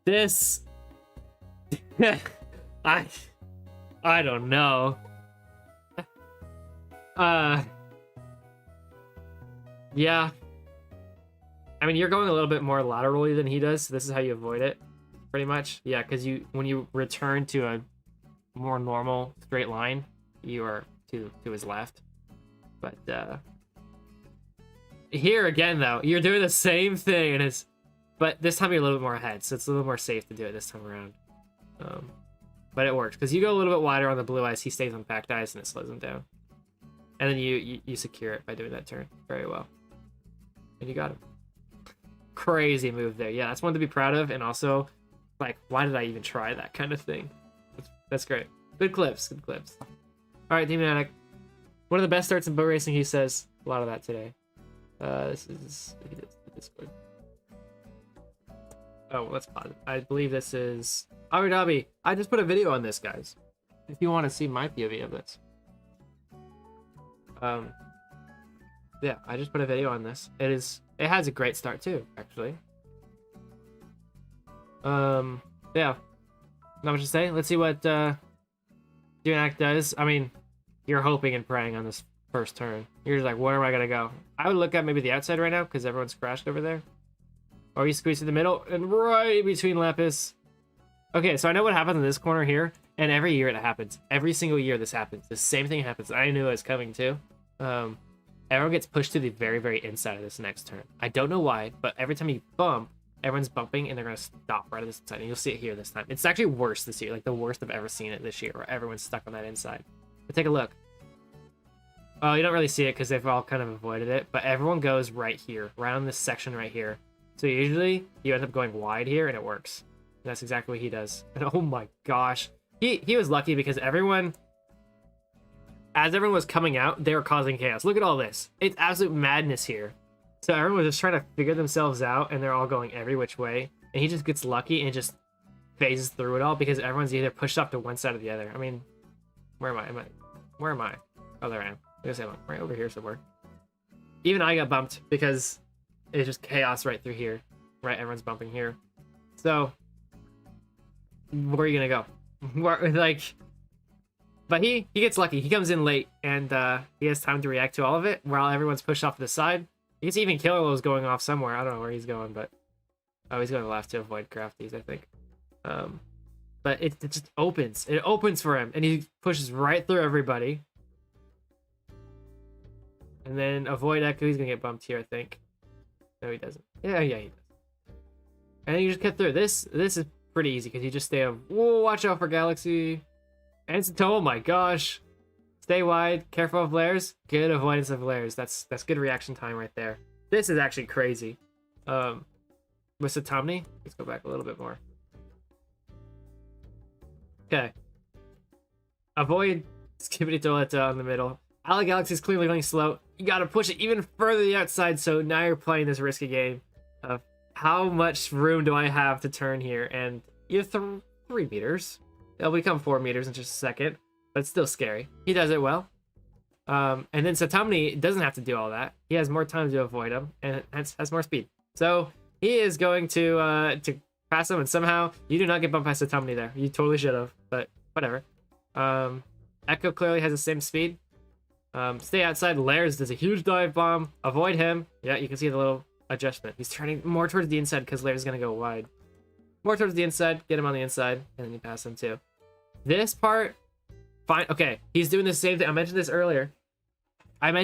This, I don't know. Yeah. I mean, you're going a little bit more laterally than he does, so this is how you avoid it, pretty much. Yeah, because when you return to a more normal straight line, you are to his left. But here again, though, you're doing the same thing, but this time you're a little bit more ahead, so it's a little more safe to do it this time around. but it works because you go a little bit wider on the blue ice, he stays on packed ice, and it slows him down. And then you secure it by doing that turn very well, and you got him. Crazy move there. Yeah, that's one to be proud of, and also, like, why did I even try that kind of thing? That's great. Good clips. Good clips. All right, Demon Addict. One of the best starts in boat racing, he says. A lot of that today. This is the Discord. Oh, let's pause it. I believe this is Abu Dhabi. I just put a video on this, guys. If you want to see my POV of this. Yeah, I just put a video on this. It has a great start too, actually. Yeah. Not much to say. Let's see what Dunac does. I mean, you're hoping and praying on this first turn. You're just like, where am I gonna go? I would look at maybe the outside right now because everyone's crashed over there. Or you squeeze to the middle and right between Lapis. Okay, so I know what happens in this corner here, and every year it happens. Every single year this happens. The same thing happens. I knew it was coming too. Everyone gets pushed to the very, very inside of this next turn. I don't know why, but every time you bump, everyone's bumping and they're gonna stop right at this inside. And you'll see it here this time. It's actually worse this year, like the worst I've ever seen it this year, where everyone's stuck on that inside. But take a look. Oh, you don't really see it because they've all kind of avoided it, but everyone goes right here, around this section right here. So usually you end up going wide here and it works. And that's exactly what he does. And oh my gosh. He was lucky because everyone, as everyone was coming out, they were causing chaos. Look at all this. It's absolute madness here. So everyone was just trying to figure themselves out and they're all going every which way. And he just gets lucky and just phases through it all because everyone's either pushed off to one side or the other. I mean, where am I? Where am I? Oh, there I am. I guess I'm right over here somewhere. Even I got bumped because it's just chaos right through here. Right, everyone's bumping here. So, where are you gonna go? But he gets lucky. He comes in late and he has time to react to all of it while everyone's pushed off to the side. You can see even Killerlow's going off somewhere. I don't know where he's going, but he's going left to avoid Crafties, I think. But it just opens. It opens for him, and he pushes right through everybody. And then avoid Echo. He's gonna get bumped here, I think. No, he doesn't. Yeah, he does. And then you just cut through. This is pretty easy because you just stay up. Whoa, watch out for Galaxy. And oh my gosh. Stay wide. Careful of flares. Good avoidance of flares. That's good reaction time right there. This is actually crazy. With Satomni, let's go back a little bit more. Okay. Avoid Skibbity Toiletta on the middle. Ally Galaxy is clearly going slow. You gotta push it even further to the outside, so now you're playing this risky game of how much room do I have to turn here, and you have 3 meters. It'll become 4 meters in just a second, but it's still scary. He does it well. And then Satomni doesn't have to do all that. He has more time to avoid him, and has more speed. So he is going to pass him, and somehow you do not get bumped by Satomni there. You totally should have, but whatever. Echo clearly has the same speed. Stay outside. Lairs does a huge dive bomb. Avoid him. Yeah, you can see the little adjustment. He's turning more towards the inside because Lairs is going to go wide. More towards the inside. Get him on the inside. And then you pass him too. This part, fine. Okay, he's doing the same thing. I mentioned this earlier. Find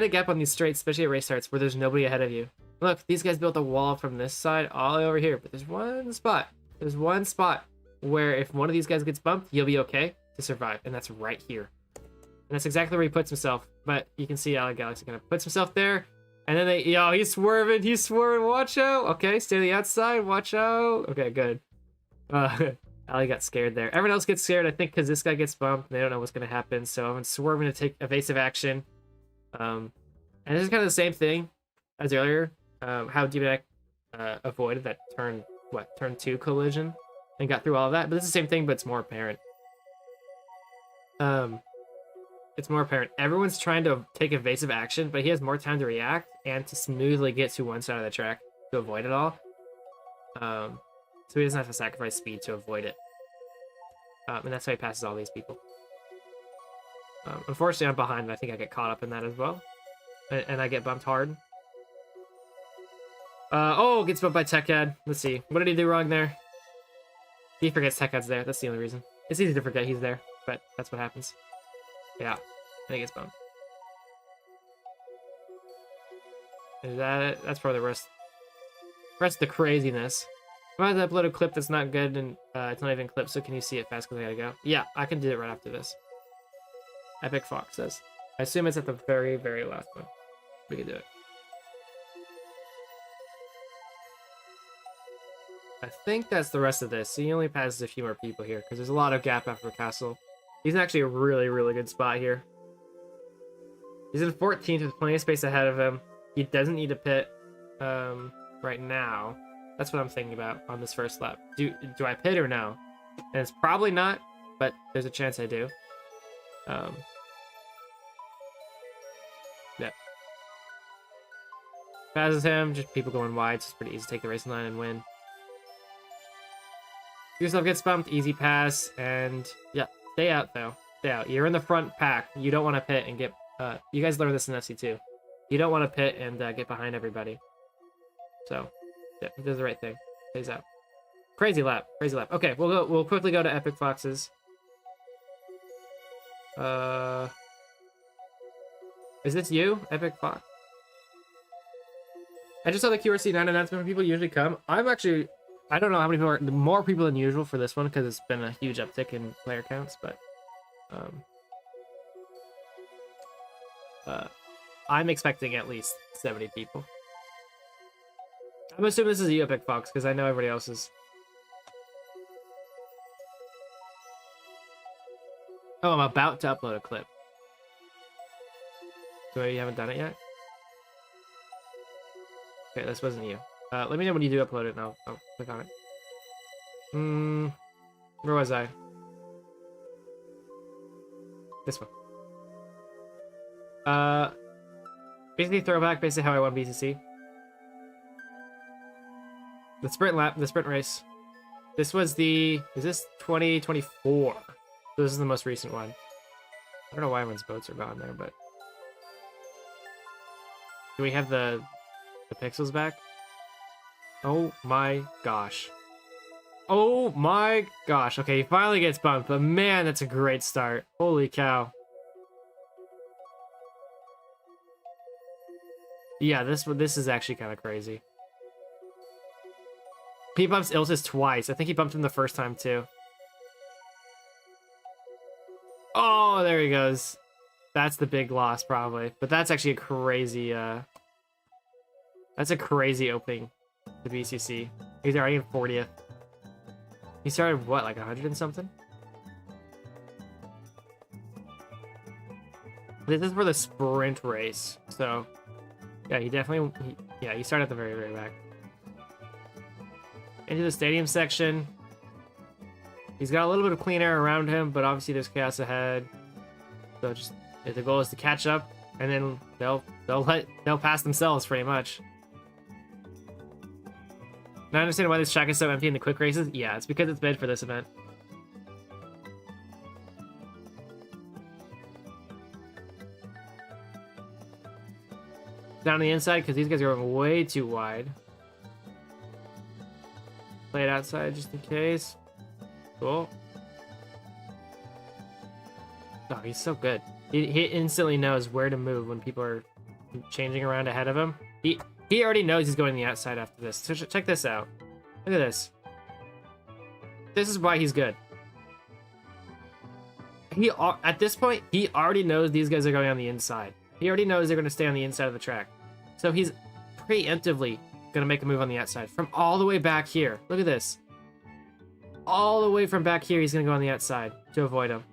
a gap on these straights, especially at race starts, where there's nobody ahead of you. Look, these guys built a wall from this side all the way over here. But there's one spot. There's one spot where if one of these guys gets bumped, you'll be okay to survive, and that's right here. And that's exactly where he puts himself. But you can see Ally Galaxy kind of puts himself there, and then he's swerving, watch out. Okay, stay on the outside, watch out. Okay, good. Ally got scared there. Everyone else gets scared, I think, because this guy gets bumped, and they don't know what's going to happen, so I'm swerving to take evasive action. And this is kind of the same thing as earlier, how Demonac avoided that turn 2 collision, and got through all of that, but it's the same thing, but it's more apparent. It's more apparent. Everyone's trying to take evasive action, but he has more time to react and to smoothly get to one side of the track to avoid it all. So he doesn't have to sacrifice speed to avoid it. And that's how he passes all these people. Unfortunately, I'm behind, and I think I get caught up in that as well. And I get bumped hard. Gets bumped by Techhead. Let's see. What did he do wrong there? He forgets Techhead's there. That's the only reason. It's easy to forget he's there, but that's what happens. Yeah, I think it's bumped. Is that it? That's probably the rest of the craziness. I might upload a clip that's not good and it's not even clipped, so can you see it fast because I gotta go? Yeah, I can do it right after this. Epic Fox says. I assume it's at the very, very last one. We can do it. I think that's the rest of this. So he only passes a few more people here because there's a lot of gap after Castle. He's in actually a really, really good spot here. He's in 14th with plenty of space ahead of him. He doesn't need a pit right now. That's what I'm thinking about on this first lap. Do I pit or no? And it's probably not, but there's a chance I do. Yeah. Passes him, just people going wide, so it's pretty easy to take the racing line and win. Yourself gets bumped, easy pass, and yeah, stay out though. Stay out. You're in the front pack. You don't want to pit and get. You guys learned this in FC2. You don't want to pit and get behind everybody. So, yeah, he does the right thing. Stays out. Crazy lap. Crazy lap. Okay, we'll quickly go to Epic Foxes. Is this you, Epic Fox? I just saw the QRC 9 announcement when people usually come. I don't know how many people are, more people than usual for this one because it's been a huge uptick in player counts, but I'm expecting at least 70 people. I'm assuming this is you, Epic Fox, because I know everybody else is. Oh, I'm about to upload a clip. So you haven't done it yet? Okay, this wasn't you. Let me know when you do upload it and I'll click on it. Where was I? This one. Basically throwback, basically how I won BCC. The sprint lap, the sprint race. This was is this 2024? So this is the most recent one. I don't know why everyone's boats are gone there, but. Do we have the pixels back? Oh my gosh. Oh my gosh. Okay, he finally gets bumped, but man, that's a great start. Holy cow. Yeah, this is actually kind of crazy. He bumps Iltis twice. I think he bumped him the first time too. Oh, there he goes. That's the big loss probably. But that's actually a crazy that's a crazy opening to BCC. He's already in 40th. He started what, like 100 and something? This is for the sprint race. So yeah, he started at the very, very back. Into the stadium section. He's got a little bit of clean air around him, but obviously there's chaos ahead. So just the goal is to catch up, and then they'll pass themselves pretty much. Now I understand why this track is so empty in the quick races. Yeah, it's because it's made for this event. Down the inside because these guys are going way too wide. Play it outside just in case. Cool. Oh, he's so good. He instantly knows where to move when people are changing around ahead of him. He already knows he's going to the outside after this. So check this out. Look at this. This is why he's good. At this point, he already knows these guys are going on the inside. He already knows they're going to stay on the inside of the track. So he's preemptively going to make a move on the outside from all the way back here. Look at this. All the way from back here, he's going to go on the outside to avoid him.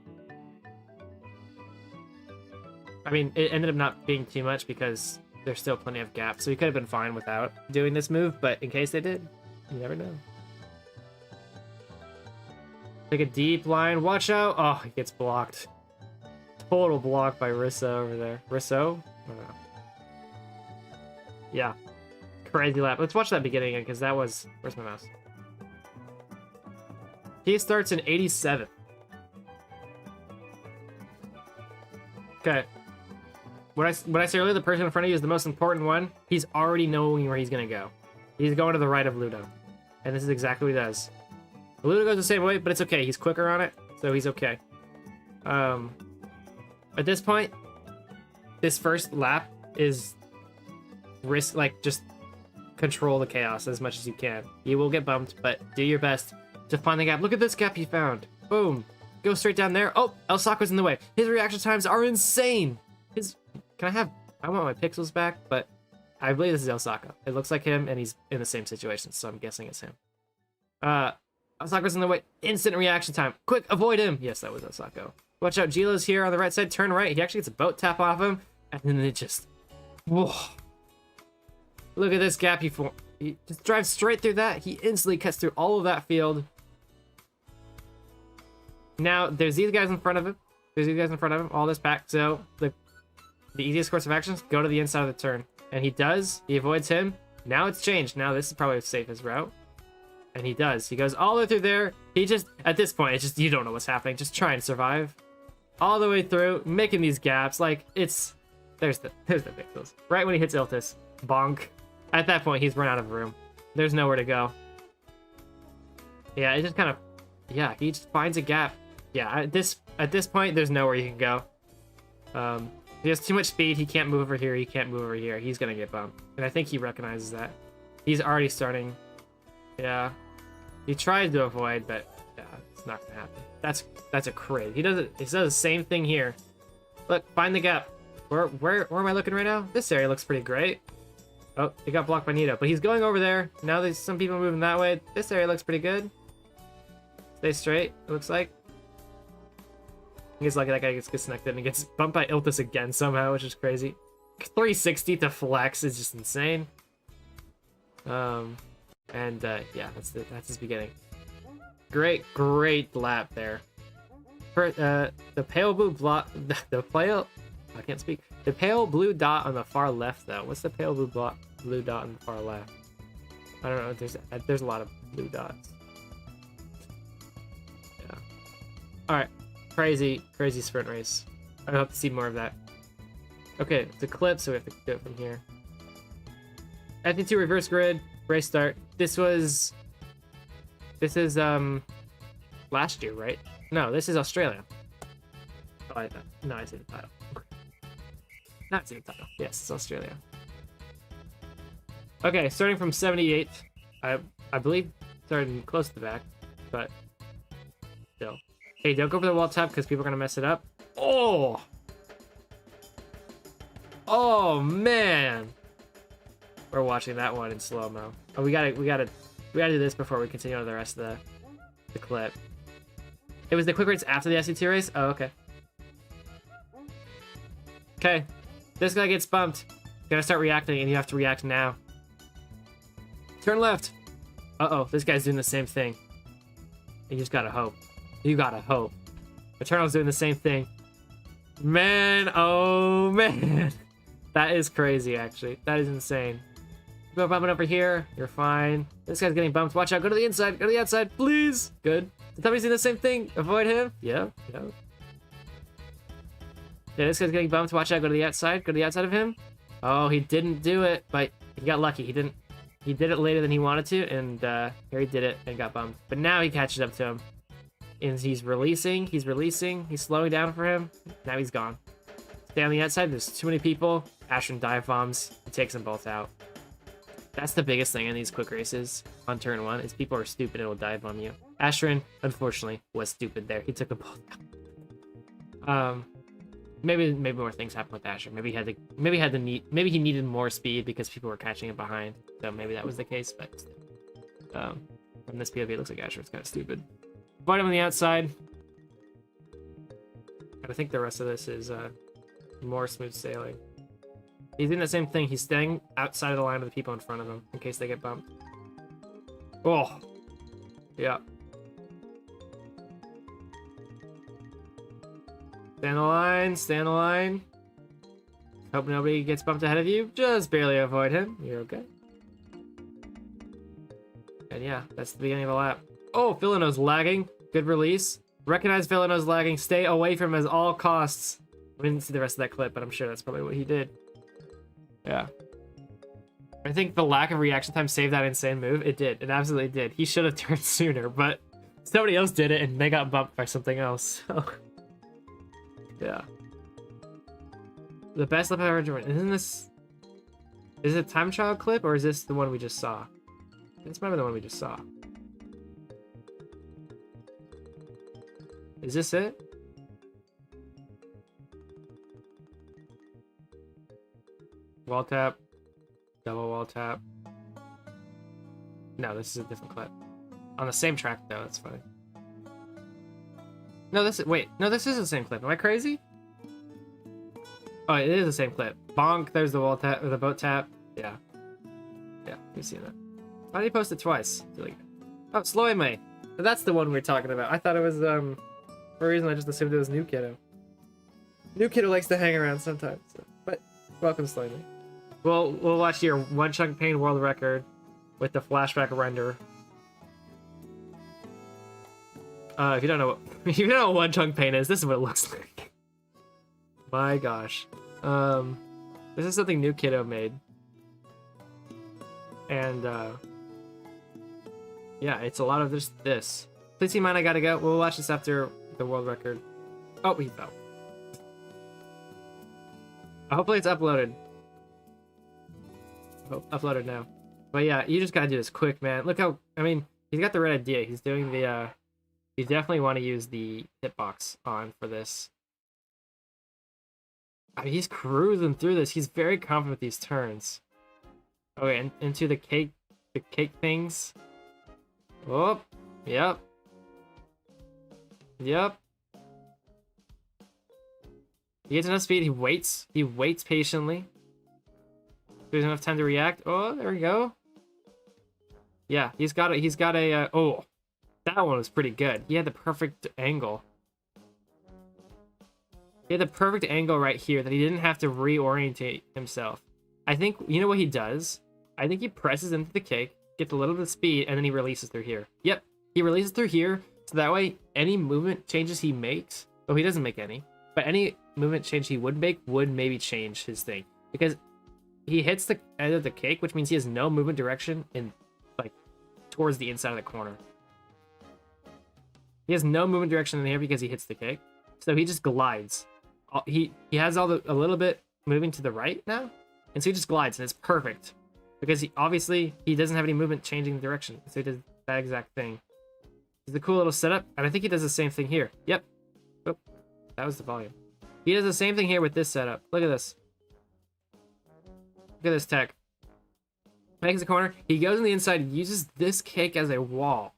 I mean, it ended up not being too much because there's still plenty of gaps, so he could have been fine without doing this move, but in case they did, you never know. Take a deep line. Watch out. Oh, he gets blocked. Total block by Rissa over there. Risso? Yeah. Crazy lap. Let's watch that beginning again, because that was... Where's my mouse? He starts in 87th. Okay. When I said earlier, the person in front of you is the most important one. He's already knowing where he's going to go. He's going to the right of Ludo. And this is exactly what he does. Ludo goes the same way, but it's okay. He's quicker on it, so he's okay. At this point, this first lap is risk, like, just control the chaos as much as you can. You will get bumped, but do your best to find the gap. Look at this gap you found. Boom. Go straight down there. Oh, El Soccer's in the way. His reaction times are insane. I want my pixels back, but I believe this is El Soccer. It looks like him, and he's in the same situation, so I'm guessing it's him. El Soccer's in the way. Instant reaction time. Quick, avoid him. Yes, that was El Soccer. Watch out, Gilo's here on the right side. Turn right. He actually gets a boat tap off him, and then it just... Whoa. Look at this gap he just drives straight through that. He instantly cuts through all of that field. Now, there's these guys in front of him. All this back. So, the easiest course of action is go to the inside of the turn. And he does. He avoids him. Now it's changed. Now this is probably the safest route. And he does. He goes all the way through there. He just, at this point, it's just, you don't know what's happening. Just try and survive. All the way through, making these gaps. Like, it's, there's the pixels. Right when he hits Iltis. Bonk. At that point, he's run out of room. There's nowhere to go. Yeah, it just kind of, yeah, he just finds a gap. Yeah, at this point, there's nowhere you can go. He has too much speed. He can't move over here. He can't move over here. He's gonna get bumped. And I think he recognizes that. He's already starting. Yeah. He tried to avoid, but yeah, it's not gonna happen. That's a crit. He does the same thing here. Look, find the gap. Where am I looking right now? This area looks pretty great. Oh, he got blocked by Nito, but he's going over there. Now there's some people moving that way. This area looks pretty good. Stay straight, it looks like. He's lucky that guy gets disconnected and he gets bumped by Iltis again somehow, which is crazy. 360 to flex is just insane. Yeah, that's his beginning. Great lap there. The pale blue block, I can't speak. The pale blue dot on the far left, though. What's the pale blue dot on the far left? I don't know. There's a lot of blue dots. Yeah. All right. Crazy sprint race. I hope to see more of that. Okay, it's a clip, so we have to do it from here. FP2 reverse grid race start. This is last year, right? No, this is Australia. Oh, I see the title. Not see the title. Yes, it's Australia. Okay, starting from 78th. I believe starting close to the back, but still. Hey, don't go for the wall tap because people are gonna mess it up. Oh! Oh man! We're watching that one in slow-mo. Oh, we gotta do this before we continue on the rest of the clip. It was the quick race after the SC2 race? Oh, okay. Okay. This guy gets bumped. You gotta start reacting, and you have to react now. Turn left. Uh-oh, this guy's doing the same thing. You just gotta hope. You gotta hope. Eternal's doing the same thing. Man, oh man. That is crazy, actually. That is insane. Go bumping over here. You're fine. This guy's getting bumped. Watch out. Go to the inside. Go to the outside, please. Good. Somebody's doing the same thing. Avoid him. Yeah. Yeah, this guy's getting bumped. Watch out. Go to the outside. Go to the outside of him. Oh, he didn't do it, but he got lucky. He did it later than he wanted to, and here he did it and got bumped. But now he catches up to him. And he's releasing. He's slowing down for him. Now he's gone. Stay on the outside. There's too many people. Ashton dive bombs. He takes them both out. That's the biggest thing in these quick races on turn 1 is people are stupid and will dive bomb you. Ashton, unfortunately, was stupid there. He took them both out. Maybe more things happened with Asher. Maybe he needed more speed because people were catching him behind. So maybe that was the case. But from this POV, it looks like Asher's kind of stupid. Fight him on the outside. And I think the rest of this is more smooth sailing. He's doing the same thing. He's staying outside of the line of the people in front of him in case they get bumped. Oh, yeah. Stay on the line. Stay on the line. Hope nobody gets bumped ahead of you. Just barely avoid him. You're okay. And yeah, that's the beginning of the lap. Oh, Villano's lagging. Good release. Recognize Villano's lagging. Stay away from him at all costs. We didn't see the rest of that clip, but I'm sure that's probably what he did. Yeah. I think the lack of reaction time saved that insane move. It did. It absolutely did. He should have turned sooner, but somebody else did it and they got bumped by something else. So, yeah. The best lap I've ever driven. Isn't Is it a time trial clip or is this the one we just saw? This might be the one we just saw. Is this it? Wall tap. Double wall tap. No, this is a different clip. On the same track though, that's funny. No, this is, wait, no, this is the same clip. Am I crazy? Oh, it is the same clip. Bonk, there's the wall tap, or the boat tap. Yeah. Yeah, you've seen that. Why did he post it twice? Oh, Sloy May. That's the one we were talking about. I thought it was, for a reason I just assumed it was New Kiddo. New Kiddo likes to hang around sometimes. So. But, welcome Sloy May. We'll watch your one chunk pain world record with the flashback render. If you don't know what if you don't know what one chunk pain is, this is what it looks like. My gosh. This is something New Kiddo made. And yeah, it's a lot of just this. Please see mine, I gotta go. We'll watch this after the world record. Oh, he fell. Hopefully it's uploaded. Oh, uploaded now. But yeah, you just gotta do this quick, man. Look how, I mean, he's got the right idea. He's doing the, you definitely want to use the hitbox on for this. I mean, he's cruising through this. He's very confident with these turns. Okay, and into the cake things. Oh, yep. Yep. He gets enough speed, he waits patiently. There's enough time to react. Oh, there we go. Yeah, he's got a, oh, that one was pretty good. He had the perfect angle. He had the perfect angle right here that he didn't have to reorientate himself. I think, you know what he does? I think he presses into the cake, gets a little bit of speed, and then he releases through here. Yep, he releases through here, so that way any movement changes he makes, well, he doesn't make any, but any movement change he would make would maybe change his thing. Because he hits the end of the cake, which means he has no movement direction in, like, towards the inside of the corner. He has no movement direction in here because he hits the cake. So he just glides. He has a little bit moving to the right now, and so he just glides, and it's perfect. Because he doesn't have any movement changing direction, so he does that exact thing. It's a cool little setup, and I think he does the same thing here. Yep. Oh, that was the volume. He does the same thing here with this setup. Look at this. Look at this tech. Makes a corner. He goes on the inside, uses this cake as a wall.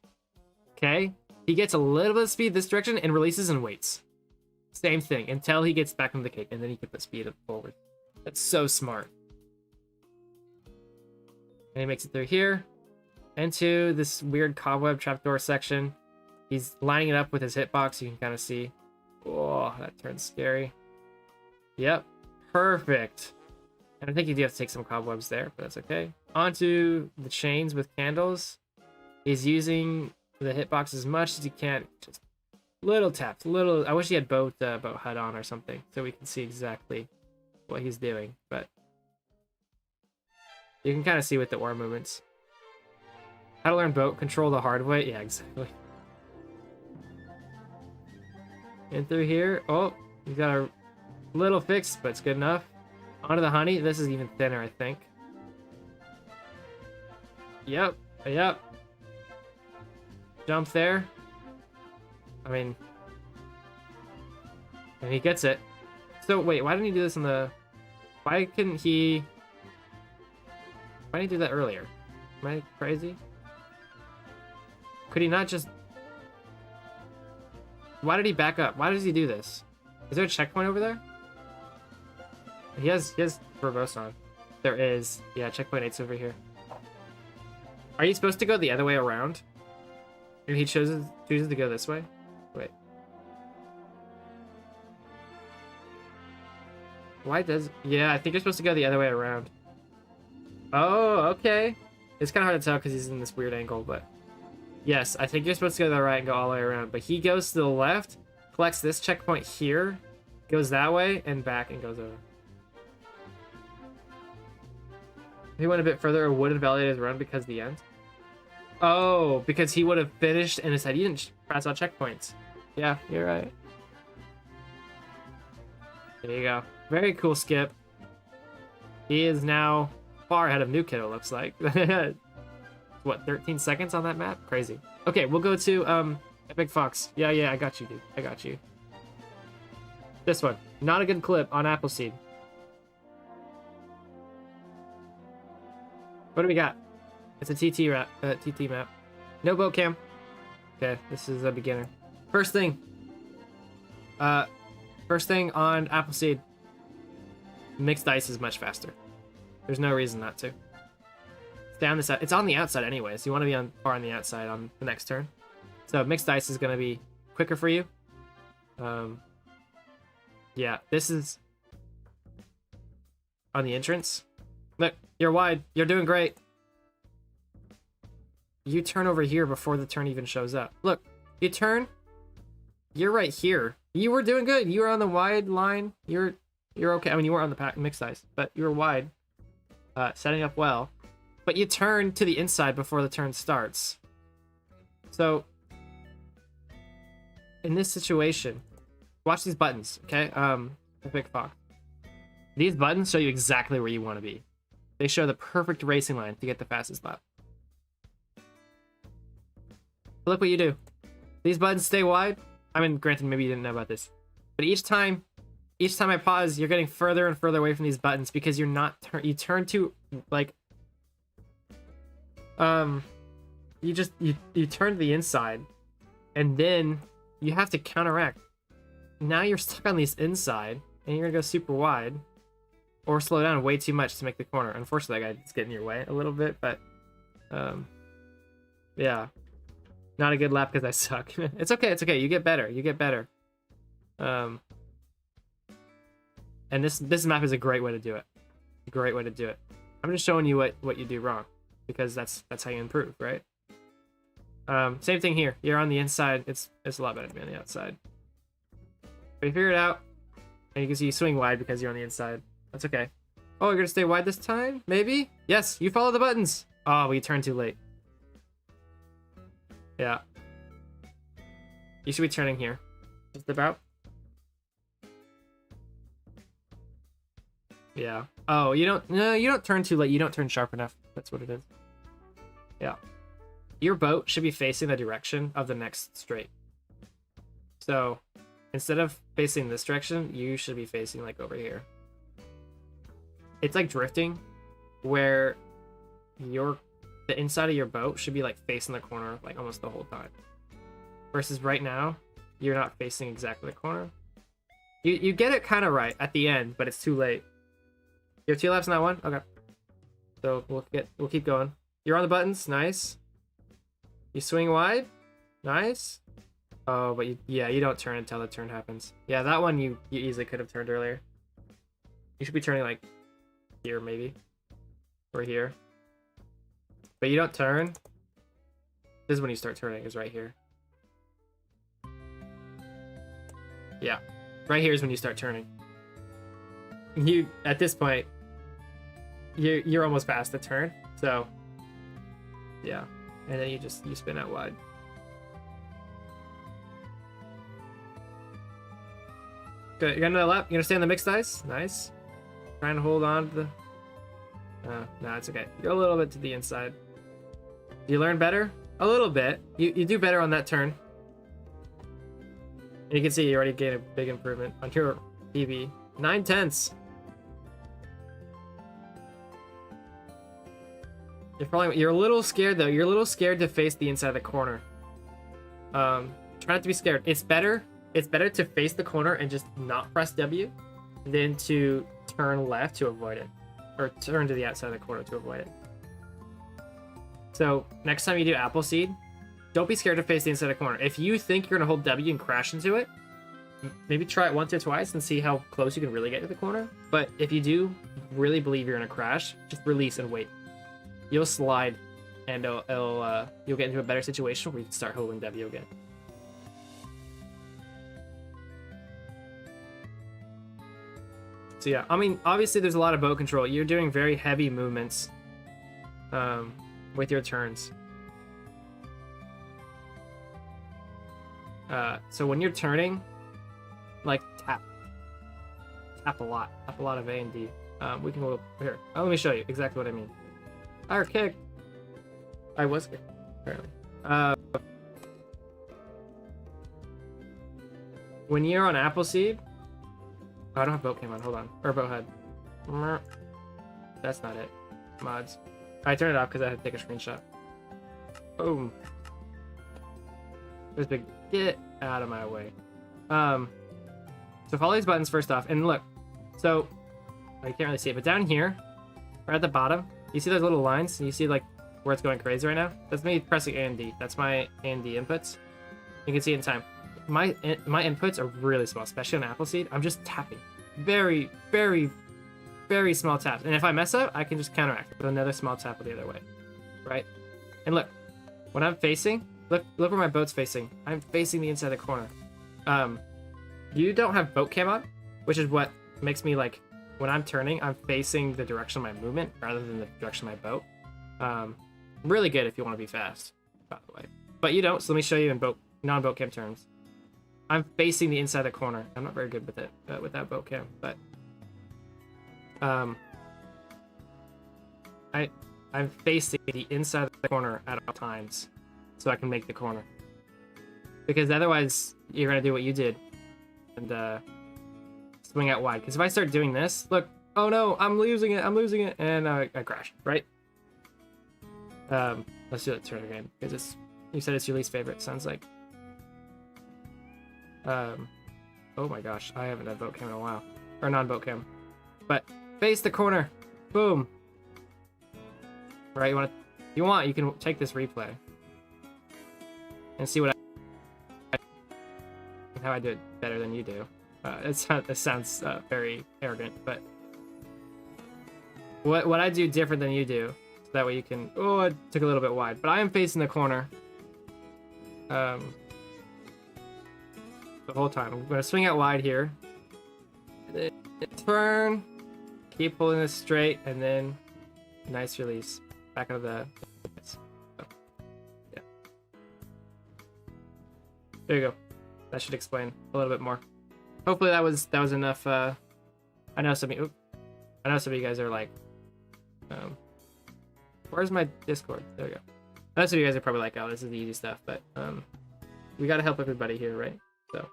Okay? He gets a little bit of speed this direction and releases and waits. Same thing until he gets back into the cake, and then he can put speed forward. That's so smart. And he makes it through here into this weird cobweb trapdoor section. He's lining it up with his hitbox. You can kind of see. Oh, that turns scary. Yep, perfect. And I think you do have to take some cobwebs there, but that's okay. Onto the chains with candles. He's using the hitbox as much as he can. Just little taps, little. I wish he had boat HUD on or something so we can see exactly what he's doing. But you can kind of see with the ore movements. How to learn boat control the hard way. Yeah, exactly. In through here. Oh, he's got a little fix, but it's good enough. Onto the honey. This is even thinner, I think. Yep. Yep. Jump there. I mean, and he gets it. So wait, why didn't he do this in the? Why didn't he do that earlier? Am I crazy? Could he not just? Why did he back up? Why does he do this? Is there a checkpoint over there? He has reverse on. There is. Yeah, checkpoint 8's over here. Are you supposed to go the other way around? And he chooses to go this way? Wait. Why does... Yeah, I think you're supposed to go the other way around. Oh, okay. It's kind of hard to tell because he's in this weird angle, but... Yes, I think you're supposed to go to the right and go all the way around. But he goes to the left, collects this checkpoint here, goes that way, and back and goes over. If he went a bit further, it would invalidate his run because of the end. Oh, because he would have finished and said he didn't pass out checkpoints. Yeah, you're right. There you go. Very cool skip. He is now far ahead of New Kid, it looks like. What, 13 seconds on that map? Crazy. Okay, we'll go to Big Fox. Yeah, I got you, dude. I got you. This one. Not a good clip on Appleseed. What do we got? It's a TT map. No boat cam. Okay, this is a beginner. First thing on Appleseed. Mixed ice is much faster. There's no reason not to. Stay on the side. It's on the outside anyway, so you want to be far on the outside on the next turn. So mixed ice is going to be quicker for you. Yeah, this is on the entrance. Look, you're wide. You're doing great. You turn over here before the turn even shows up. Look, you turn. You're right here. You were doing good. You were on the wide line. You're okay. I mean, you weren't on the mixed ice, but you were wide. Setting up well. But you turn to the inside before the turn starts. So, in this situation, watch these buttons, okay? The Big Fox. These buttons show you exactly where you want to be. They show the perfect racing line to get the fastest lap. Look what you do. These buttons stay wide. I mean, granted, maybe you didn't know about this, but each time I pause, you're getting further and further away from these buttons because you're not you turn to like you turn to the inside, and then you have to counteract. Now you're stuck on this inside, and you're gonna go super wide, or slow down way too much to make the corner. Unfortunately, that guy's getting in your way a little bit, but yeah, not a good lap because I suck. It's okay. It's okay. You get better. You get better. And this map is a great way to do it. Great way to do it. I'm just showing you what you do wrong, because that's how you improve, right? Same thing here. You're on the inside. It's a lot better to be on the outside. But you figure it out, and you can see you swing wide because you're on the inside. That's okay. Oh, you're gonna stay wide this time? Maybe? Yes, you follow the buttons. Oh, we turned too late. Yeah. You should be turning here. Just about. Yeah. Oh, you don't turn too late. You don't turn sharp enough. That's what it is. Yeah. Your boat should be facing the direction of the next straight. So, instead of facing this direction, you should be facing like over here. It's like drifting, where the inside of your boat should be like facing the corner like almost the whole time. Versus right now, you're not facing exactly the corner. You get it kind of right at the end, but it's too late. You have 2 laps on that one? Okay. So we'll keep going. You're on the buttons, nice. You swing wide, nice. Oh, but you don't turn until the turn happens. Yeah, that one you easily could have turned earlier. You should be turning like here maybe, or here. But you don't turn. This is when you start turning, is right here. Yeah, right here is when you start turning. At this point, you're almost past the turn, so yeah, and then you spin out wide. Good, you got another lap. You gonna stay on the mixed ice? Nice. Trying to hold on to the. No, it's okay. Go a little bit to the inside. Do you learn better? A little bit. You do better on that turn. And you can see you already gained a big improvement on your PB. 9/10. You're a little scared though. You're a little scared to face the inside of the corner. Try not to be scared. It's better to face the corner and just not press W than to turn left to avoid it, or turn to the outside of the corner to avoid it. So next time you do Appleseed, don't be scared to face the inside of the corner. If you think you're gonna hold W and crash into it, maybe try it once or twice and see how close you can really get to the corner. But if you do really believe you're gonna crash, just release and wait. You'll slide, and you'll get into a better situation where you can start holding W again. So yeah, I mean, obviously there's a lot of boat control. You're doing very heavy movements with your turns. So when you're turning, like tap a lot of A and D. We can go here. Oh, let me show you exactly what I mean. I was kicked. I was kicked, apparently. When you're on Appleseed, oh, I don't have boat cam on. Hold on, or boat head. That's not it. Mods. I turned it off because I had to take a screenshot. Boom. There's big. Get out of my way. So follow these buttons first off, and look. So I can't really see it, but down here, right at the bottom, you see those little lines? You see like where it's going crazy right now? That's me pressing A and D. That's my A and D inputs. You can see it in time. My inputs are really small, especially on Appleseed. I'm just tapping. Very, very, very small taps. And if I mess up, I can just counteract with another small tap the other way. Right? And look, when I'm facing, look where my boat's facing. I'm facing the inside of the corner. You don't have boat cam on, which is what makes me like, when I'm turning, I'm facing the direction of my movement rather than the direction of my boat. Really good if you want to be fast, by the way. But you don't, so let me show you in non-boat cam terms. I'm facing the inside of the corner. I'm not very good with it, with that boat cam, but I'm facing the inside of the corner at all times, so I can make the corner. Because otherwise, you're gonna do what you did and swing out wide. Because if I start doing this, look, oh no, I'm losing it, and I crashed, right? Let's do that turn again, because you said it's your least favorite, sounds like. Oh my gosh, I haven't had boat cam in a while. Or non-boat cam. But face the corner. Boom. Right, you can take this replay and see how I do it better than you do. It sounds very arrogant, but what I do different than you do, so that way you can. Oh, it took a little bit wide, but I am facing the corner. The whole time. I'm gonna swing out wide here. Turn. Keep pulling this straight, and then nice release. Back out of the. So, yeah. There you go. That should explain a little bit more. Hopefully that was enough. I know some of you guys are like, where's my Discord? There we go. Most of you guys are probably like, oh, this is the easy stuff, but we gotta help everybody here, right? So.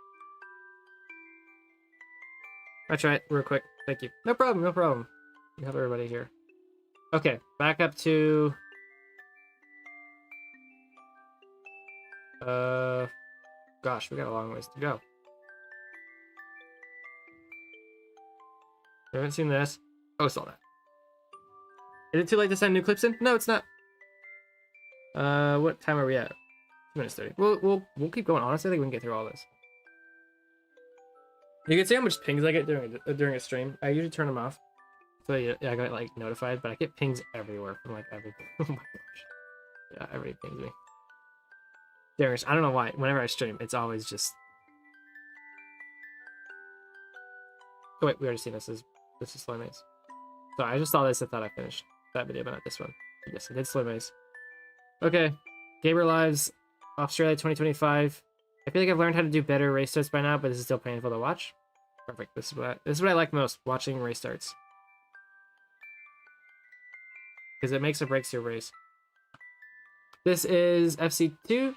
I'll try it real quick. Thank you. No problem, no problem. We have everybody here. Okay, back up to... Gosh, we got a long ways to go. We haven't seen this. Oh, saw that. Is it too late to send new clips in? No, it's not. What time are we at? 2 minutes 30. We'll keep going. Honestly, I think we can get through all this. You can see how much pings I get during a stream. I usually turn them off, so yeah, I got like notified, but I get pings everywhere from like everything. Oh my gosh, yeah, everybody pings me. I don't know why. Whenever I stream, it's always just. Oh wait, we already seen this. This is Slow Maze. So I just saw this. I thought I finished that video, but not this one. Yes, I did Slow Maze. Okay, Gamer Lives, Australia 2025. I feel like I've learned how to do better race starts by now, but this is still painful to watch. Perfect. This is what I like most, watching race starts. Because it makes or breaks your race. This is FC2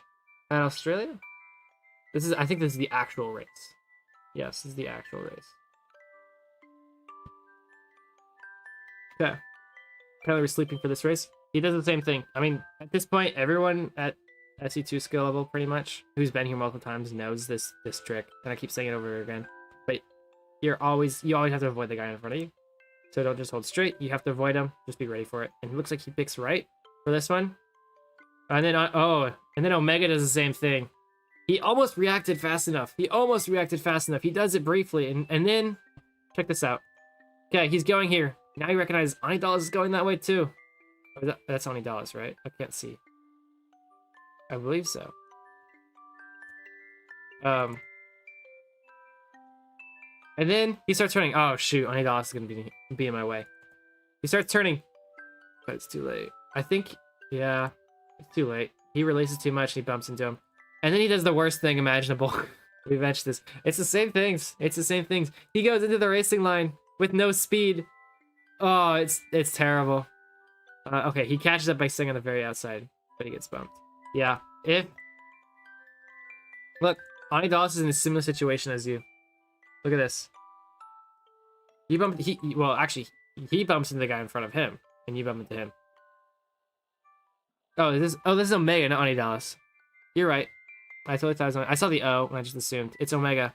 at Australia. I think this is the actual race. Yes, this is the actual race. Okay. Kyler sleeping for this race. He does the same thing. I mean, at this point, everyone at SC2 skill level, pretty much, who's been here multiple times, knows this trick, and I keep saying it over and again. But you always have to avoid the guy in front of you. So don't just hold straight. You have to avoid him. Just be ready for it. And it looks like he picks right for this one. And then and then Omega does the same thing. He almost reacted fast enough. He does it briefly, and then check this out. Okay, he's going here. Now you recognize $20 is going that way too. Oh, that's $20, right? I can't see. I believe so. And then he starts turning. Oh shoot, $20 is gonna be in my way. He starts turning, but it's too late. I think, yeah, it's too late. He releases too much. He bumps into him, and then he does the worst thing imaginable. We mentioned this. It's the same things. He goes into the racing line with no speed, Oh, it's terrible. Okay, he catches up by staying on the very outside, but he gets bumped. Yeah, if... Look, Ani Dallas is in a similar situation as you. Look at this. Well, actually, he bumps into the guy in front of him, and you bump into him. Oh, this is Omega, not Ani Dallas. You're right. I totally thought it was Omega. I saw the O, and I just assumed. It's Omega.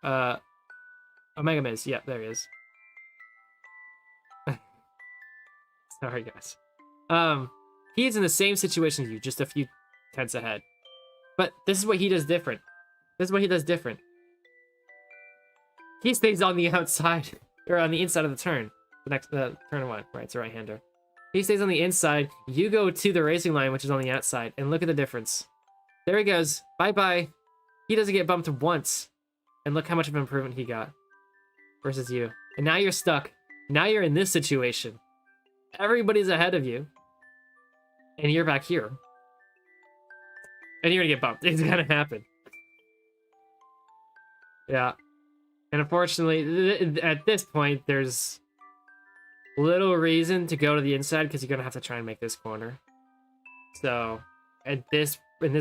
Omega Miz. Yeah, there he is. Sorry, guys. He's in the same situation as you, just a few tenths ahead. But this is what he does different. This is what he does different. He stays on the outside, or on the inside of the turn. The next turn one, right? It's a right-hander. He stays on the inside. You go to the racing line, which is on the outside, and look at the difference. There he goes. Bye-bye. He doesn't get bumped once. And look how much of an improvement he got. Versus you. And now you're stuck. Now you're in this situation. Everybody's ahead of you. And you're back here. And you're gonna get bumped. It's gonna happen. Yeah. And unfortunately, at this point, there's little reason to go to the inside because you're gonna have to try and make this corner. So, in this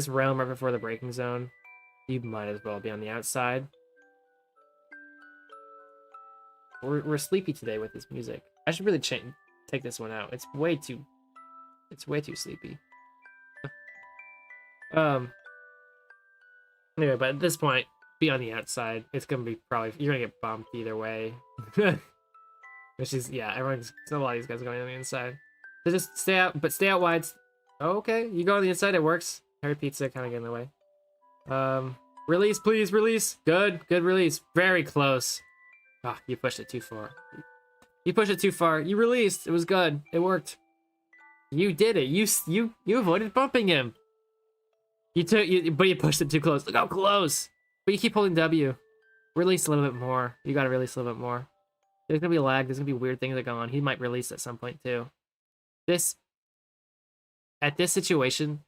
realm right before the braking zone, you might as well be on the outside. We're sleepy today with this music. I should really take this one out. It's way too sleepy. Anyway, but at this point, be on the outside. It's gonna be you're gonna get bumped either way. Which is, yeah, a lot of these guys are going on the inside. So just stay out, but stay out wide. Oh, okay, you go on the inside, it works. Harry Pizza kind of get in the way. Release, please, release. Good release. Very close. Ah, you pushed it too far. You pushed it too far. You released. It was good. It worked. You did it. You avoided bumping him. But you pushed it too close. Look how close. But you keep holding W. Release a little bit more. You gotta release a little bit more. There's gonna be lag. There's gonna be weird things that go on. He might release at some point too. At this situation,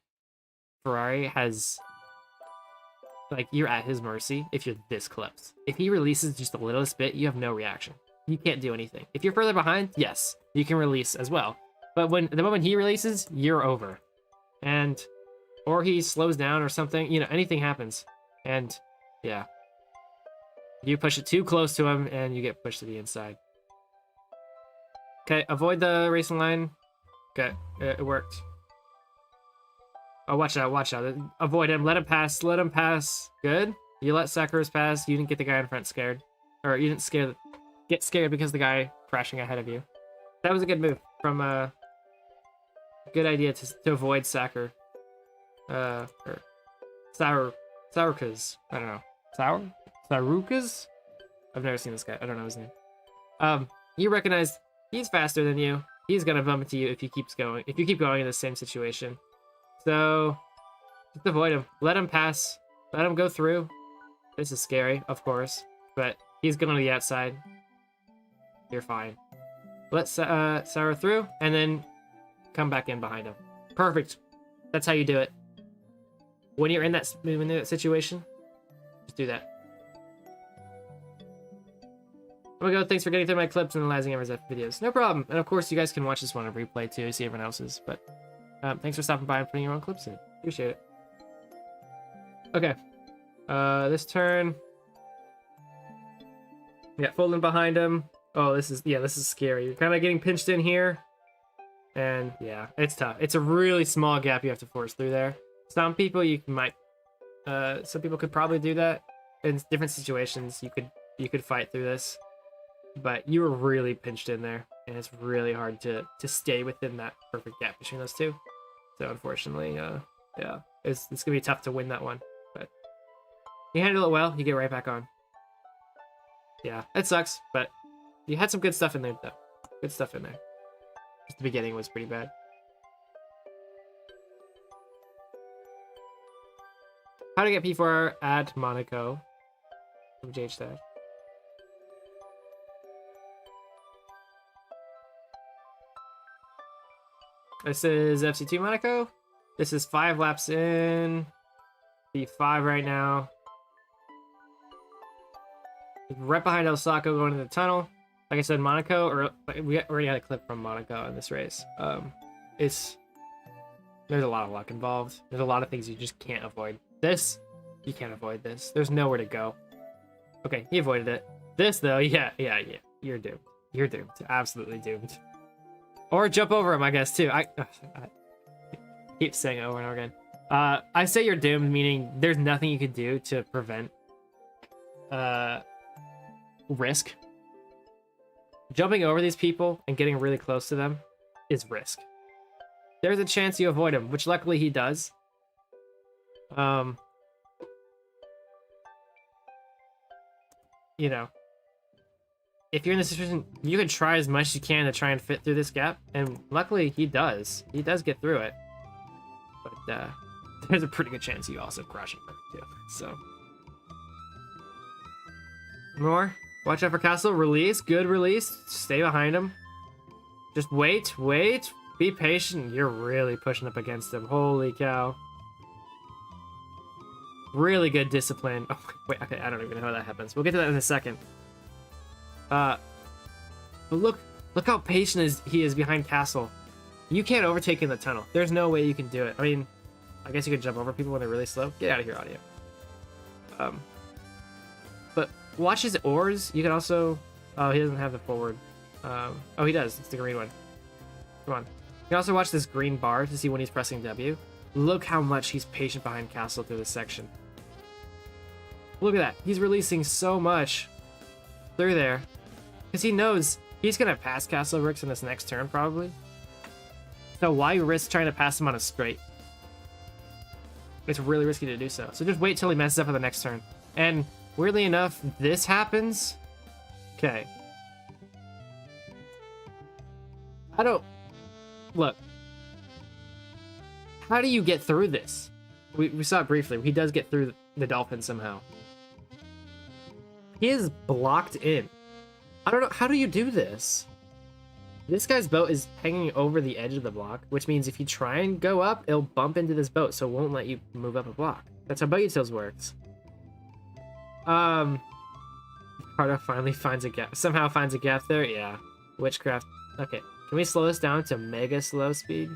Ferrari has, like, you're at his mercy if you're this close. If he releases just the littlest bit, you have no reaction. You can't do anything. If you're further behind, yes, you can release as well. But the moment he releases, you're over. Or he slows down or something, anything happens. And yeah, you push it too close to him and you get pushed to the inside. Okay, avoid the racing line. Okay, it worked. Oh, watch out. Avoid him, let him pass. Good. You let Sakura's pass. You didn't get the guy in front scared. Or you didn't get scared because the guy crashing ahead of you. That was a good move from good idea to avoid Sakura. Or Saurukas. I don't know. Saurukas? I've never seen this guy. I don't know his name. You recognize he's faster than you. He's gonna bump into you if you keep going in the same situation. So just avoid him. Let him pass. Let him go through. This is scary, of course, but he's going to the outside. You're fine. Let Sarah through, and then come back in behind him. Perfect. That's how you do it. When you're in that situation, just do that. There we go. Thanks for getting through my clips and analyzing everyone's videos. No problem. And of course, you guys can watch this one on replay too, see everyone else's. But thanks for stopping by and putting your own clips in. Appreciate it. Okay. This turn. Yeah, folding behind him. Oh, this is scary. You're kind of getting pinched in here. And yeah, it's tough. It's a really small gap you have to force through there. Some people some people could probably do that in different situations. You could fight through this, but you were really pinched in there, and it's really hard to stay within that perfect gap between those two. So unfortunately, yeah, it's gonna be tough to win that one. But you handle it well. You get right back on. Yeah, it sucks, but you had some good stuff in there, though. Good stuff in there. Just the beginning was pretty bad. How to get P4 at Monaco from JHDad. This is FC2 Monaco. This is 5 laps in. P5 right now. Right behind Osaka going to the tunnel. Like I said, Monaco, or we already had a clip from Monaco in this race. There's a lot of luck involved. There's a lot of things you just can't avoid. This, you can't avoid this. There's nowhere to go. Okay, he avoided it. This though, yeah. You're doomed. You're doomed. Absolutely doomed. Or jump over him, I guess too. I keep saying it over and over again. I say you're doomed, meaning there's nothing you could do to prevent risk. Jumping over these people and getting really close to them is risk. There's a chance you avoid him, which luckily he does. You know, if you're in this situation, you can try as much as you can to try and fit through this gap, and luckily he does. He does get through it. But there's a pretty good chance you also crash him too. So more. Watch out for Castle. Release. Good release. Stay behind him. Just wait. Be patient. You're really pushing up against him. Holy cow. Really good discipline. Oh, wait, okay, I don't even know how that happens. We'll get to that in a second. But look how patient he is behind Castle. You can't overtake in the tunnel. There's no way you can do it. I mean, I guess you could jump over people when they're really slow. Get out of here, audio. But watch his oars. You can also... Oh, he doesn't have the forward. Oh, he does. It's the green one. Come on. You can also watch this green bar to see when he's pressing W. Look how much he's patient behind Castle through this section. Look at that. He's releasing so much through there. Because he knows he's going to pass Castle Bricks in this next turn, probably. So why risk trying to pass him on a straight? It's really risky to do so. So just wait till he messes up on the next turn. And weirdly enough, this happens. Okay. I don't... Look. How do you get through this? We saw it briefly. He does get through the dolphin somehow. He is blocked in. I don't know. How do you do this? This guy's boat is hanging over the edge of the block, which means if you try and go up, it'll bump into this boat, so it won't let you move up a block. That's how boat utils works. Carter finally finds a gap. Somehow finds a gap there. Yeah. Witchcraft. Okay. Can we slow this down to mega slow speed?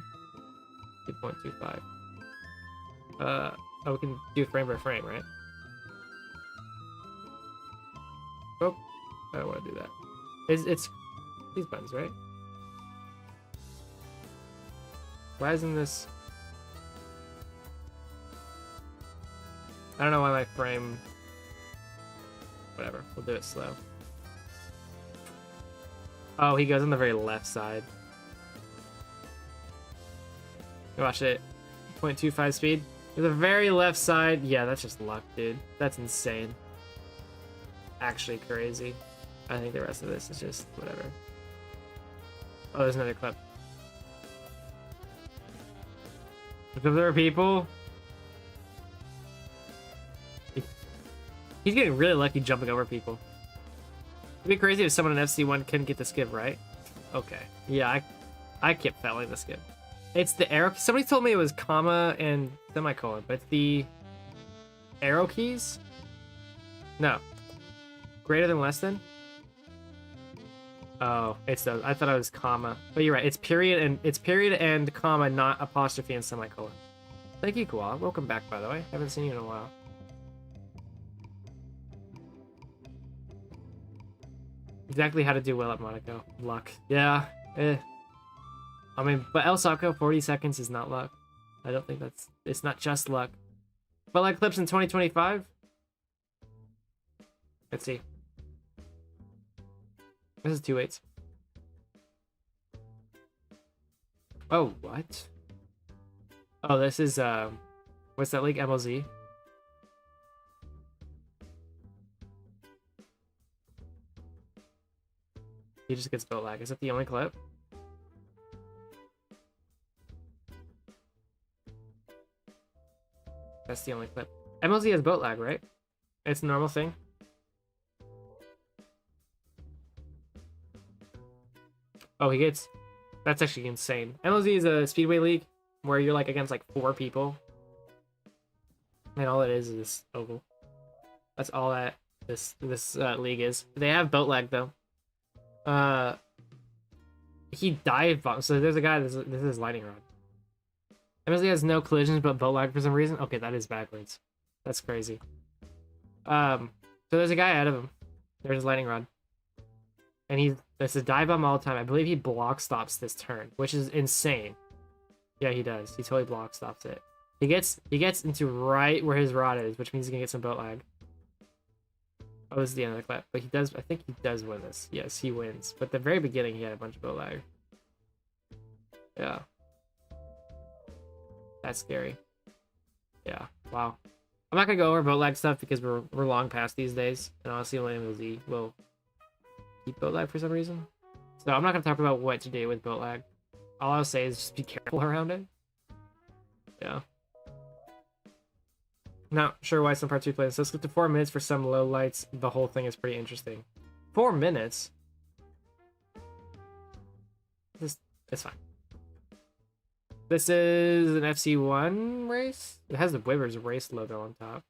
2.25. Oh, we can do frame by frame, right? Oh, I don't want to do that. It's these buttons, right? Why isn't this... I don't know why my frame... Whatever, we'll do it slow. Oh, he goes on the very left side. Watch it. 0.25 speed. To the very left side. Yeah, that's just luck, dude. That's insane. Actually crazy. I think the rest of this is just whatever. Oh, there's another clip. Look if there are people. He's getting really lucky jumping over people. It'd be crazy if someone in FC1 couldn't get the skip right. Okay. Yeah, I kept failing the skip. It's the arrow. Somebody told me it was comma and semicolon, but it's the arrow keys? No. Greater than, less than? Oh, it's those. I thought it was comma. But you're right. It's period and comma, not apostrophe and semicolon. Thank you, Koala. Welcome back, by the way. Haven't seen you in a while. Exactly how to do well at Monaco. Luck. Yeah. I mean, but El Saco, 40 seconds is not luck. I don't think it's not just luck. But like clips in 2025? Let's see. This is 2/8. Oh, what? Oh, this is, what's that league? MLZ? He just gets boat lag. Is that the only clip? That's the only clip. MLZ has boat lag, right? It's a normal thing. Oh, he gets... That's actually insane. MLZ is a speedway league where you're like against like 4 people. And all it is this oval. That's all that this league is. They have boat lag though. He dive bombed. So there's a guy. This is his lightning rod. MSD has no collisions but boat lag for some reason. Okay, that is backwards. That's crazy. So there's a guy ahead of him. There's his lightning rod. And there's a dive bomb all the time. I believe he block stops this turn, which is insane. Yeah, he does. He totally block stops it. He gets into right where his rod is, which means he's gonna get some boat lag. Oh, this is the end of the clip. But I think he does win this. Yes, he wins. But at the very beginning, he had a bunch of boat lag. Yeah. That's scary. Yeah. Wow. I'm not gonna go over boat lag stuff because we're long past these days. And honestly, only MLZ will keep boat lag for some reason. So I'm not gonna talk about what to do with boat lag. All I'll say is just be careful around it. Yeah. Not sure why some parts we played. So let's get to 4 minutes for some low lights. The whole thing is pretty interesting. 4 minutes? It's fine. This is an FC1 race. It has the Wibbers race logo on top.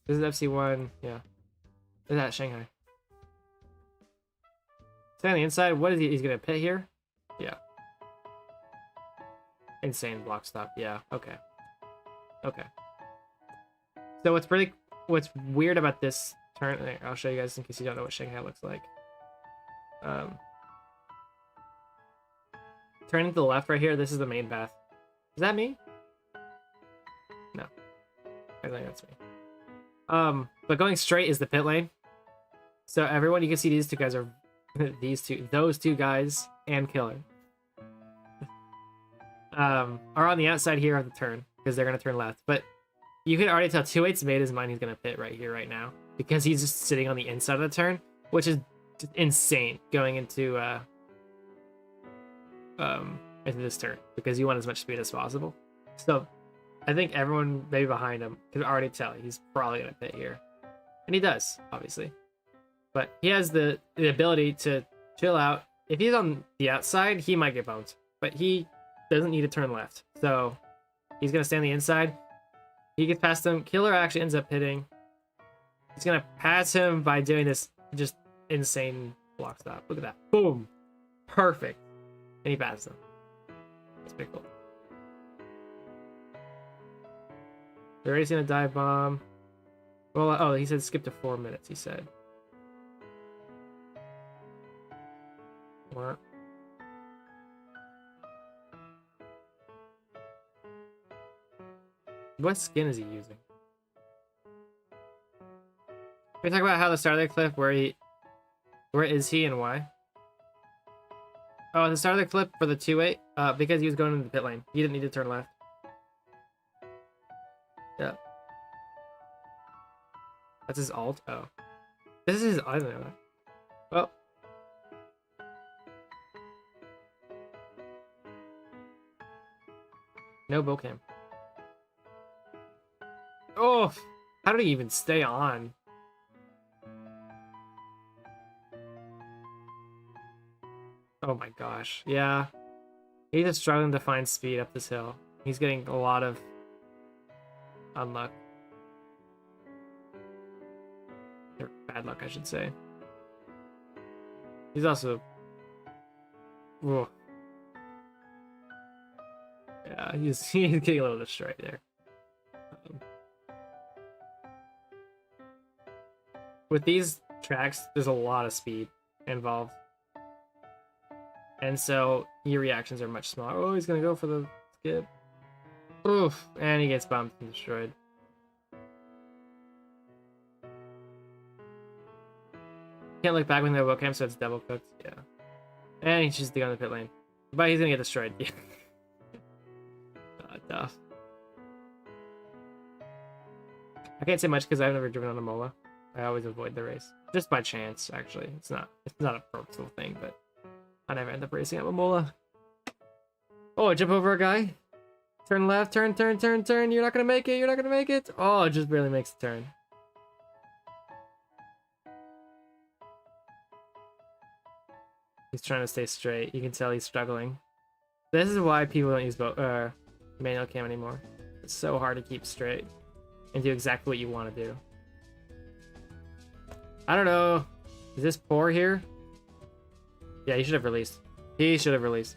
This is FC1, yeah. Is that Shanghai? Stay on the inside. What is he? He's gonna pit here? Yeah. Insane block stop. Yeah. Okay. Okay. So what's weird about this turn? I'll show you guys in case you don't know what Shanghai looks like. Turning to the left right here. This is the main path. Is that me? No. I think that's me. But going straight is the pit lane. So everyone, you can see these two guys are those two guys and Killer. Are on the outside here of the turn because they're gonna turn left. But you can already tell 2-8's made his mind he's gonna pit right here, right now, because he's just sitting on the inside of the turn, which is just insane going into this turn because you want as much speed as possible. So I think everyone maybe behind him can already tell he's probably gonna pit here, and he does, obviously. But he has the ability to chill out. If he's on the outside, he might get bumped, but he doesn't need to turn left. So he's going to stay on the inside. He gets past him. Killer actually ends up hitting. He's going to pass him by doing this just insane block stop. Look at that. Boom. Perfect. And he passes him. That's pretty cool. They're already seen a dive bomb. Well, oh, he said skip to 4 minutes, he said. What? What skin is he using? We talk about how the start of the clip, where is he and why? Oh, at the start of the clip for the 2-8, because he was going into the pit lane. He didn't need to turn left. Yeah. That's his alt? Oh. This is his, I don't know that. Well. No Bodkin. Oh, how did he even stay on? Oh my gosh, yeah. He's just struggling to find speed up this hill. He's getting a lot of unluck. Or bad luck, I should say. He's also... Whoa. Yeah, he's getting a little destroyed there. With these tracks, there's a lot of speed involved. And so your reactions are much smaller. Oh, he's gonna go for the skip. Oof, and he gets bumped and destroyed. Can't look back with no webcam, so it's double cooked. Yeah. And he's just on the pit lane. But he's gonna get destroyed. Yeah. Tough. I can't say much because I've never driven on a Mola. I always avoid the race. Just by chance, actually. It's not a purposeful thing, but I never end up racing at a Mola. Oh, I jump over a guy. Turn left, turn. You're not gonna make it. Oh, it just barely makes the turn. He's trying to stay straight. You can tell he's struggling. This is why people don't use manual cam anymore. It's so hard to keep straight and do exactly what you want to do. I don't know. Is this poor here? Yeah, he should have released. He should have released.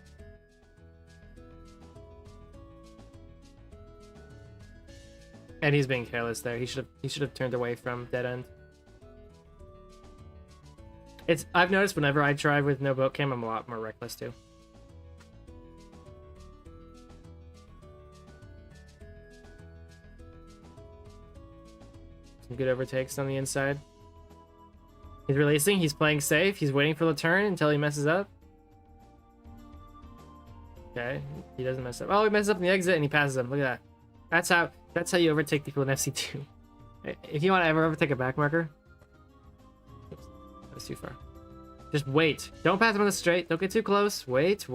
And he's being careless there. He should have turned away from dead end. I've noticed whenever I drive with no boat cam, I'm a lot more reckless too. Some good overtakes on the inside. He's releasing, he's playing safe, he's waiting for the turn until he messes up. Okay, he doesn't mess up. Oh, he messes up in the exit and he passes him. Look at that. That's how you overtake people in FC2. If you want to ever overtake a backmarker, oops, that was too far. Just wait. Don't pass him on the straight. Don't get too close. Wait.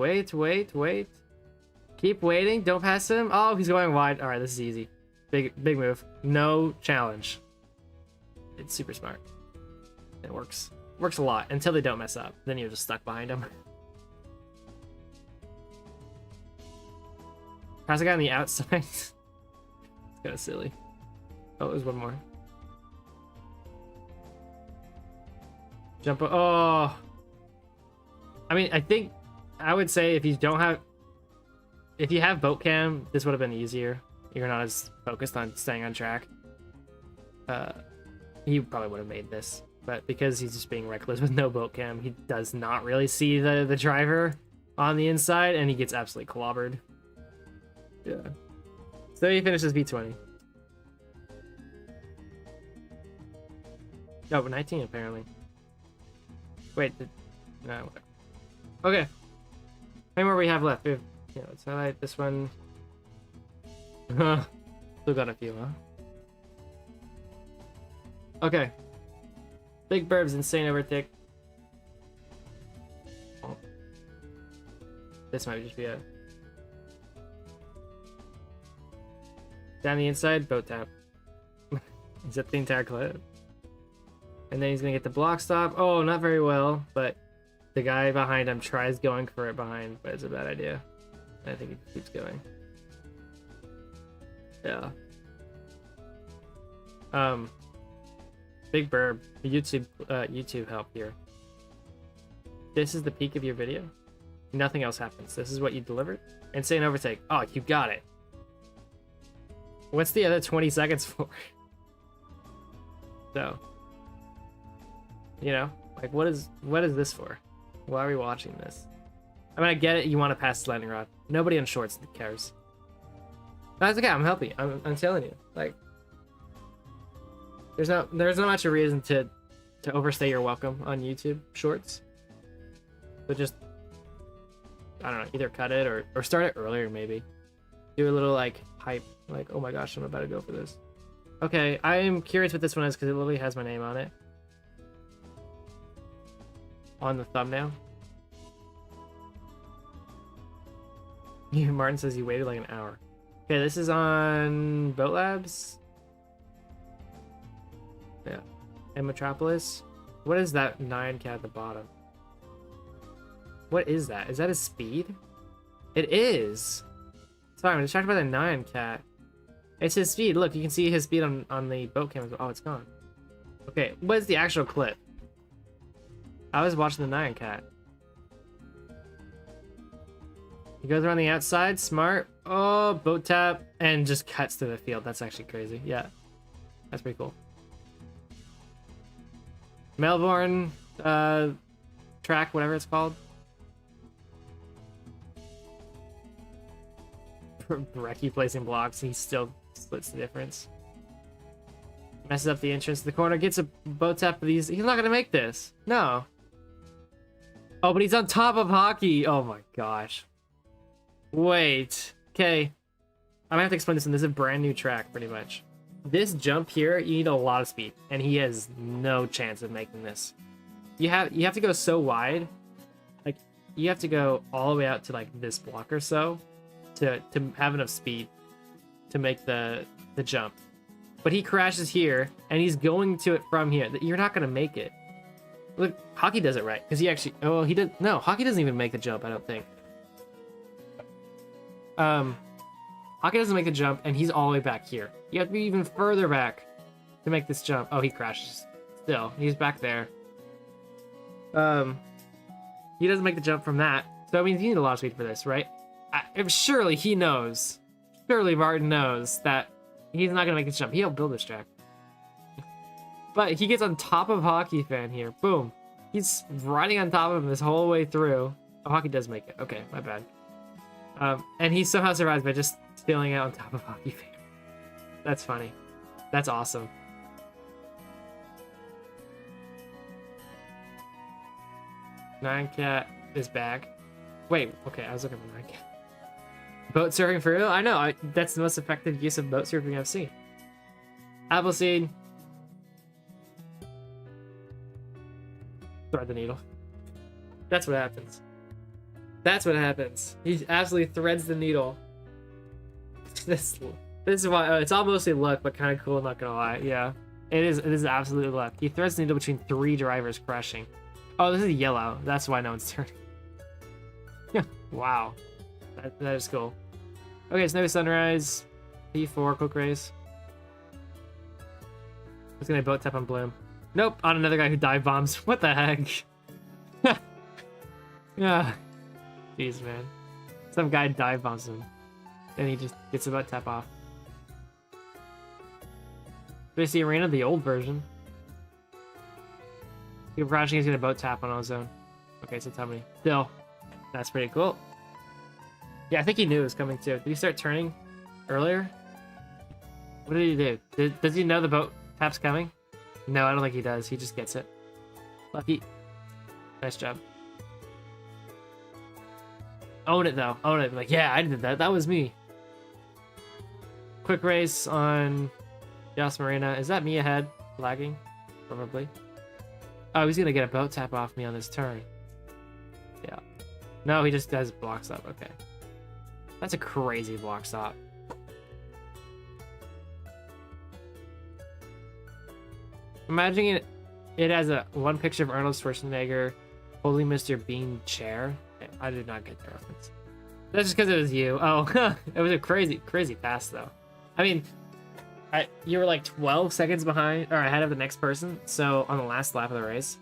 Keep waiting. Don't pass him. Oh, he's going wide. All right, this is easy. Big move. No challenge. It's super smart. It works. Works a lot until they don't mess up. Then you're just stuck behind them. Pass a guy on the outside. It's kind of silly. Oh, there's one more. Jump. Oh. I mean, I would say if you have boat cam, this would have been easier. You're not as focused on staying on track. He probably would have made this, but because he's just being reckless with no boat cam, he does not really see the driver on the inside, and he gets absolutely clobbered. Yeah. So he finishes V20. Oh, 19 apparently. Wait, no, whatever. Okay. How many more we have left? Let's highlight this one. Still got a few, huh? Okay. Big Burb's insane overtake. Oh. This might just be a... Down the inside, boat tap. Is that the entire clip? And then he's gonna get the block stop. Oh, not very well, but the guy behind him tries going for it behind, but it's a bad idea. I think he keeps going. Yeah. Big Burb, YouTube help here. This is the peak of your video. Nothing else happens. This is what you delivered. Insane overtake. Oh, you got it. What's the other 20 seconds for? So, you know, like what is this for? Why are we watching this? I mean, I get it. You want to pass the landing rod. Nobody on shorts cares. That's okay. I'm helping. I'm telling you. Like, there's not much of a reason to overstay your welcome on YouTube shorts. But just, I don't know, either cut it or start it earlier maybe. Do a little like hype, like, oh my gosh, I'm about to go for this. Okay, I am curious what this one is because it literally has my name on it. On the thumbnail. Martin says you waited like an hour. Okay, this is on Boat Labs. Yeah. And Metropolis. What is that 9K at the bottom? What is that? Is that his speed? It is. Sorry, I'm distracted by the 9Cat. It's his speed. Look, you can see his speed on the boat cam. Oh, it's gone. Okay, what is the actual clip? I was watching the 9Cat. He goes around the outside, smart. Oh, boat tap, and just cuts to the field. That's actually crazy. Yeah, that's pretty cool. Melbourne track, whatever it's called. Brecky placing blocks, he still splits the difference. Messes up the entrance to the corner, gets a boat tap of these. He's not gonna make this. No. Oh, but he's on top of Hockey. Oh my gosh. Wait. Okay. I'm gonna have to explain this, and this is a brand new track, pretty much. This jump here, you need a lot of speed, and he has no chance of making this. You have to go so wide, like you have to go all the way out to like this block or so, to have enough speed to make the jump. But he crashes here, and he's going to it from here. You're not gonna make it. Look, Hockey does it right, because he actually. Oh, he did. No, Hockey doesn't even make the jump. I don't think. Hockey doesn't make the jump, and he's all the way back here. You have to be even further back to make this jump. Oh, he crashes. still, he's back there. He doesn't make the jump from that. So, I mean, you need a lot of speed for this, right? Surely he knows. Surely Martin knows that he's not going to make this jump. He'll build this track. But he gets on top of Hockey Fan here. Boom. He's riding on top of him this whole way through. Oh, Hockey does make it. Okay, my bad. And he somehow survives by just stealing out on top of Hockey Fan. That's funny. That's awesome. Nine Cat is back. Wait, okay, I was looking for Nine Cat. Boat surfing for real? I know, that's the most effective use of boat surfing I've seen. Appleseed. Thread the needle. That's what happens. That's what happens. He absolutely threads the needle. This is why it's all mostly luck, but kind of cool. Not gonna lie. Yeah, it is absolutely luck. He threads the needle between 3 drivers crashing. Oh, this is yellow. That's why no one's turning. Wow, that is cool. Okay, Snowy Sunrise, P4 quick race. It's gonna boat tap on Bloom. Nope, on another guy who dive bombs. What the heck? Yeah. Jeez, man. Some guy dive bombs him. And he just gets about tap off. There's the arena, the old version. You're crashing, he's gonna boat tap on Ozone. Okay, so tell me. Still. That's pretty cool. Yeah, I think he knew it was coming too. Did he start turning earlier? What did he do? Does he know the boat tap's coming? No, I don't think he does. He just gets it. Lucky. Nice job. Own it though. Own it. Like, yeah, I did that. That was me. Quick race on Yas Marina. Is that me ahead? Lagging? Probably. Oh, he's gonna get a boat tap off me on this turn. Yeah. No, he just does block stop. Okay. That's a crazy block stop. Imagining it as one picture of Arnold Schwarzenegger holding Mr. Bean chair. I did not get the reference. That's just because it was you. Oh, it was a crazy pass though. I mean, you were like 12 seconds behind or ahead of the next person. So on the last lap of the race,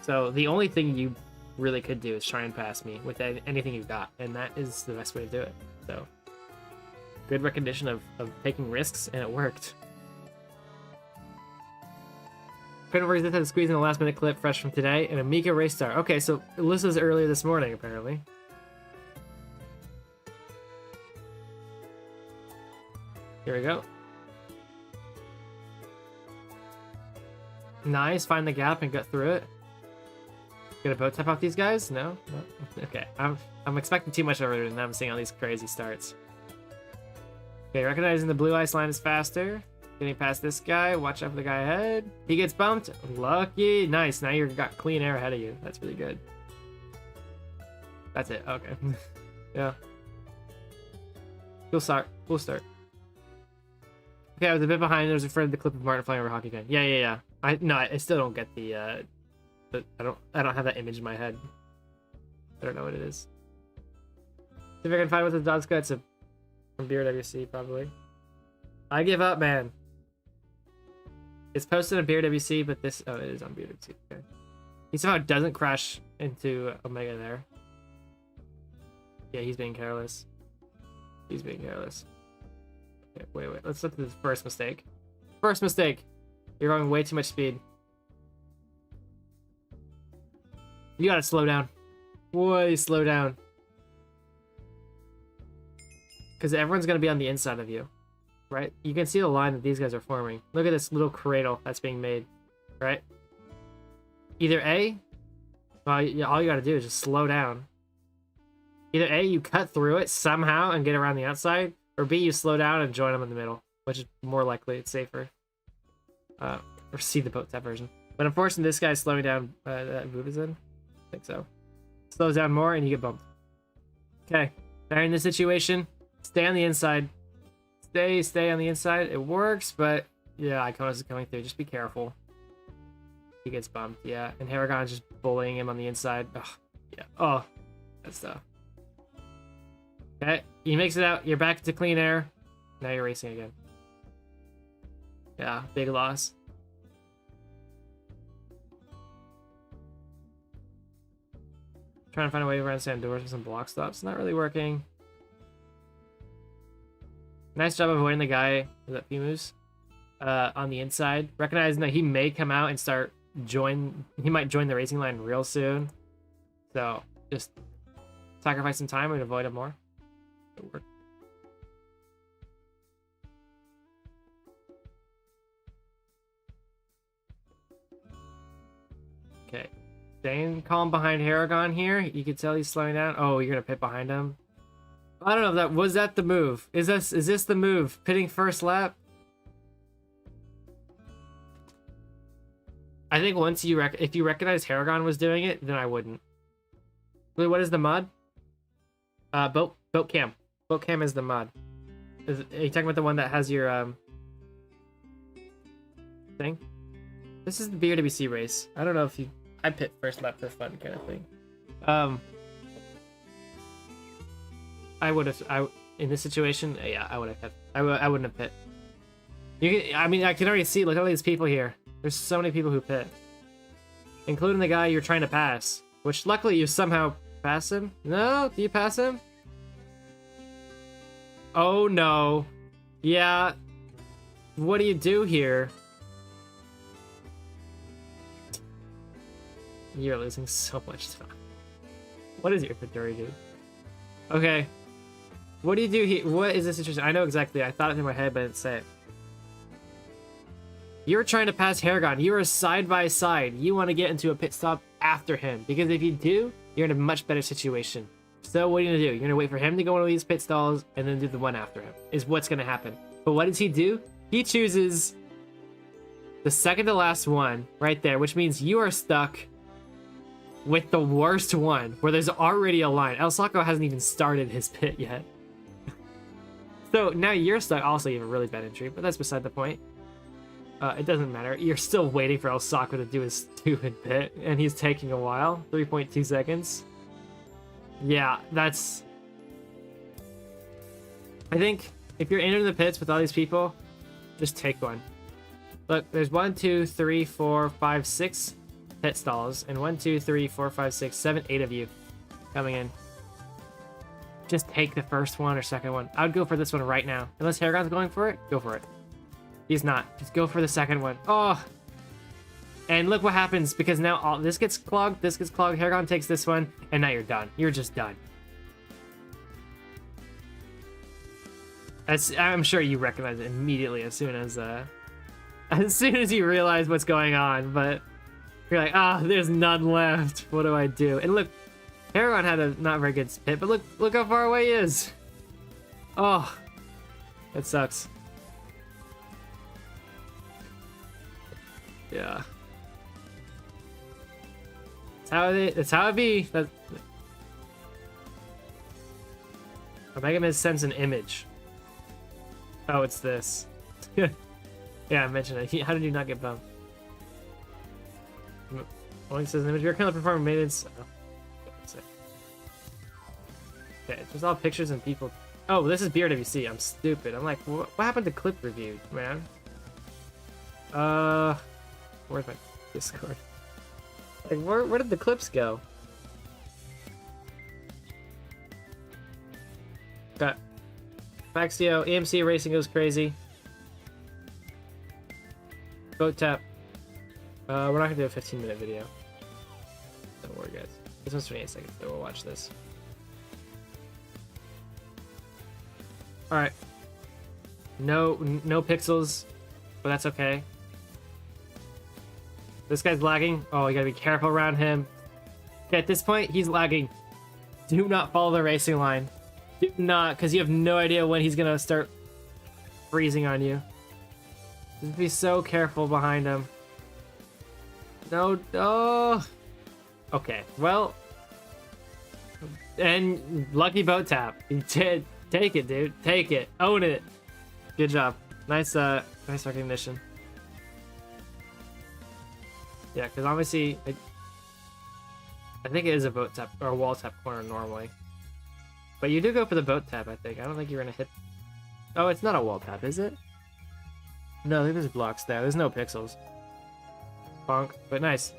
so the only thing you really could do is try and pass me with anything you've got, and that is the best way to do it. So good recognition of taking risks, and it worked. Couldn't resist had to squeeze in the last minute clip fresh from today, and a Mika race star. Okay, so this was earlier this morning, apparently. Here we go. Nice, find the gap and get through it. Gonna boat tap off these guys? No? No? Okay, I'm expecting too much over and I'm seeing all these crazy starts. Okay, recognizing the blue ice line is faster. Getting past this guy, watch out for the guy ahead. He gets bumped. Lucky. Nice. Now you've got clean air ahead of you. That's really good. That's it. Okay. Yeah. Cool start. Cool start. Okay, I was a bit behind. I was afraid of the clip of Martin flying over Hockey Gun. Yeah. I still don't get the I don't have that image in my head. I don't know what it is. See if I can find what the dog's got. It's from BRWC probably. I give up, man. It's posted on BRWC, but this... Oh, it is on BRWC. Okay. He somehow doesn't crash into Omega there. Yeah, he's being careless. He's being careless. Okay, wait. Let's look at the first mistake. First mistake. You're going way too much speed. You gotta slow down. Way slow down. Because everyone's gonna be on the inside of you. Right? You can see the line that these guys are forming. Look at this little cradle that's being made. Right? Either A, well, all you gotta do is just slow down. Either A, you cut through it somehow and get around the outside, or B, you slow down and join them in the middle, which is more likely, it's safer. Or C, the boat tap version. But unfortunately, this guy's slowing down. That move is in? I think so. Slows down more and you get bumped. Okay. Now in this situation, stay on the inside. Stay on the inside. It works, but yeah, Iconos is coming through. Just be careful. He gets bumped, yeah. And Haragon's just bullying him on the inside. Ugh, yeah. Oh, that's tough. Okay, he makes it out. You're back to clean air. Now you're racing again. Yeah, big loss. Trying to find a way around Sand doors with some block stops. Not really working. Nice job of avoiding the guy with that Pimus on the inside. Recognizing that he may come out and start he might join the racing line real soon. So just sacrifice some time and avoid him more. It worked. Okay. Staying calm behind Haragon here. You can tell he's slowing down. Oh, you're gonna pit behind him. I don't know if that was that the move. Is this the move? Pitting first lap? I think once if you recognize Haragon was doing it, then I wouldn't. Wait, what is the mod? Boat cam. Boat cam is the mod. Are you talking about the one that has your thing? This is the BRWC race. I don't know if I pit first lap for fun kind of thing. I would have. In this situation, yeah, I would have. I wouldn't have pit. I mean, I can already see. Look at all these people here. There's so many people who pit, including the guy you're trying to pass. Which luckily you somehow pass him. No, do you pass him? Oh no. Yeah. What do you do here? You're losing so much time. What is your inventory, dude? Okay. What do you do here? What is this situation? I know exactly. I thought it in my head, but I didn't say it. You're trying to pass Haragon. You are side by side. You want to get into a pit stop after him. Because if you do, you're in a much better situation. So what are you going to do? You're going to wait for him to go into these pit stalls and then do the one after him. Is what's going to happen. But what does he do? He chooses the second to last one right there, which means you are stuck with the worst one, where there's already a line. El Sacco hasn't even started his pit yet. So now you're stuck. Also, you have a really bad entry, but that's beside the point. It doesn't matter. You're still waiting for El Sacco to do his stupid pit, and he's taking a while. 3.2 seconds. Yeah, that's... I think if you're entering the pits with all these people, just take one. Look, there's 1, 2, 3, 4, 5, 6 pit stalls, and 1, 2, 3, 4, 5, 6, 7, 8 of you coming in. Just take the first one or second one. I would go for this one right now. Unless Haragon's going for it, go for it. He's not. Just go for the second one. Oh! And look what happens, because now all this gets clogged, Haragon takes this one, and now you're done. You're just done. I'm sure you recognize it immediately as soon as you realize what's going on, but you're like, there's none left. What do I do? And look, Haragon had a not very good pit, but look how far away he is. Oh, it sucks. Yeah. That's how it be. Omega Miz sends an image. Oh, it's this. Yeah, I mentioned it. How did you not get bumped? Only says an image. You're currently performing maintenance. Oh, okay, it's just all pictures and people. Oh, this is BRWC. I'm stupid. I'm like, what happened to clip review, man? Where's my Discord? Like, where did the clips go? Got Faxio, AMC Racing goes crazy. Boat tap. We're not gonna do a 15-minute video. Don't worry, guys. This one's 28 seconds, so we'll watch this. Alright. No pixels, but that's okay. This guy's lagging. Oh, you gotta be careful around him. Okay, at this point, he's lagging. Do not follow the racing line. Do not, because you have no idea when he's gonna start freezing on you. Just be so careful behind him. No. Okay, well. And lucky boat tap. Take it, dude. Take it. Own it. Good job. Nice recognition. Yeah, because obviously, I think it is a boat tap or a wall tap corner normally. But you do go for the boat tap, I think. I don't think you're gonna hit. Oh, it's not a wall tap, is it? No, I think there's blocks there. There's no pixels. Bonk, but nice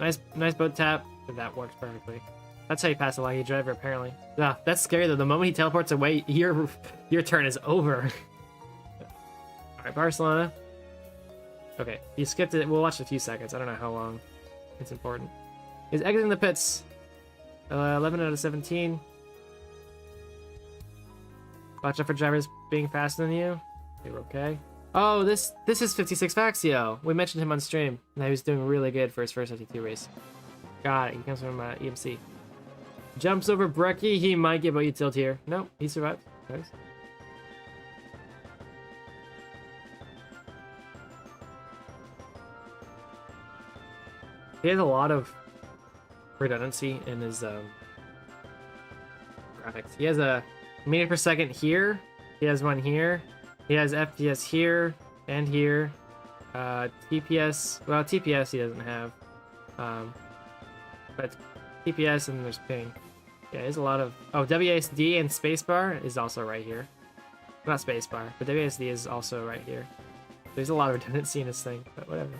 boat tap. That works perfectly. That's how you pass a lucky driver, apparently. Yeah, that's scary though. The moment he teleports away, your turn is over. Alright, Barcelona. Okay, you skipped it. We'll watch a few seconds. I don't know how long. It's important. He's exiting the pits. 11 out of 17. Watch out for drivers being faster than you. You're okay. Oh, this is 56 Faxio. We mentioned him on stream. And he was doing really good for his first 52 race. Got it. He comes from EMC. Jumps over Brecky. He might get you tilt here. Nope, he survived. Nice. He has a lot of redundancy in his graphics. He has a meter per second here. He has one here. He has FPS here and here. TPS. Well, TPS he doesn't have. But TPS and there's ping. Yeah, there's a lot of. Oh, WASD and spacebar is also right here. Not spacebar, but WASD is also right here. There's a lot of redundancy in this thing, but whatever.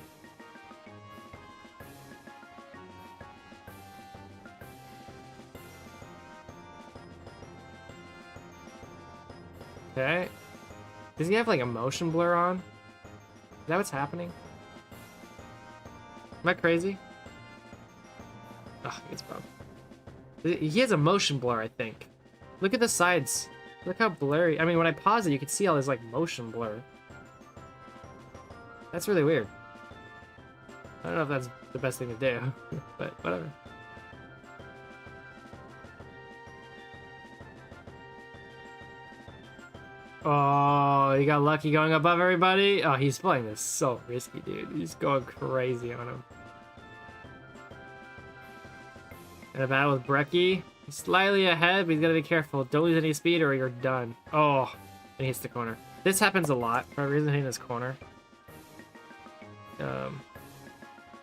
Okay. Does he have like a motion blur on? Is that what's happening? Am I crazy? Ugh, it's bummed. He has a motion blur, I think. Look at the sides. Look how blurry. I mean, when I pause it, you can see all this like motion blur. That's really weird. I don't know if that's the best thing to do, but whatever. Oh, he got lucky going above everybody. Oh, he's playing this so risky, dude. He's going crazy on him. In a battle with Brecky. He's slightly ahead, but he's gotta be careful. Don't lose any speed or you're done. Oh, and he hits the corner. This happens a lot for a reason hitting this corner.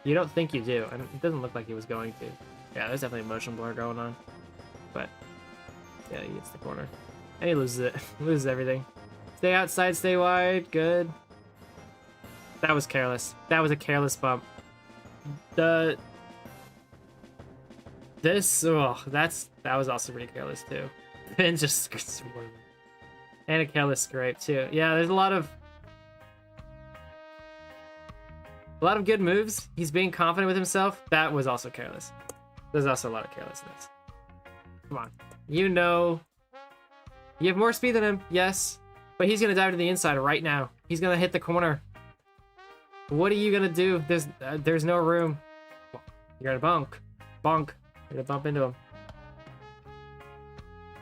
You don't think you do. And it doesn't look like he was going to. Yeah, there's definitely a motion blur going on. But yeah, he hits the corner. And he loses it. Loses everything. Stay outside, stay wide. Good. That was careless. That was a careless bump. That was also pretty careless too. And just and a careless scrape too. Yeah, there's a lot of good moves. He's being confident with himself. That was also careless. There's also a lot of carelessness. Come on. You know, you have more speed than him, yes, but he's gonna dive to the inside right now. He's gonna hit the corner. What are you gonna do? There's no room. You're gonna bonk. You're gonna bump into him.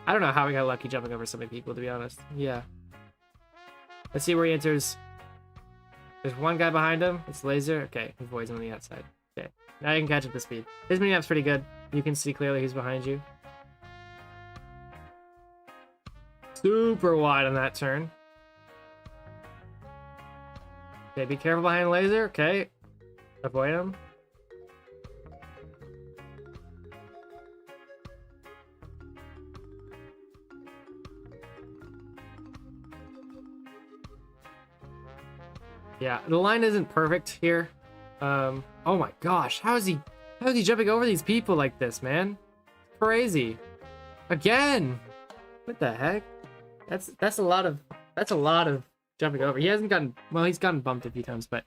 I don't know how he got lucky jumping over so many people, to be honest. Yeah. Let's see where he enters. There's one guy behind him. It's Laser. Okay, he avoids him on the outside. Okay, now you can catch up to speed. His minimap's pretty good. You can see clearly who's behind you. Super wide on that turn. Okay, be careful behind Laser. Okay, avoid him. Yeah, the line isn't perfect here. Oh my gosh, how is he jumping over these people like this, man? Crazy. Again. What the heck? That's a lot of jumping over. He hasn't gotten, well, he's gotten bumped a few times, but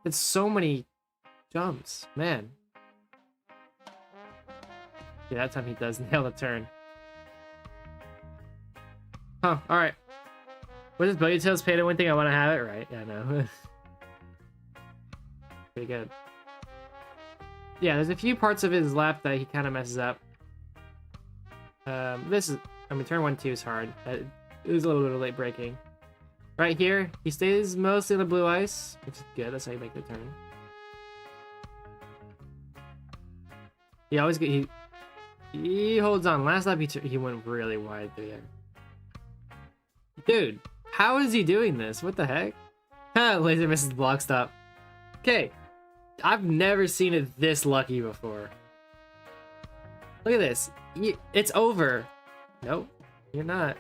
it's so many jumps, man. Yeah, that time he does nail the turn. Huh, alright. What does Buggy Tails pay to win thing? I want to have it right. Yeah, no. Pretty good. Yeah, there's a few parts of his lap that he kind of messes up. This is, I mean, turn 1-2 is hard. It was a little bit of late braking. Right here, he stays mostly on the blue ice, which is good. That's how you make the turn. He always get, he holds on. Last lap he went really wide through there. Dude, how is he doing this? What the heck? Ha, Laser misses the block stop. Okay, I've never seen it this lucky before. Look at this. It's over. Nope, you're not.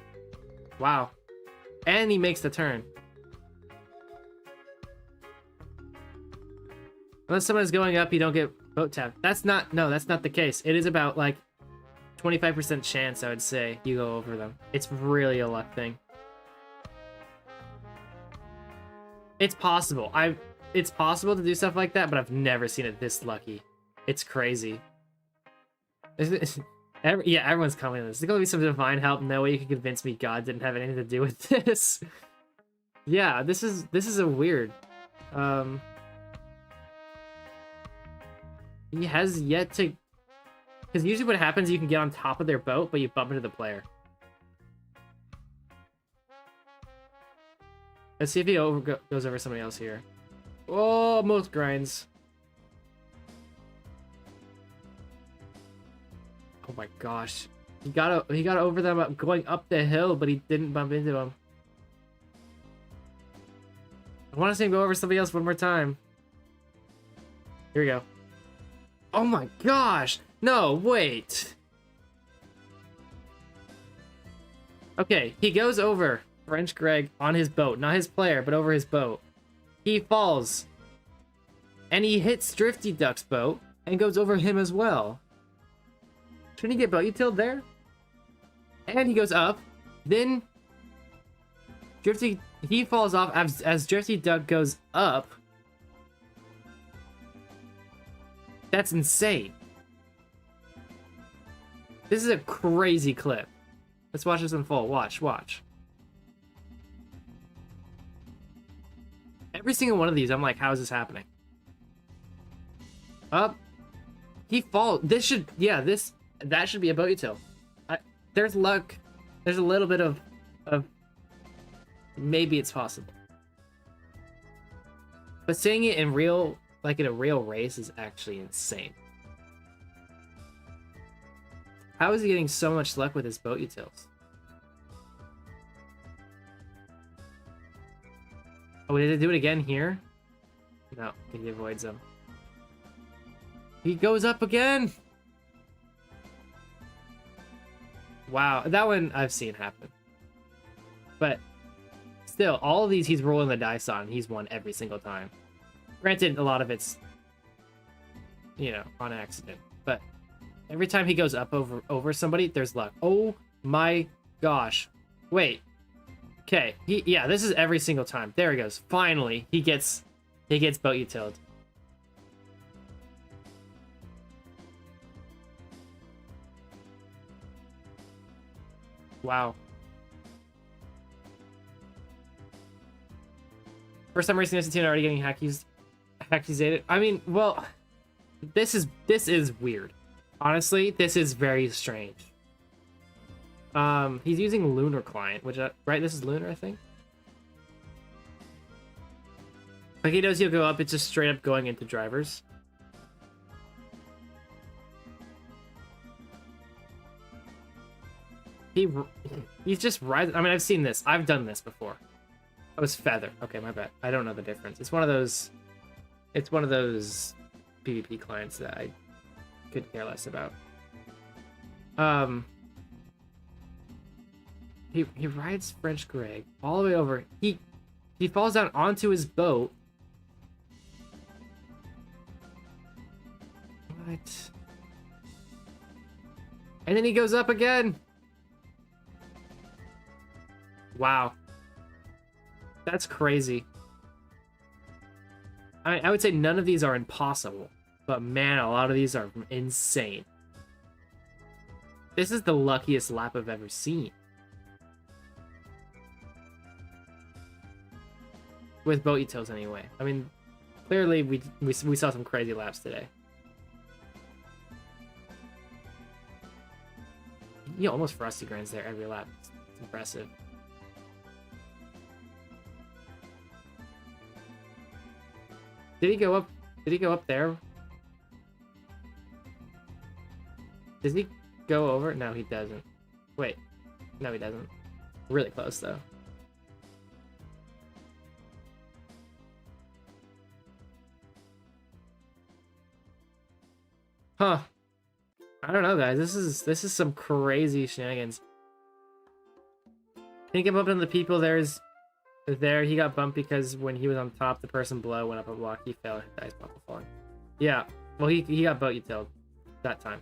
Wow. And he makes the turn. Unless someone is going up, you don't get Boat tap. That's not the case. It is about like 25% chance, I would say, you go over them. It's really a luck thing. It's possible. It's possible to do stuff like that, but I've never seen it this lucky. It's crazy. Yeah, everyone's commenting on this. There's gonna be some divine help. No way you can convince me God didn't have anything to do with this. Yeah, this is a weird. He has yet to, because usually what happens, you can get on top of their boat, but you bump into the player. Let's see if he goes over somebody else here. Oh, most grinds. Oh my gosh. He got over them going up the hill, but he didn't bump into him. I want to see him go over somebody else one more time. Here we go. Oh my gosh! No, wait! Okay, he goes over French Greg on his boat. Not his player, but over his boat. He falls. And he hits Drifty Duck's boat and goes over him as well. Shouldn't he get boat utiled there? And he goes up. Then he falls off as Drifty Duck goes up. That's insane. This is a crazy clip. Let's watch this unfold. Watch. Every single one of these, I'm like, how is this happening? Up. He falls. That should be a boat util. There's luck. There's a little bit of maybe it's possible. But seeing it in real, like in a real race, is actually insane. How is he getting so much luck with his boat utils? Oh, did he do it again here? No, he avoids them. He goes up again! Wow, that one I've seen happen. But still, all of these he's rolling the dice on. He's won every single time. Granted, a lot of it's, on accident. But every time he goes up over somebody, there's luck. Oh my gosh. Wait. Okay. This is every single time. There he goes. Finally, he gets boat utiled. Wow. First time racing this team already getting accusated. I mean, well, this is weird. Honestly, this is very strange. He's using Lunar Client, which right? This is Lunar, I think. Like he knows he'll go up. It's just straight up going into drivers. He's just riding. I mean, I've seen this. I've done this before. That was Feather. Okay, my bad. I don't know the difference. It's one of those PvP clients that I could care less about. He rides French Greg all the way over. He falls down onto his boat. What? And then he goes up again. Wow. That's crazy. I would say none of these are impossible, but man, a lot of these are insane. This is the luckiest lap I've ever seen. With boat utils anyway. I mean, clearly we saw some crazy laps today. Almost Frosty grinds there every lap. It's impressive. Did he go up? Did he go up there? Does he go over? No, he doesn't. Wait. No, he doesn't. Really close, though. Huh. I don't know, guys. This is some crazy shenanigans. Think about the people there. He got bumped because when he was on top, the person below went up a block. He fell and hit the ice block falling. Yeah. Well, he got boat utiled that time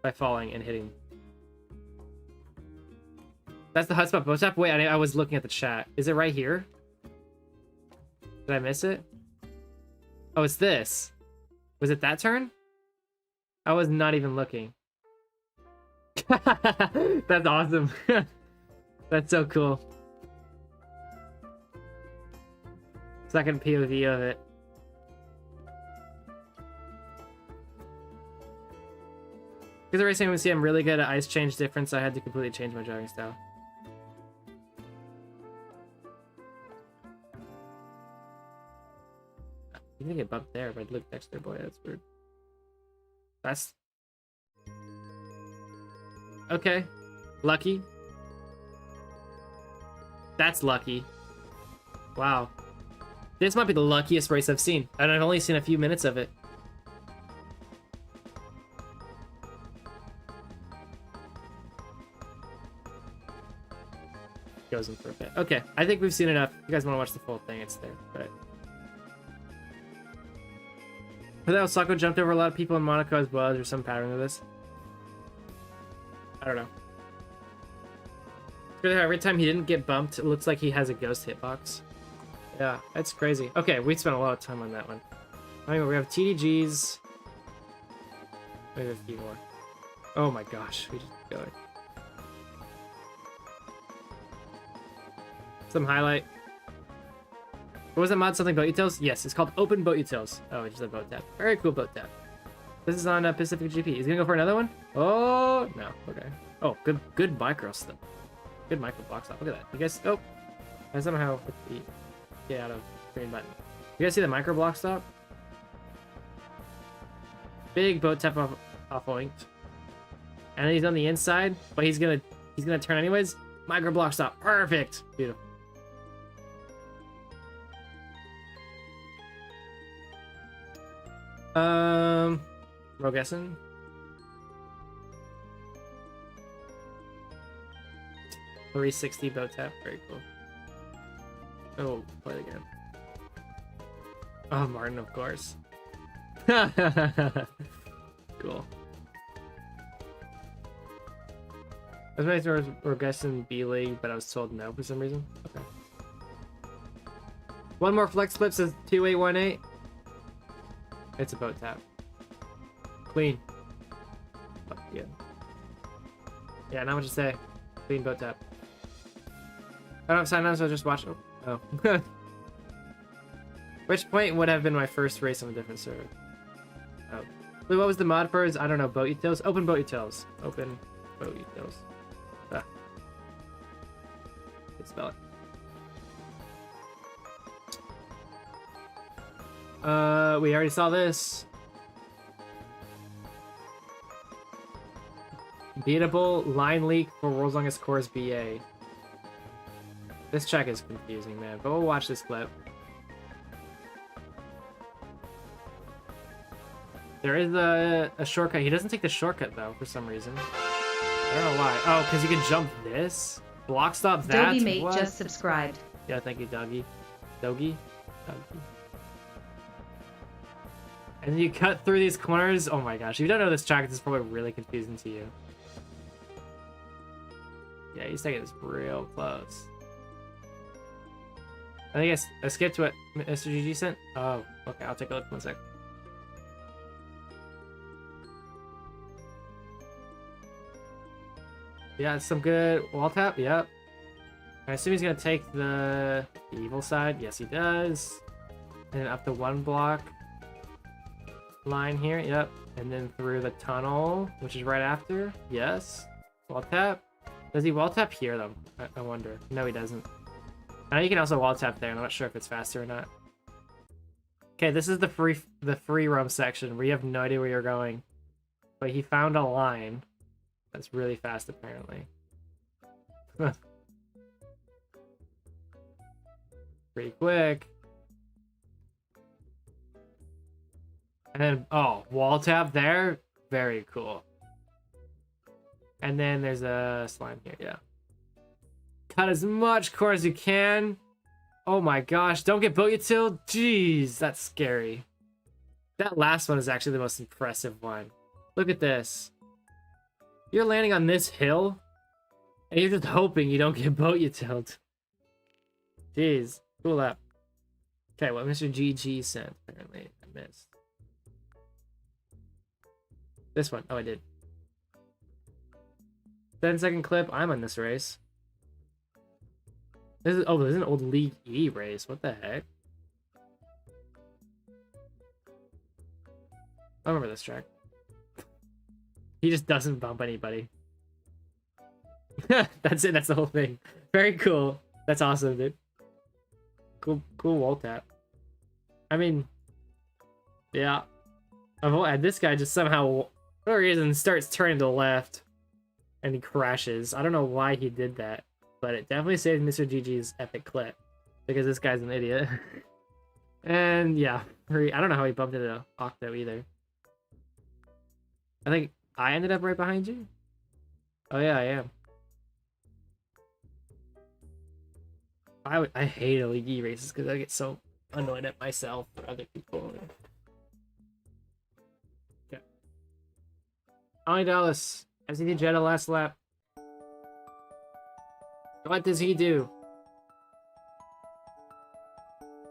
by falling and hitting. That's the hotspot boat tap. Wait, I was looking at the chat. Is it right here? Did I miss it? Oh, it's this. Was it that turn? I was not even looking. That's awesome. That's so cool. Second POV of it. Because the racing see I'm really good at ice change difference, I had to completely change my driving style. You can get bumped there, but I'd look next there, boy. That's weird. That's okay. Lucky. That's lucky. Wow. This might be the luckiest race I've seen, and I've only seen a few minutes of it. Goes in for a bit. Okay, I think we've seen enough. If you guys want to watch the full thing, it's there. But that Osako jumped over a lot of people in Monaco as well. Is there some pattern to this? I don't know. Every time he didn't get bumped, it looks like he has a ghost hitbox. Yeah, that's crazy. Okay, we spent a lot of time on that one. Anyway, we have TDGs. We have a few more. Oh my gosh, we just keep going. Some highlight. What was that mod? Something boat utils? Yes, it's called Open Boat Utils. Oh, it's just a boat tap. Very cool boat tap. This is on Pacific GP. Is he gonna go for another one? Oh no. Okay. Oh, good micro stuff. Good micro block stop. Look at that. You guys. Oh, I somehow put the get out of green button. You guys see the micro block stop? Big boat tap off oinked. And then he's on the inside, but he's gonna turn anyways. Micro block stop. Perfect. Beautiful. Rogessen. $360 boat tap, very cool. Oh, play it again. Oh, Martin, of course. Cool. I was ready to Rogessen B League, but I was told no for some reason. Okay. One more flex flip says 2818. It's a boat tap. Clean. Fuck yeah. Yeah, not much to say. Clean boat tap. I don't have sign on, so I'll just watch. Oh. Which point would have been my first race on a different server? Oh. Wait, what was the mod for? I don't know. Boat utils? Open boat utils. Open boat utils. Ah. Good spell it. We already saw this. Beatable line leak for World's Longest Course BA. This check is confusing, man, but we'll watch this clip. There is a shortcut. He doesn't take the shortcut, though, for some reason. I don't know why. Oh, because you can jump this? Block stop that? Doggy Mate what? just subscribed. Yeah, thank you, Doggy. Doggy? Doggy. And you cut through these corners. Oh my gosh, if you don't know this track, this is probably really confusing to you. Yeah, he's taking this real close. I think I skipped what Mr. GG sent. Oh, okay, I'll take a look 1 sec. Yeah, some good wall tap. Yep. I assume he's gonna take the evil side. Yes, he does. And then up to 1 block line here. Yep. And then through the tunnel, which is right after. Yes. Wall tap. Does he wall tap here though? I wonder. No, he doesn't. I know you can also wall tap there. I'm not sure if it's faster or not. Okay, this is the free roam section where you have no idea where you're going. But he found a line that's really fast apparently. Pretty quick. And then, oh, wall tap there. Very cool. And then there's a slime here, yeah. Cut as much core as you can. Oh my gosh, don't get boat util. Jeez, that's scary. That last one is actually the most impressive one. Look at this. You're landing on this hill, and you're just hoping you don't get boat utiled. Jeez, cool up. Okay, what Mr. GG sent, apparently. I missed. This one. Oh, I did. 10-second clip. I'm on this race. This is an old League E race. What the heck? I remember this track. He just doesn't bump anybody. That's it. That's the whole thing. Very cool. That's awesome, dude. Cool wall tap. I mean, yeah. And this guy just somehow, for whatever reason, starts turning to the left, and he crashes. I don't know why he did that, but it definitely saved Mr. GG's epic clip, because this guy's an idiot. And yeah, I don't know how he bumped into Octo either. I think I ended up right behind you. Oh yeah, I am. I hate League E races because I get so annoyed at myself or other people. Okay. Ollie Dallas, MCT Jetta last lap. What does he do?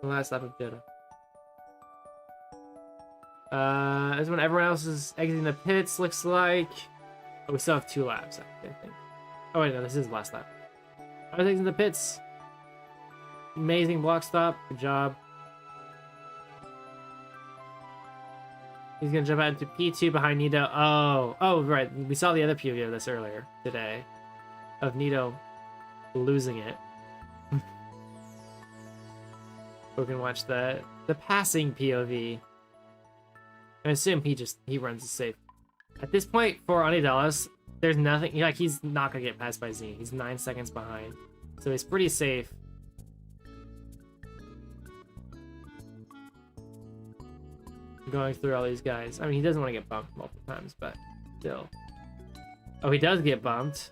The last lap of Jetta. This is when everyone else is exiting the pits, looks like. Oh, we still have 2 laps, I think. Oh wait, no, this is the last lap. I was exiting the pits. Amazing block stop. Good job. He's gonna jump out into P2 behind Nito. Oh, right. We saw the other POV of this earlier today, of Nito losing it. We can watch the passing POV. I assume he runs it safe. At this point for Anidalas, there's nothing. Like, he's not gonna get passed by Zine. He's 9 seconds behind, so he's pretty safe. Going through all these guys. I mean, he doesn't want to get bumped multiple times, but still. Oh, he does get bumped.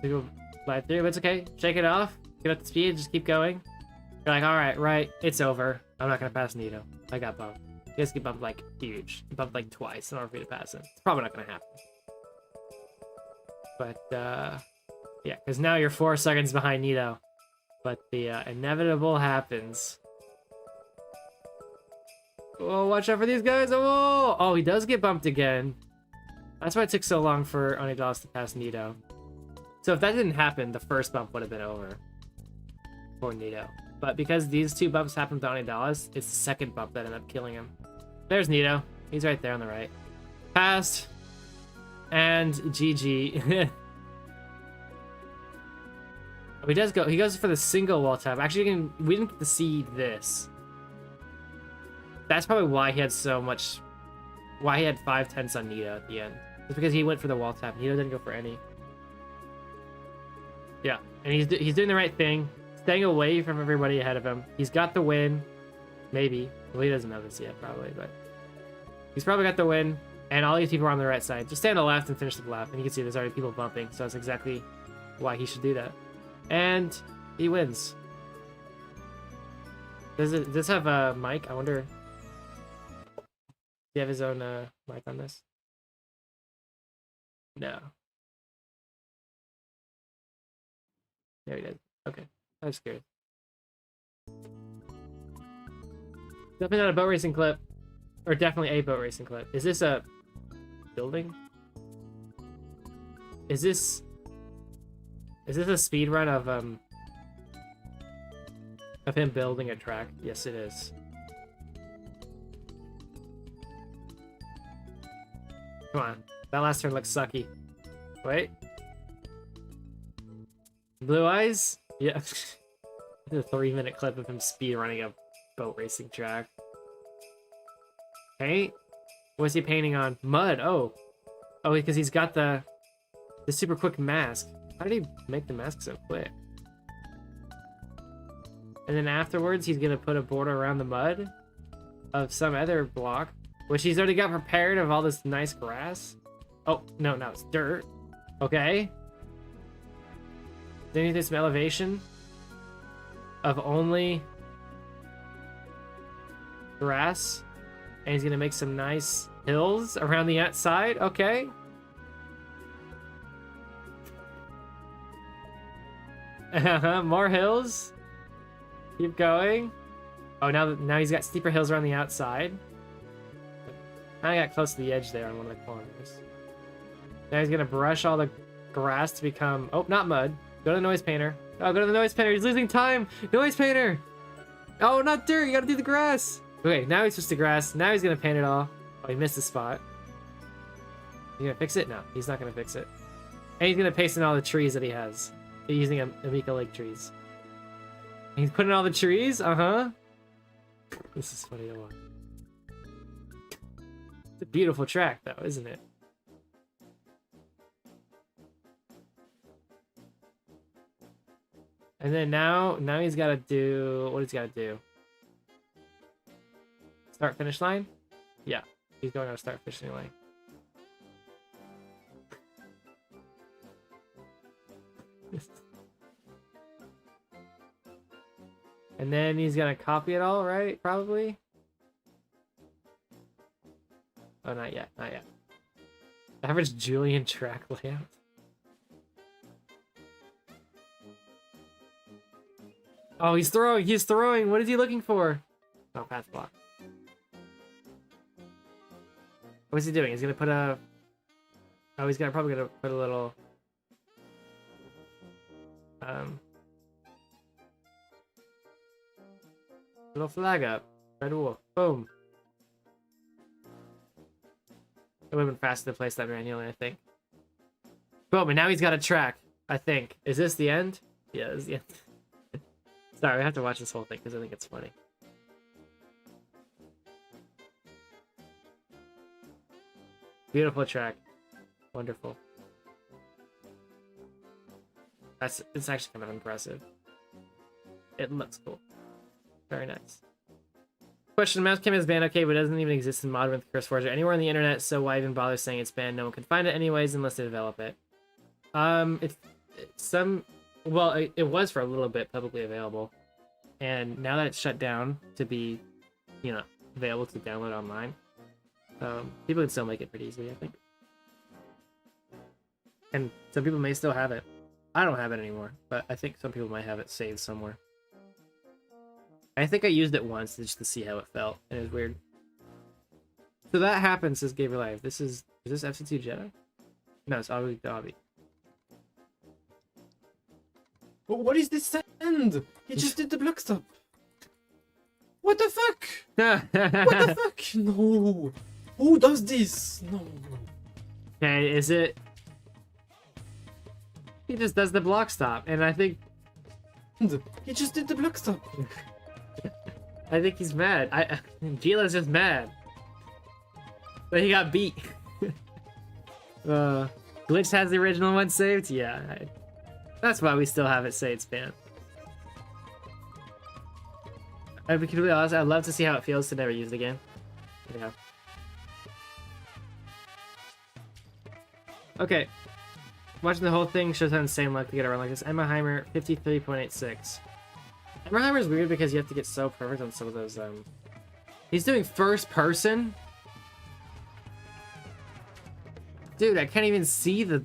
So go slide through, but it's okay. Shake it off. Get up to speed. Just keep going. You're like, all right, right. It's over. I'm not gonna pass Nito. I got bumped. You guys get bumped like huge. Get bumped like twice in order for you to pass him. It's probably not gonna happen. But yeah, because now you're 4 seconds behind Nito. But the inevitable happens. Oh, watch out for these guys. Oh, he does get bumped again. That's why it took so long for Anidalas to pass Nito. So if that didn't happen, the first bump would have been over for Nito. But because these 2 bumps happened to Anidalas, it's the second bump that ended up killing him. There's Nito. He's right there on the right. Passed. And GG. Oh, he does go. He goes for the single wall tap. Actually, we didn't get to see this. That's probably why he had so much. Why he had 5 tenths on Nito at the end. It's because he went for the wall tap. Nito didn't go for any. Yeah, and he's doing the right thing, staying away from everybody ahead of him. He's got the win, maybe. Well, he doesn't know this yet, probably, but he's probably got the win. And all these people are on the right side. Just stay on the left and finish the lap. And you can see there's already people bumping, so that's exactly why he should do that. And he wins. Does this have a mic? I wonder. Does he have his own mic on this? No. There he does. Okay. I was scared. Definitely not a boat racing clip. Or definitely a boat racing clip. Is this a building? Is this a speed run of him building a track? Yes, it is. Come on. That last turn looks sucky. Wait. Blue eyes? Yeah. A 3-minute clip of him speed running a boat racing track. Paint? What's he painting on? Mud. Oh, because he's got the super quick mask. How did he make the mask so quick? And then afterwards, he's gonna put a border around the mud of some other block, which he's already got prepared of all this nice grass. Oh, no, now it's dirt. Okay. Then you need some elevation of only grass. And he's gonna make some nice hills around the outside. Okay. More hills. Keep going. Oh, now he's got steeper hills around the outside. I got close to the edge there on one of the corners. Now he's gonna brush all the grass to become... Oh, not mud. Go to the noise painter. Oh, go to the noise painter. He's losing time. Noise painter. Oh, not dirt. You gotta do the grass. Okay, now he's just the grass. Now he's gonna paint it all. Oh, he missed the spot. You gonna fix it? No, he's not gonna fix it. And he's gonna paste in all the trees that he has. He's using Amica Lake trees. And he's putting all the trees? Uh-huh. This is funny to watch. It's a beautiful track, though, isn't it? And then now he's got to do... What he's got to do? Start, finish line? Yeah, he's going on a start, finishing line. And then he's gonna copy it all, right? Probably. Oh, not yet, not yet. Average Julian track layout. Oh, he's throwing, he's throwing. What is he looking for? Oh, path block. What's he doing? He's gonna put a... Oh, he's probably gonna put a little... Little flag up. Red wolf. Boom. It would have been faster to place that manually, I think. Boom, and now he's got a track, I think. Is this the end? Yeah, this is the end. Sorry, we have to watch this whole thing because I think it's funny. Beautiful track. Wonderful. It's actually kind of impressive. It looks cool. Very nice. Question: Mouse Cam is banned, okay, but it doesn't even exist in modern with CurseForge or anywhere on the internet, so why even bother saying it's banned? No one can find it anyways unless they develop it. It was for a little bit publicly available, and now that it's shut down to be, you know, available to download online, people can still make it pretty easily, I think. And some people may still have it. I don't have it anymore, but I think some people might have it saved somewhere. I think I used it once just to see how it felt, and it was weird. So that happens, says Gabriel Live. Is this FC2 Jedi? No, it's Abu Dhabi. But what is this send? He just did the block stop. What the fuck? What the fuck? No. Who does this? No. Okay, is it... He just does the block stop, and I think... He just did the block stop. I think he's mad. Gila's just mad. But he got beat. Glitch has the original one saved? Yeah. That's why we still have it say it's banned. I'd be completely honest, I'd love to see how it feels to never use it again. Yeah. Okay. Watching the whole thing shows how insane luck to get around like this. Emma Heimer, 53.86. Emma Heimer's weird because you have to get so perfect on some of those, He's doing first person? Dude, I can't even see the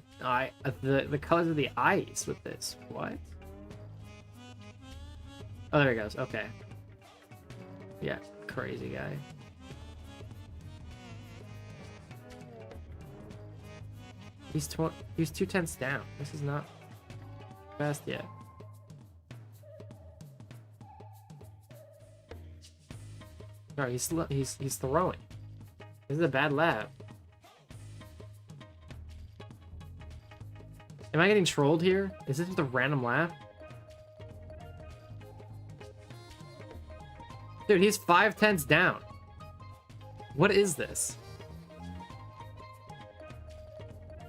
colors of the eyes with this. What? Oh, there he goes. Okay. Yeah, crazy guy. He's 2/10 down. This is not fast yet. No, he's throwing. This is a bad lap. Am I getting trolled here? Is this just a random lap? Dude, he's 5/10 down. What is this?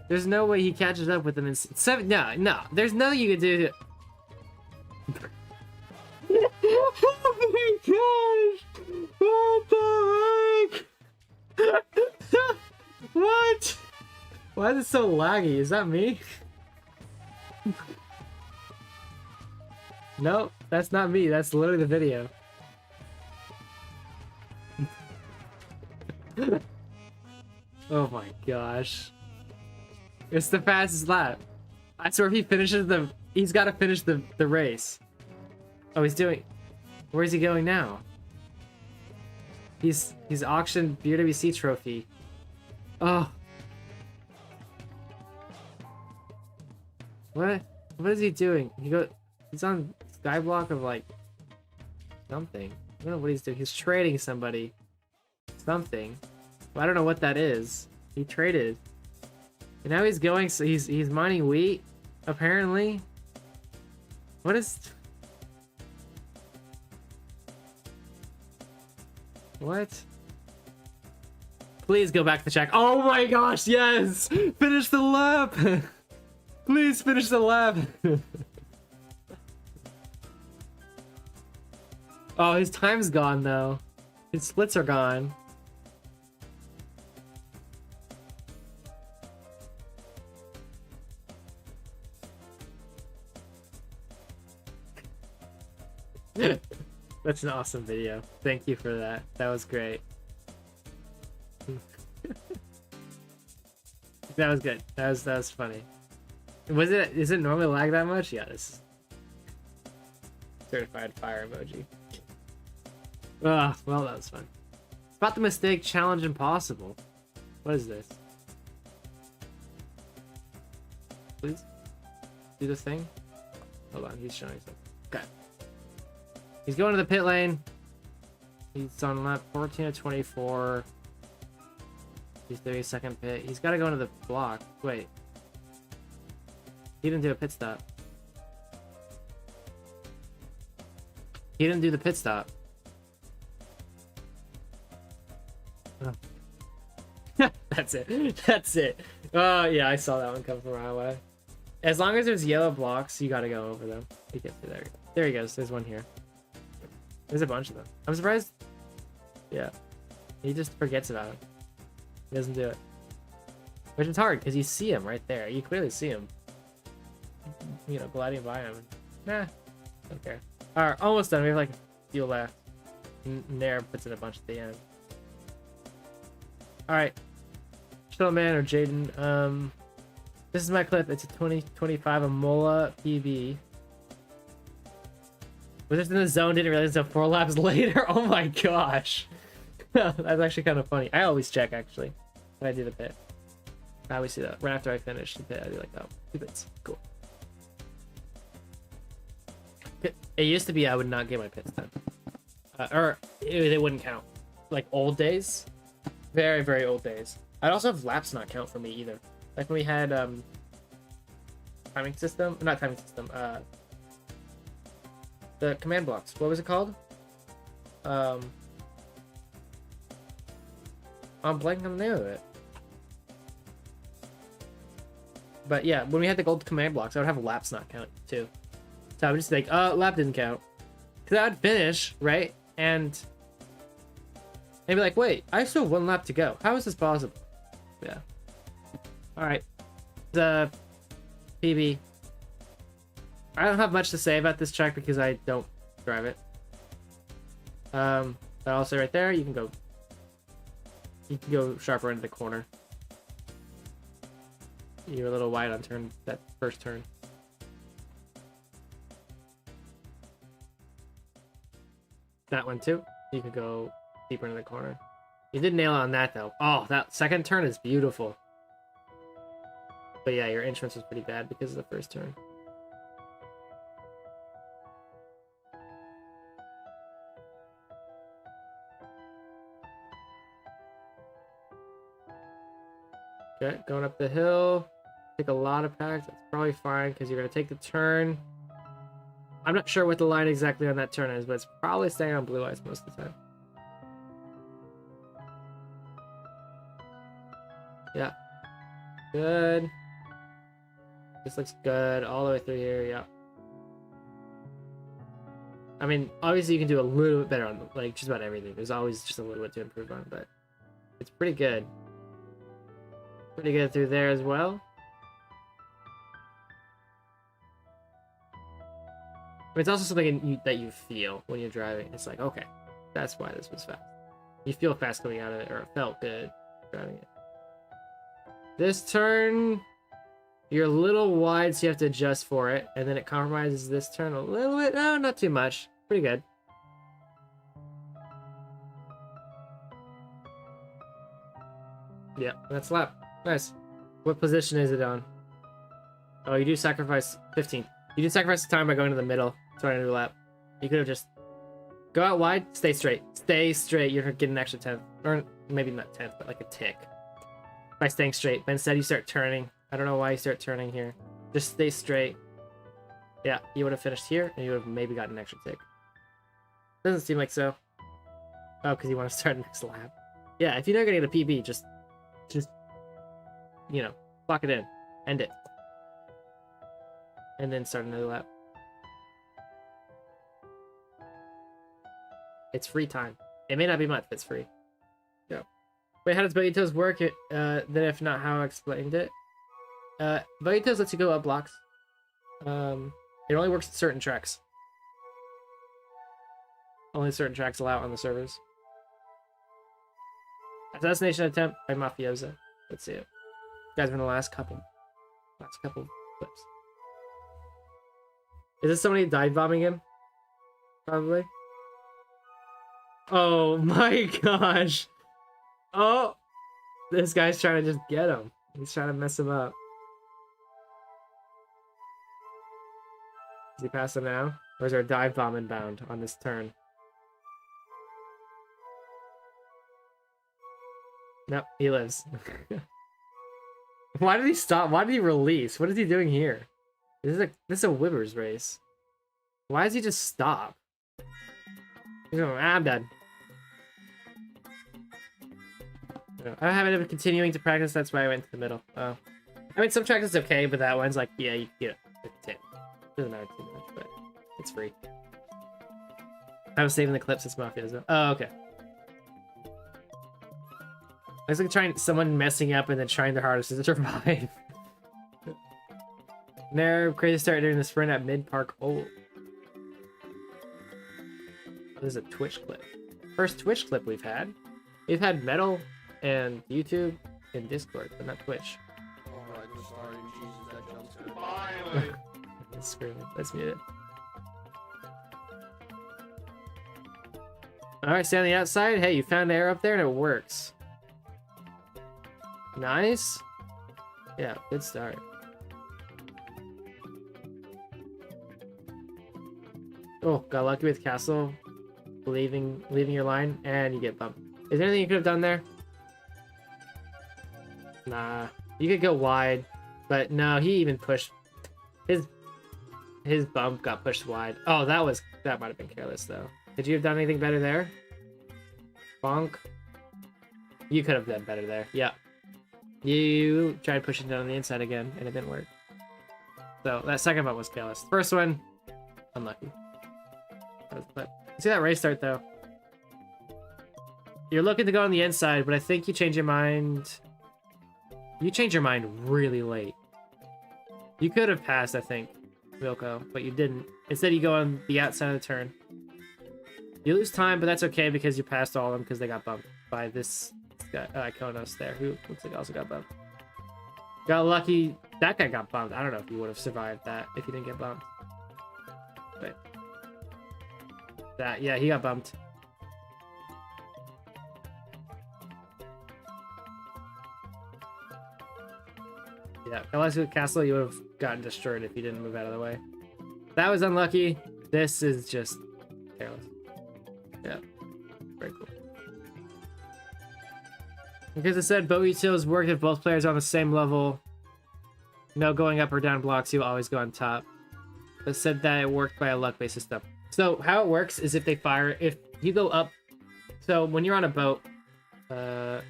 There's no way he catches up with him in seven. No. There's nothing you can do to... Oh my gosh! What the heck? What? Why is it so laggy? Is that me? No, that's not me. That's literally the video. Oh my gosh. It's the fastest lap. I swear if he finishes he's got to finish the race. Oh, he's doing... Where is he going now? He's auctioned BWC trophy. Oh. What is he doing? He's on skyblock of like something. I don't know what he's doing. He's trading somebody. Something. But I don't know what that is. He traded. And now he's going, so he's mining wheat, apparently. What is... What? Please go back to check. Oh my gosh, yes! Finish the lap! Please finish the lap! Oh, his time's gone though. His splits are gone. That's an awesome video. Thank you for that. That was great. That was good. That was funny. Is it normally lag that much? Yeah, this is certified fire emoji. Ah, well, that was fun. Spot the mistake, challenge impossible. What is this? Please do this thing. Hold on, he's showing something. Okay. He's going to the pit lane. He's on lap 14 of 24. He's doing a second pit. He's got to go into the block. Wait. He didn't do a pit stop. He didn't do the pit stop. Oh. That's it. That's it. Oh, yeah, I saw that one come from right away. As long as there's yellow blocks, you gotta go over them. You get through there. There he goes. There's one here. There's a bunch of them. I'm surprised. Yeah. He just forgets about it. He doesn't do it. Which is hard, because you see him right there. You clearly see him. You know, gliding by him. Nah. Don't care. Alright, almost done. We have like a few left. Nair puts in a bunch at the end. Alright. Chillman or Jaden. This is my clip. It's a 2025 Amola PB. Was just in the zone, didn't realize until 4 laps later. Oh my gosh. That's actually kind of funny. I always check actually when I do the pit. I always see that. Right after I finish the pit, I'd be like, oh, 2 pits. Cool. It used to be I would not get my pits done. They wouldn't count. Like old days. Very, very old days. I'd also have laps not count for me either. Like when we had timing system, not timing system, the command blocks. What was it called? I'm blanking on the name of it. But yeah, when we had the gold command blocks, I would have laps not count too. So I would just think, lap didn't count. Because I would finish, right? And they'd be like, wait, I still have 1 lap to go. How is this possible? Yeah. Alright. The PB. I don't have much to say about this track because I don't drive it. But also right there, you can go sharper into the corner. You're a little wide on that first turn. That one too. You could go deeper into the corner. You did nail it on that though. Oh, that second turn is beautiful. But yeah, your entrance was pretty bad because of the first turn. Okay, going up the hill. Take a lot of packs. That's probably fine because you're going to take the turn. I'm not sure what the line exactly on that turn is, but it's probably staying on blue ice most of the time. Yeah. Good. This looks good all the way through here, yeah. I mean, obviously you can do a little bit better on, like, just about everything. There's always just a little bit to improve on, but it's pretty good. Pretty good through there as well. But it's also something that you feel when you're driving. It's like, okay, that's why this was fast. You feel fast coming out of it, or it felt good driving it. This turn, you're a little wide, so you have to adjust for it, and then it compromises this turn a little bit. No, not too much. Pretty good. Yeah, that's lap. Nice. What position is it on? Oh, you do sacrifice 15th. You do sacrifice the time by going to the middle. Sorry, a new lap. You could have just go out wide, stay straight. Stay straight. You're getting an extra 10th. Or maybe not 10th, but like a tick. By staying straight. But instead you start turning. I don't know why you start turning here. Just stay straight. Yeah, you would have finished here, and you would have maybe gotten an extra tick. Doesn't seem like so. Oh, because you want to start next lap. Yeah, if you're not going to get a PB, just, you know, lock it in. End it. And then start another lap. It's free time. It may not be much, but it's free. Yeah. Wait, how does Buggy Toes work? Then if not how I explained it. Buggy Toes lets you go up blocks. It only works at certain tracks. Only certain tracks allow it on the servers. Assassination attempt by Mafioso. Let's see it. You guys are in the last couple clips. Is this somebody dive bombing him? Probably. Oh my gosh. Oh, this guy's trying to just get him. He's trying to mess him up. Does he pass him now? Or is there a dive bomb inbound on this turn? Nope, he lives. Why did he stop? Why did he release? What is he doing here? This is a Wibbers race. Why does he just stop? He's going, I'm done. I haven't continuing to practice, that's why I went to the middle. Oh. I mean, some tracks is okay, but that one's like, yeah, you get a 10. Doesn't matter too much, but it's free. I was saving the clips, it's Mafioso. Oh, okay. It's like someone messing up and then trying their hardest to survive. Nerve, crazy start during the sprint at mid-park. Oh. This is a Twitch clip. First Twitch clip we've had. We've had Metal and YouTube and Discord, but not Twitch. Alright, sorry, Jesus, that jump scare. Screw it. Let's mute it. Alright, stay on the outside. Hey, you found air up there and it works. Nice. Yeah, good start. Oh, got lucky with Castle leaving your line, and you get bumped. Is there anything you could have done there? Nah. You could go wide, but no, he even pushed. His bump got pushed wide. Oh, that might have been careless though. Could you have done anything better there? Bonk. You could have done better there. Yeah. You tried pushing down on the inside again, and it didn't work. So that second bump was careless. First one, unlucky. See that race start though? You're looking to go on the inside, but I think you change your mind. You change your mind really late. You could have passed, I think, Wilco, but you didn't. Instead, you go on the outside of the turn. You lose time, but that's okay because you passed all of them because they got bumped by this guy, Konos there, who looks like also got bumped. Got lucky. That guy got bumped. I don't know if you would have survived that if you didn't get bumped. But that, yeah, he got bumped. Yeah, unless with Castle, you would have gotten destroyed if you didn't move out of the way. That was unlucky. This is just careless. Yeah, very cool. Because it said boat utils worked if both players are on the same level. No going up or down blocks, you always go on top. It said that it worked by a luck-based system. So how it works is if you go up. So when you're on a boat, am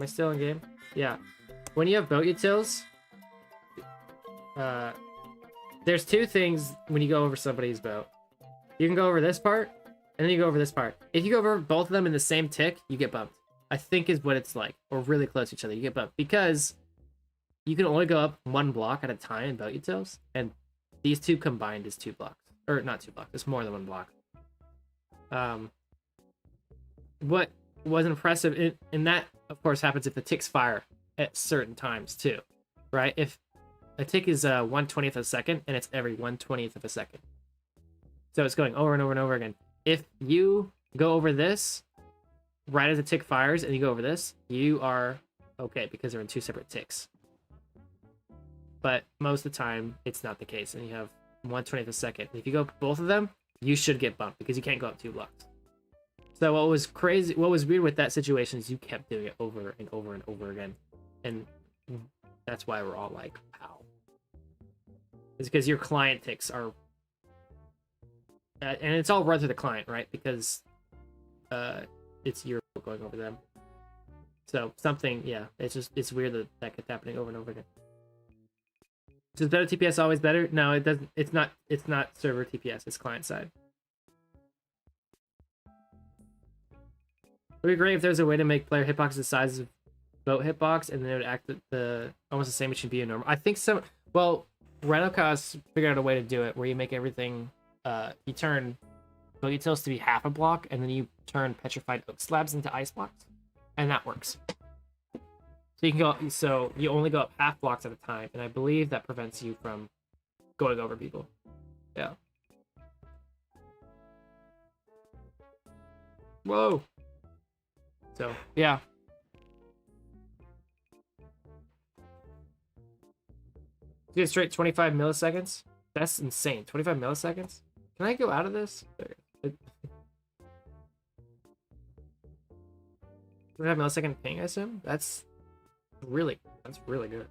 I still in game? Yeah. When you have boat utils, there's two things when you go over somebody's boat. You can go over this part, and then you go over this part. If you go over both of them in the same tick, you get bumped. I think is what it's like, or really close to each other. You get bumped because you can only go up one block at a time in boat utils, and these two combined is 2 blocks, or not 2 blocks. It's more than 1 block. was impressive, and that of course happens if the ticks fire at certain times too, right? If a tick is 1/20th of a second, and it's every 1/20th of a second, so it's going over and over and over again. If you go over this right as the tick fires, and you go over this, you are okay because they're in two separate ticks. But most of the time, it's not the case, and you have 1/20th of a second. If you go both of them, you should get bumped because you can't go up 2 blocks. So what was crazy, what was weird with that situation is you kept doing it over and over and over again, and that's why we're all like, "Wow!" It's because your client ticks are, and it's all run through the client, right? Because it's your going over them. So something, yeah, it's weird that that kept happening over and over again. Is better TPS always better? No, it doesn't. It's not server TPS. It's client side. It would be great if there's a way to make player hitbox the size of boat hitbox, and then it would act almost the same as should be a normal. I think so. Well, Renocos figured out a way to do it where you make everything. You turn boat utils to be half a block, and then you turn petrified oak slabs into ice blocks, and that works. So you can go. So you only go up half blocks at a time, and I believe that prevents you from going over people. Yeah. Whoa. So yeah. Get straight 25 milliseconds. That's insane. 25 milliseconds. Can I go out of this? 25 millisecond ping, I assume. That's really good.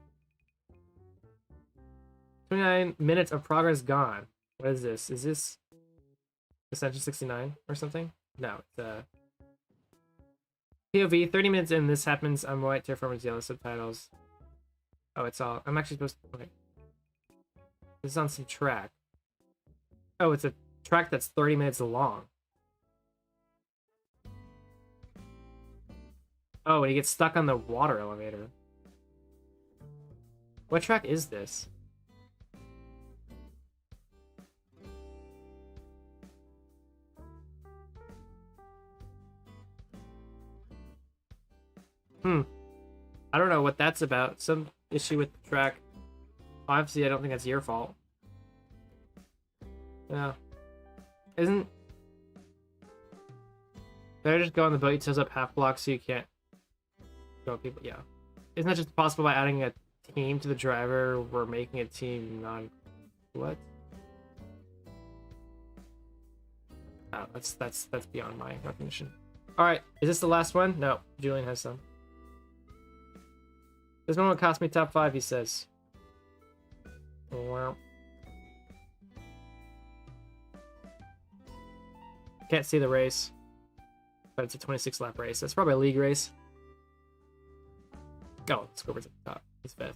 29 minutes of progress gone. What is this? Is this Ascension 69 or something? No, it's POV, 30 minutes in, this happens. I'm white, Terraformers yellow subtitles. Oh, it's all. I'm actually supposed to. Okay. This is on some track. Oh, it's a track that's 30 minutes long. Oh, and he gets stuck on the water elevator. What track is this? I don't know what that's about. Some issue with the track. Obviously, I don't think that's your fault. Yeah. Isn't... Better just go on the boat utils up half block so you can't go people. Yeah. Isn't that just possible by adding a team to the driver? We're making a team non... What? Oh, that's beyond my recognition. Alright, is this the last one? No, Julian has some. This moment cost me top 5, he says. Wow. Can't see the race. But it's a 26 lap race. That's probably a league race. Oh, Scorpion's at the top. He's 5th.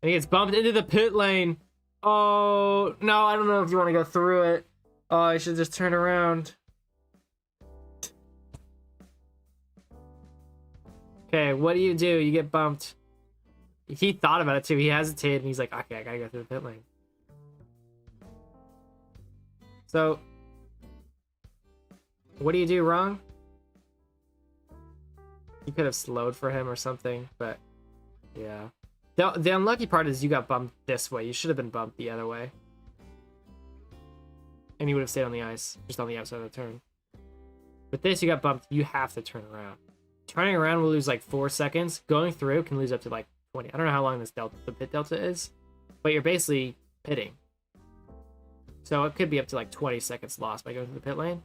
And he gets bumped into the pit lane. Oh, no, I don't know if you want to go through it. Oh, I should just turn around. Okay, what do? You get bumped. He thought about it too. He hesitated and he's like, okay, I gotta go through the pit lane. So, what do you do wrong? You could have slowed for him or something, but yeah. The unlucky part is you got bumped this way. You should have been bumped the other way. And you would have stayed on the ice, just on the outside of the turn. With this, you got bumped. You have to turn around. Turning around will lose like 4 seconds. Going through can lose up to like 20. I don't know how long this delta, the pit delta is, but you're basically pitting. So it could be up to like 20 seconds lost by going through the pit lane.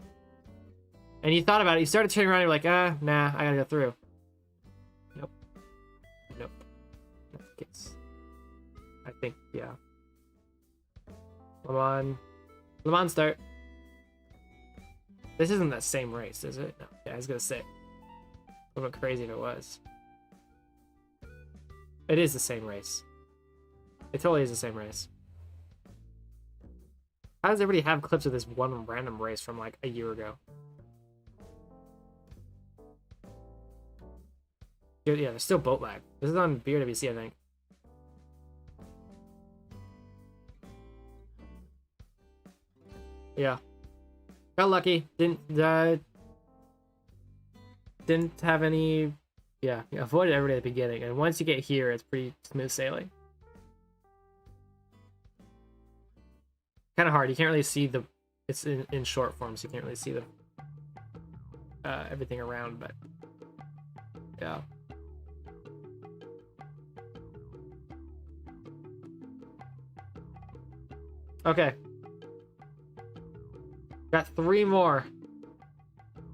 And you thought about it. You started turning around. You're like, nah, I gotta go through. Nope. Nope. I think, yeah. Come on. Come on, start. This isn't that same race, is it? No. Yeah, I was gonna say. A little crazy if it was. It is the same race. It totally is the same race. How does everybody have clips of this one random race from like a year ago? Yeah, there's still boat lag. This is on BRWC, I think. Yeah. Got lucky. Didn't... didn't have any. Yeah, you avoided everybody at the beginning, and once you get here, it's pretty smooth sailing. Kind of hard. You can't really see the. It's in short form, so you can't really see the everything around, but yeah. Okay. Got 3 more.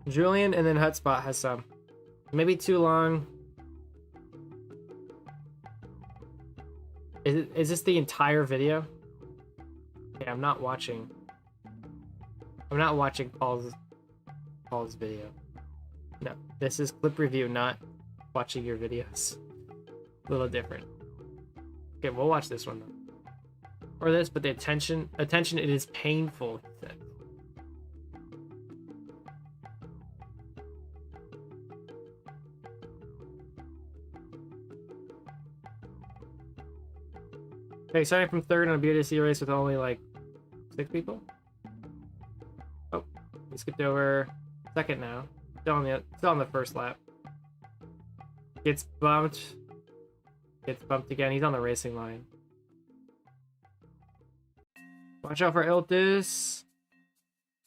Julian and then Hutspot has some. Maybe too long. Is this the entire video? Okay, I'm not watching Paul's video. No, this is clip review, not watching your videos. A little different. Okay, we'll watch this one though. Or this, but the attention, it is painful. Okay, starting from third on a BODC race with only like 6 people. Oh, we skipped over second now. Still on the first lap. Gets bumped. Gets bumped again. He's on the racing line. Watch out for Iltis.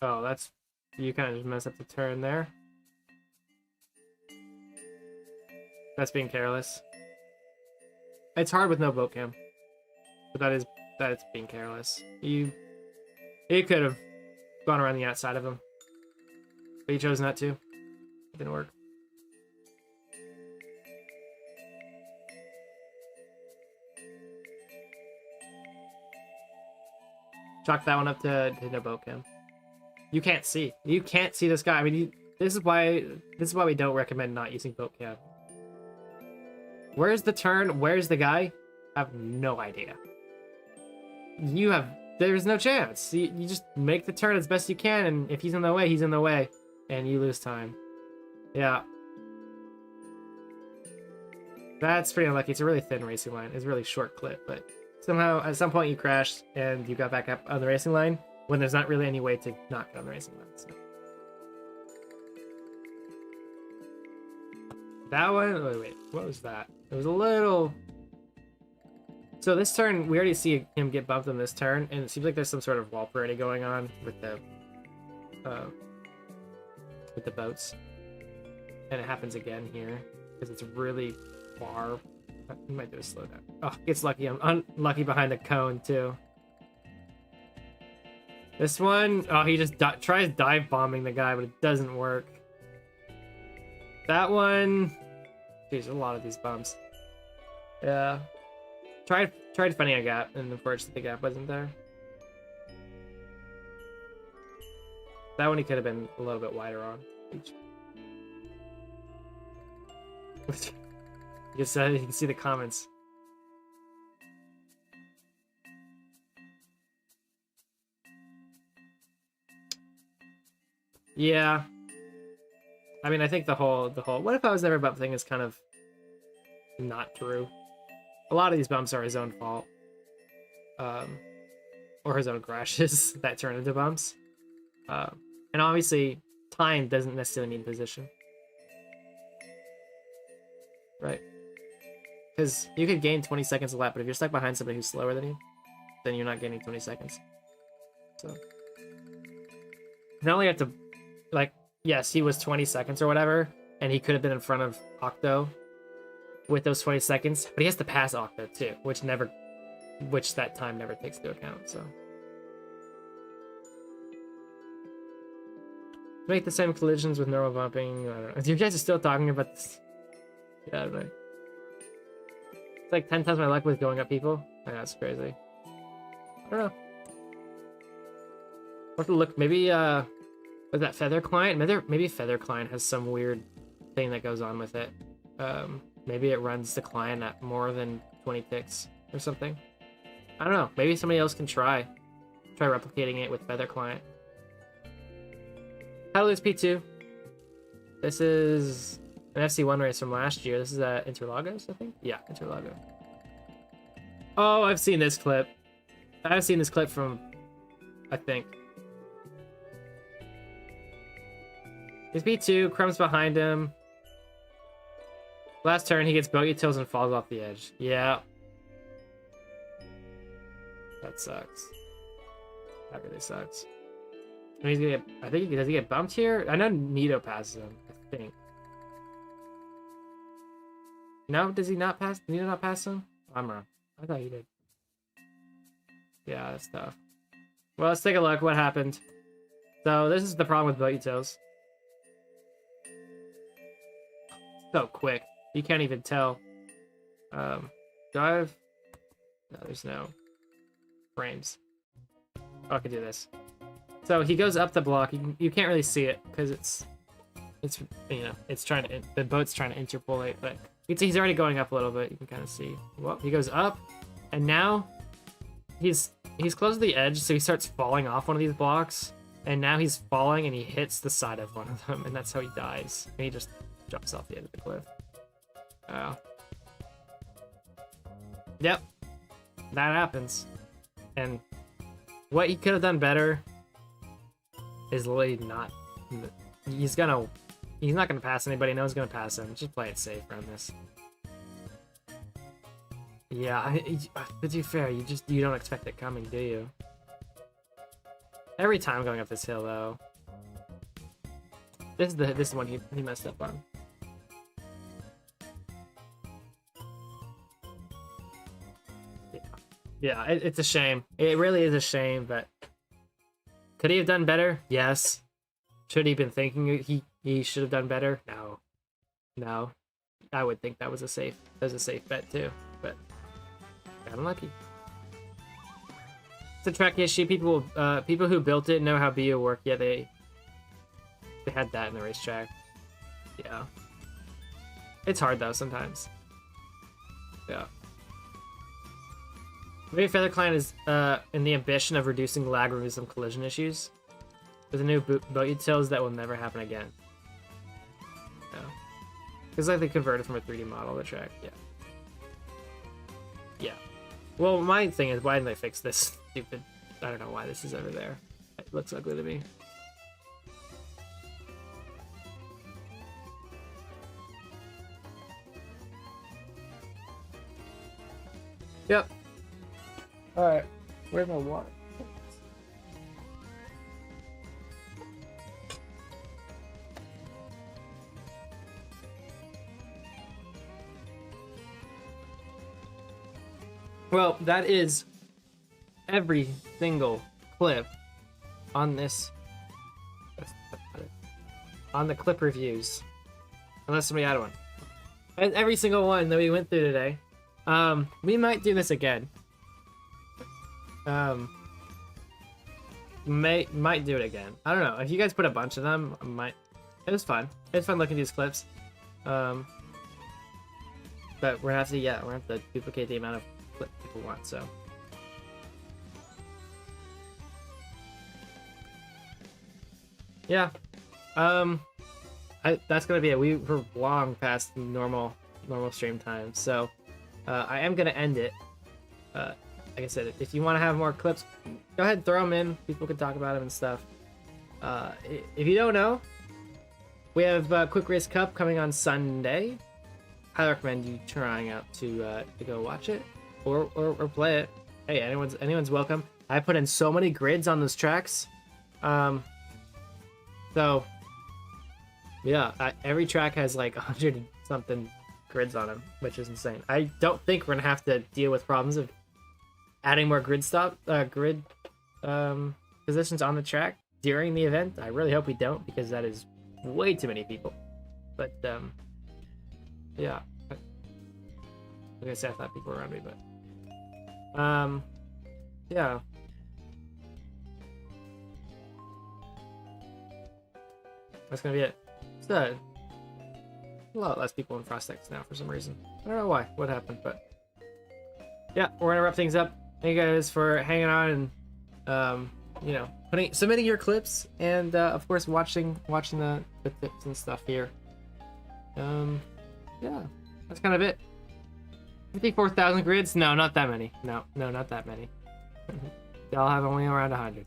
Oh, that's... You kind of just messed up the turn there. That's being careless. It's hard with no boat cam. But that is being careless. You could have gone around the outside of him. But you chose not to. It didn't work. Chalk that one up to no boat cam. You can't see. You can't see this guy. I mean, this is why we don't recommend not using boat cam. Where's the turn? Where's the guy? I have no idea. There's no chance. You just make the turn as best you can, and if he's in the way, he's in the way, and you lose time. Yeah. That's pretty unlucky. It's a really thin racing line. It's a really short clip, but somehow at some point you crashed and you got back up on the racing line when there's not really any way to not get on the racing line. So. That one, wait, what was that? It was a little... So this turn, we already see him get bumped on this turn, and it seems like there's some sort of wall parade going on with the boats. And it happens again here, because it's really far. You might do a slow down. Oh, gets lucky. I'm unlucky behind the cone, too. This one, oh, he just tries dive bombing the guy, but it doesn't work. That one, geez, a lot of these bumps. Yeah. Tried finding a gap, and unfortunately the gap wasn't there. That one he could have been a little bit wider on. You can see the comments. Yeah. I mean, I think the whole what if I was never bump thing is kind of not true. A lot of these bumps are his own fault. Or his own crashes that turn into bumps. And obviously, time doesn't necessarily mean position. Right? Because you could gain 20 seconds a lap, but if you're stuck behind somebody who's slower than you, then you're not gaining 20 seconds. So, you not only have to, like, yes, he was 20 seconds or whatever, and he could have been in front of Octo with those 20 seconds, but he has to pass Octo too, which that time never takes into account, so. Make the same collisions with normal bumping. I don't know. You guys are still talking about this. Yeah, I don't know. It's like 10 times my luck with going up people. I know, that's crazy. I don't know. We'll have to look. Maybe, was that Feather Client? Maybe Feather Client has some weird thing that goes on with it. Maybe it runs the client at more than 20 ticks or something. I don't know. Maybe somebody else can try replicating it with Feather Client. How to lose P2. This is an FC1 race from last year. This is at Interlagos, I think? Yeah, Interlagos. Oh, I've seen this clip. I've seen this clip from, I think. He's P2, Crumb's behind him. Last turn, he gets boat utils and falls off the edge. Yeah. That sucks. That really sucks. And he's gonna get, I think, does he get bumped here? I know Nito passes him, I think. No, does he not pass? Nito not pass him? I'm wrong. I thought he did. Yeah, that's tough. Well, let's take a look what happened. So this is the problem with boat utils. So quick. You can't even tell. Drive. No, there's no frames. Oh, I can do this. So he goes up the block. You can't really see it because it's you know, it's trying to, the boat's trying to interpolate, but you can see he's already going up a little bit. You can kind of see. Well, he goes up, and now he's close to the edge, so he starts falling off one of these blocks, and now he's falling and he hits the side of one of them, and that's how he dies. And he just jumps off the edge of the cliff. Oh. Yep. That happens. And what he could have done better is literally not. He's not gonna pass anybody. No one's gonna pass him. Just play it safe around this. Yeah, to be fair, you don't expect it coming, do you? Every time going up this hill, though. This is one he messed up on. Yeah, it's a shame. It really is a shame, but could he have done better? Yes. Should he have been thinking he should have done better? No. I would think that was a safe bet too, but got unlucky. It's a track issue. People who built it know how BO work. Yeah, they had that in the racetrack. Yeah. It's hard though sometimes. Yeah. Maybe Feather Clan is in the ambition of reducing lag, removing some collision issues. There's a new boat utils that will never happen again. Yeah. Because like they converted from a 3D model of the track. Yeah. Yeah. Well, my thing is, why didn't they fix this stupid? I don't know why this is over there. It looks ugly to me. Yep. Alright. Where's my water? Well, that is every single clip on this, on the clip reviews, unless somebody had one. And every single one that we went through today. We might do this again. Might do it again. I don't know. If you guys put a bunch of them, I might. It was fun. It was fun looking at these clips. But we're gonna have to duplicate the amount of clips people want. So. Yeah. That's gonna be it. We're long past normal stream time, so I am gonna end it. Like I said, if you want to have more clips, go ahead and throw them in. People can talk about them and stuff. If you don't know, we have Quick Race Cup coming on Sunday. I recommend you trying out to go watch it or play it. Hey, anyone's welcome. I put in so many grids on those tracks. So yeah, every track has like 100 something grids on them, which is insane. I don't think we're gonna have to deal with problems of adding more grid positions on the track during the event. I really hope we don't, because that is way too many people. But yeah, like I said, I thought people were around me, but yeah. That's gonna be it. So a lot less people in Frostex now for some reason. I don't know why, what happened, but yeah, we're gonna wrap things up. Thank you guys for hanging on and you know, submitting your clips, and of course watching the tips and stuff here. Yeah, that's kind of it. 54,000 grids? No, not that many. No, not that many. They'll have only around 100.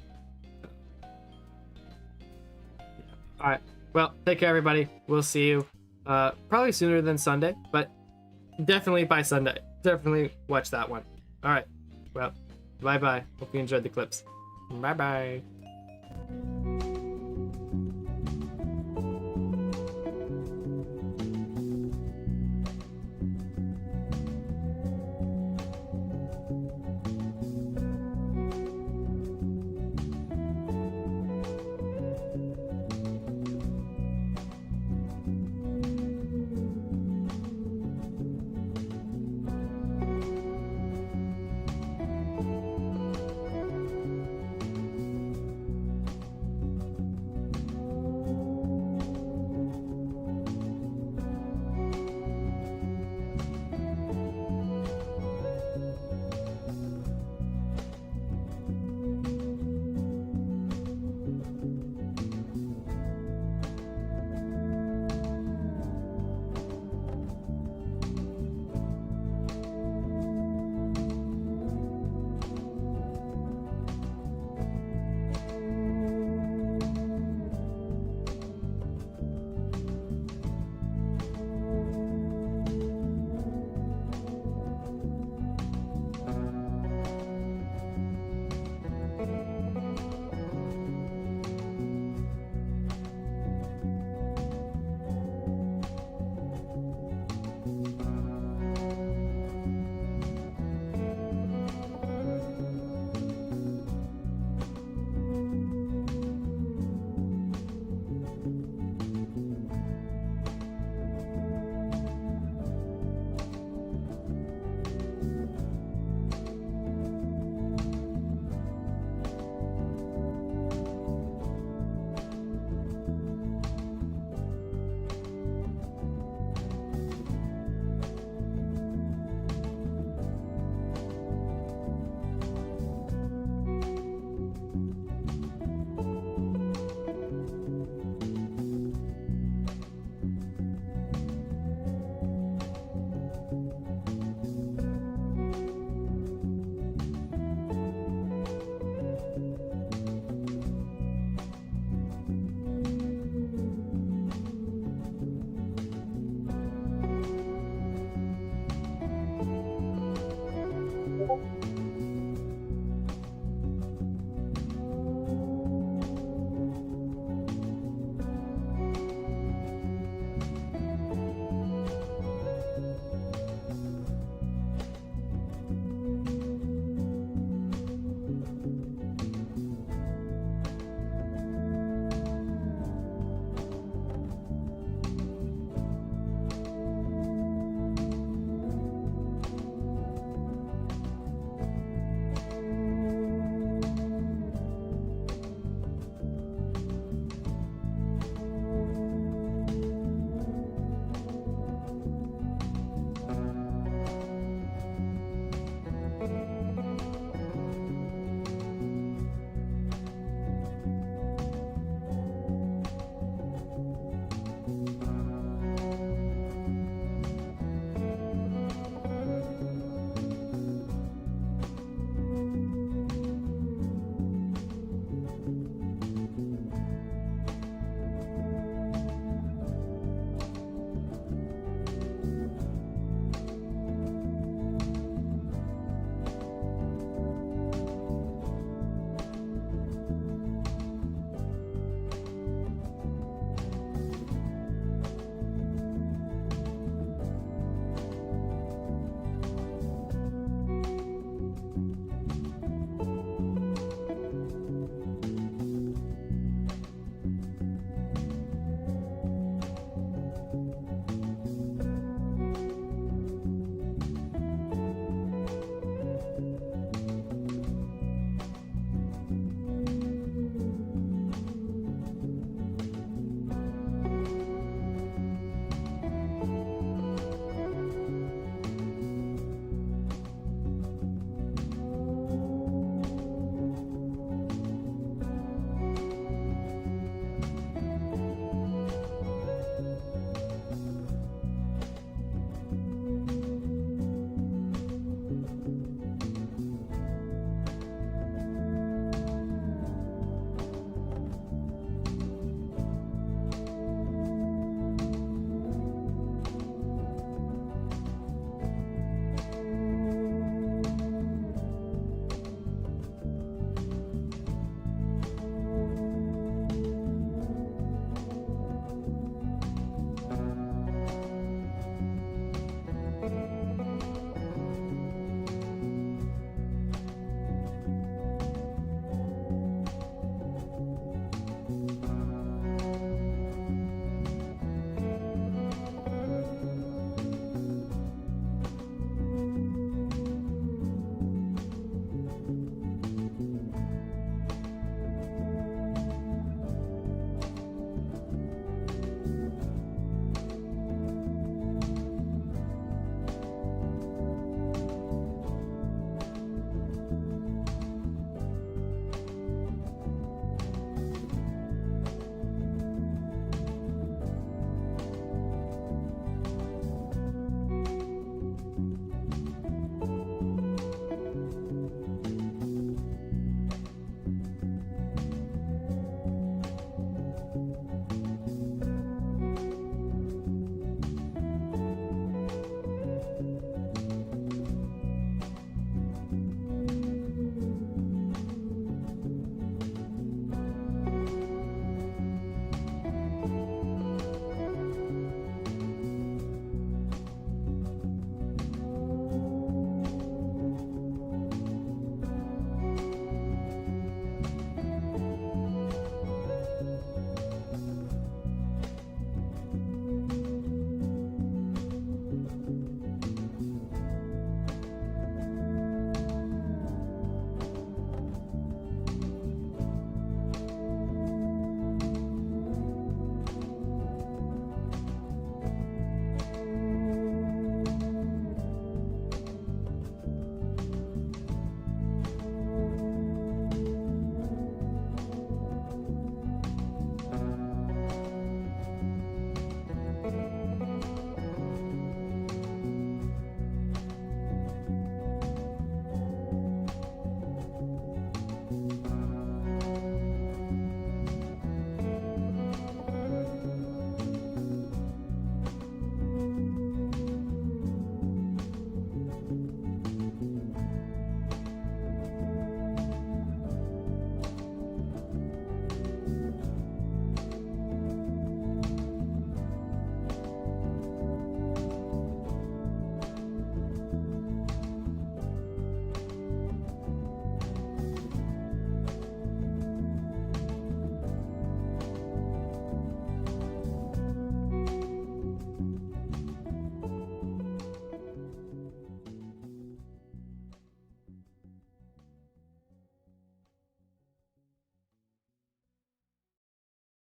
All right. Well, take care, everybody. We'll see you Probably sooner than Sunday, but definitely by Sunday. Definitely watch that one. All right. Well, bye bye. Hope you enjoyed the clips. Bye bye.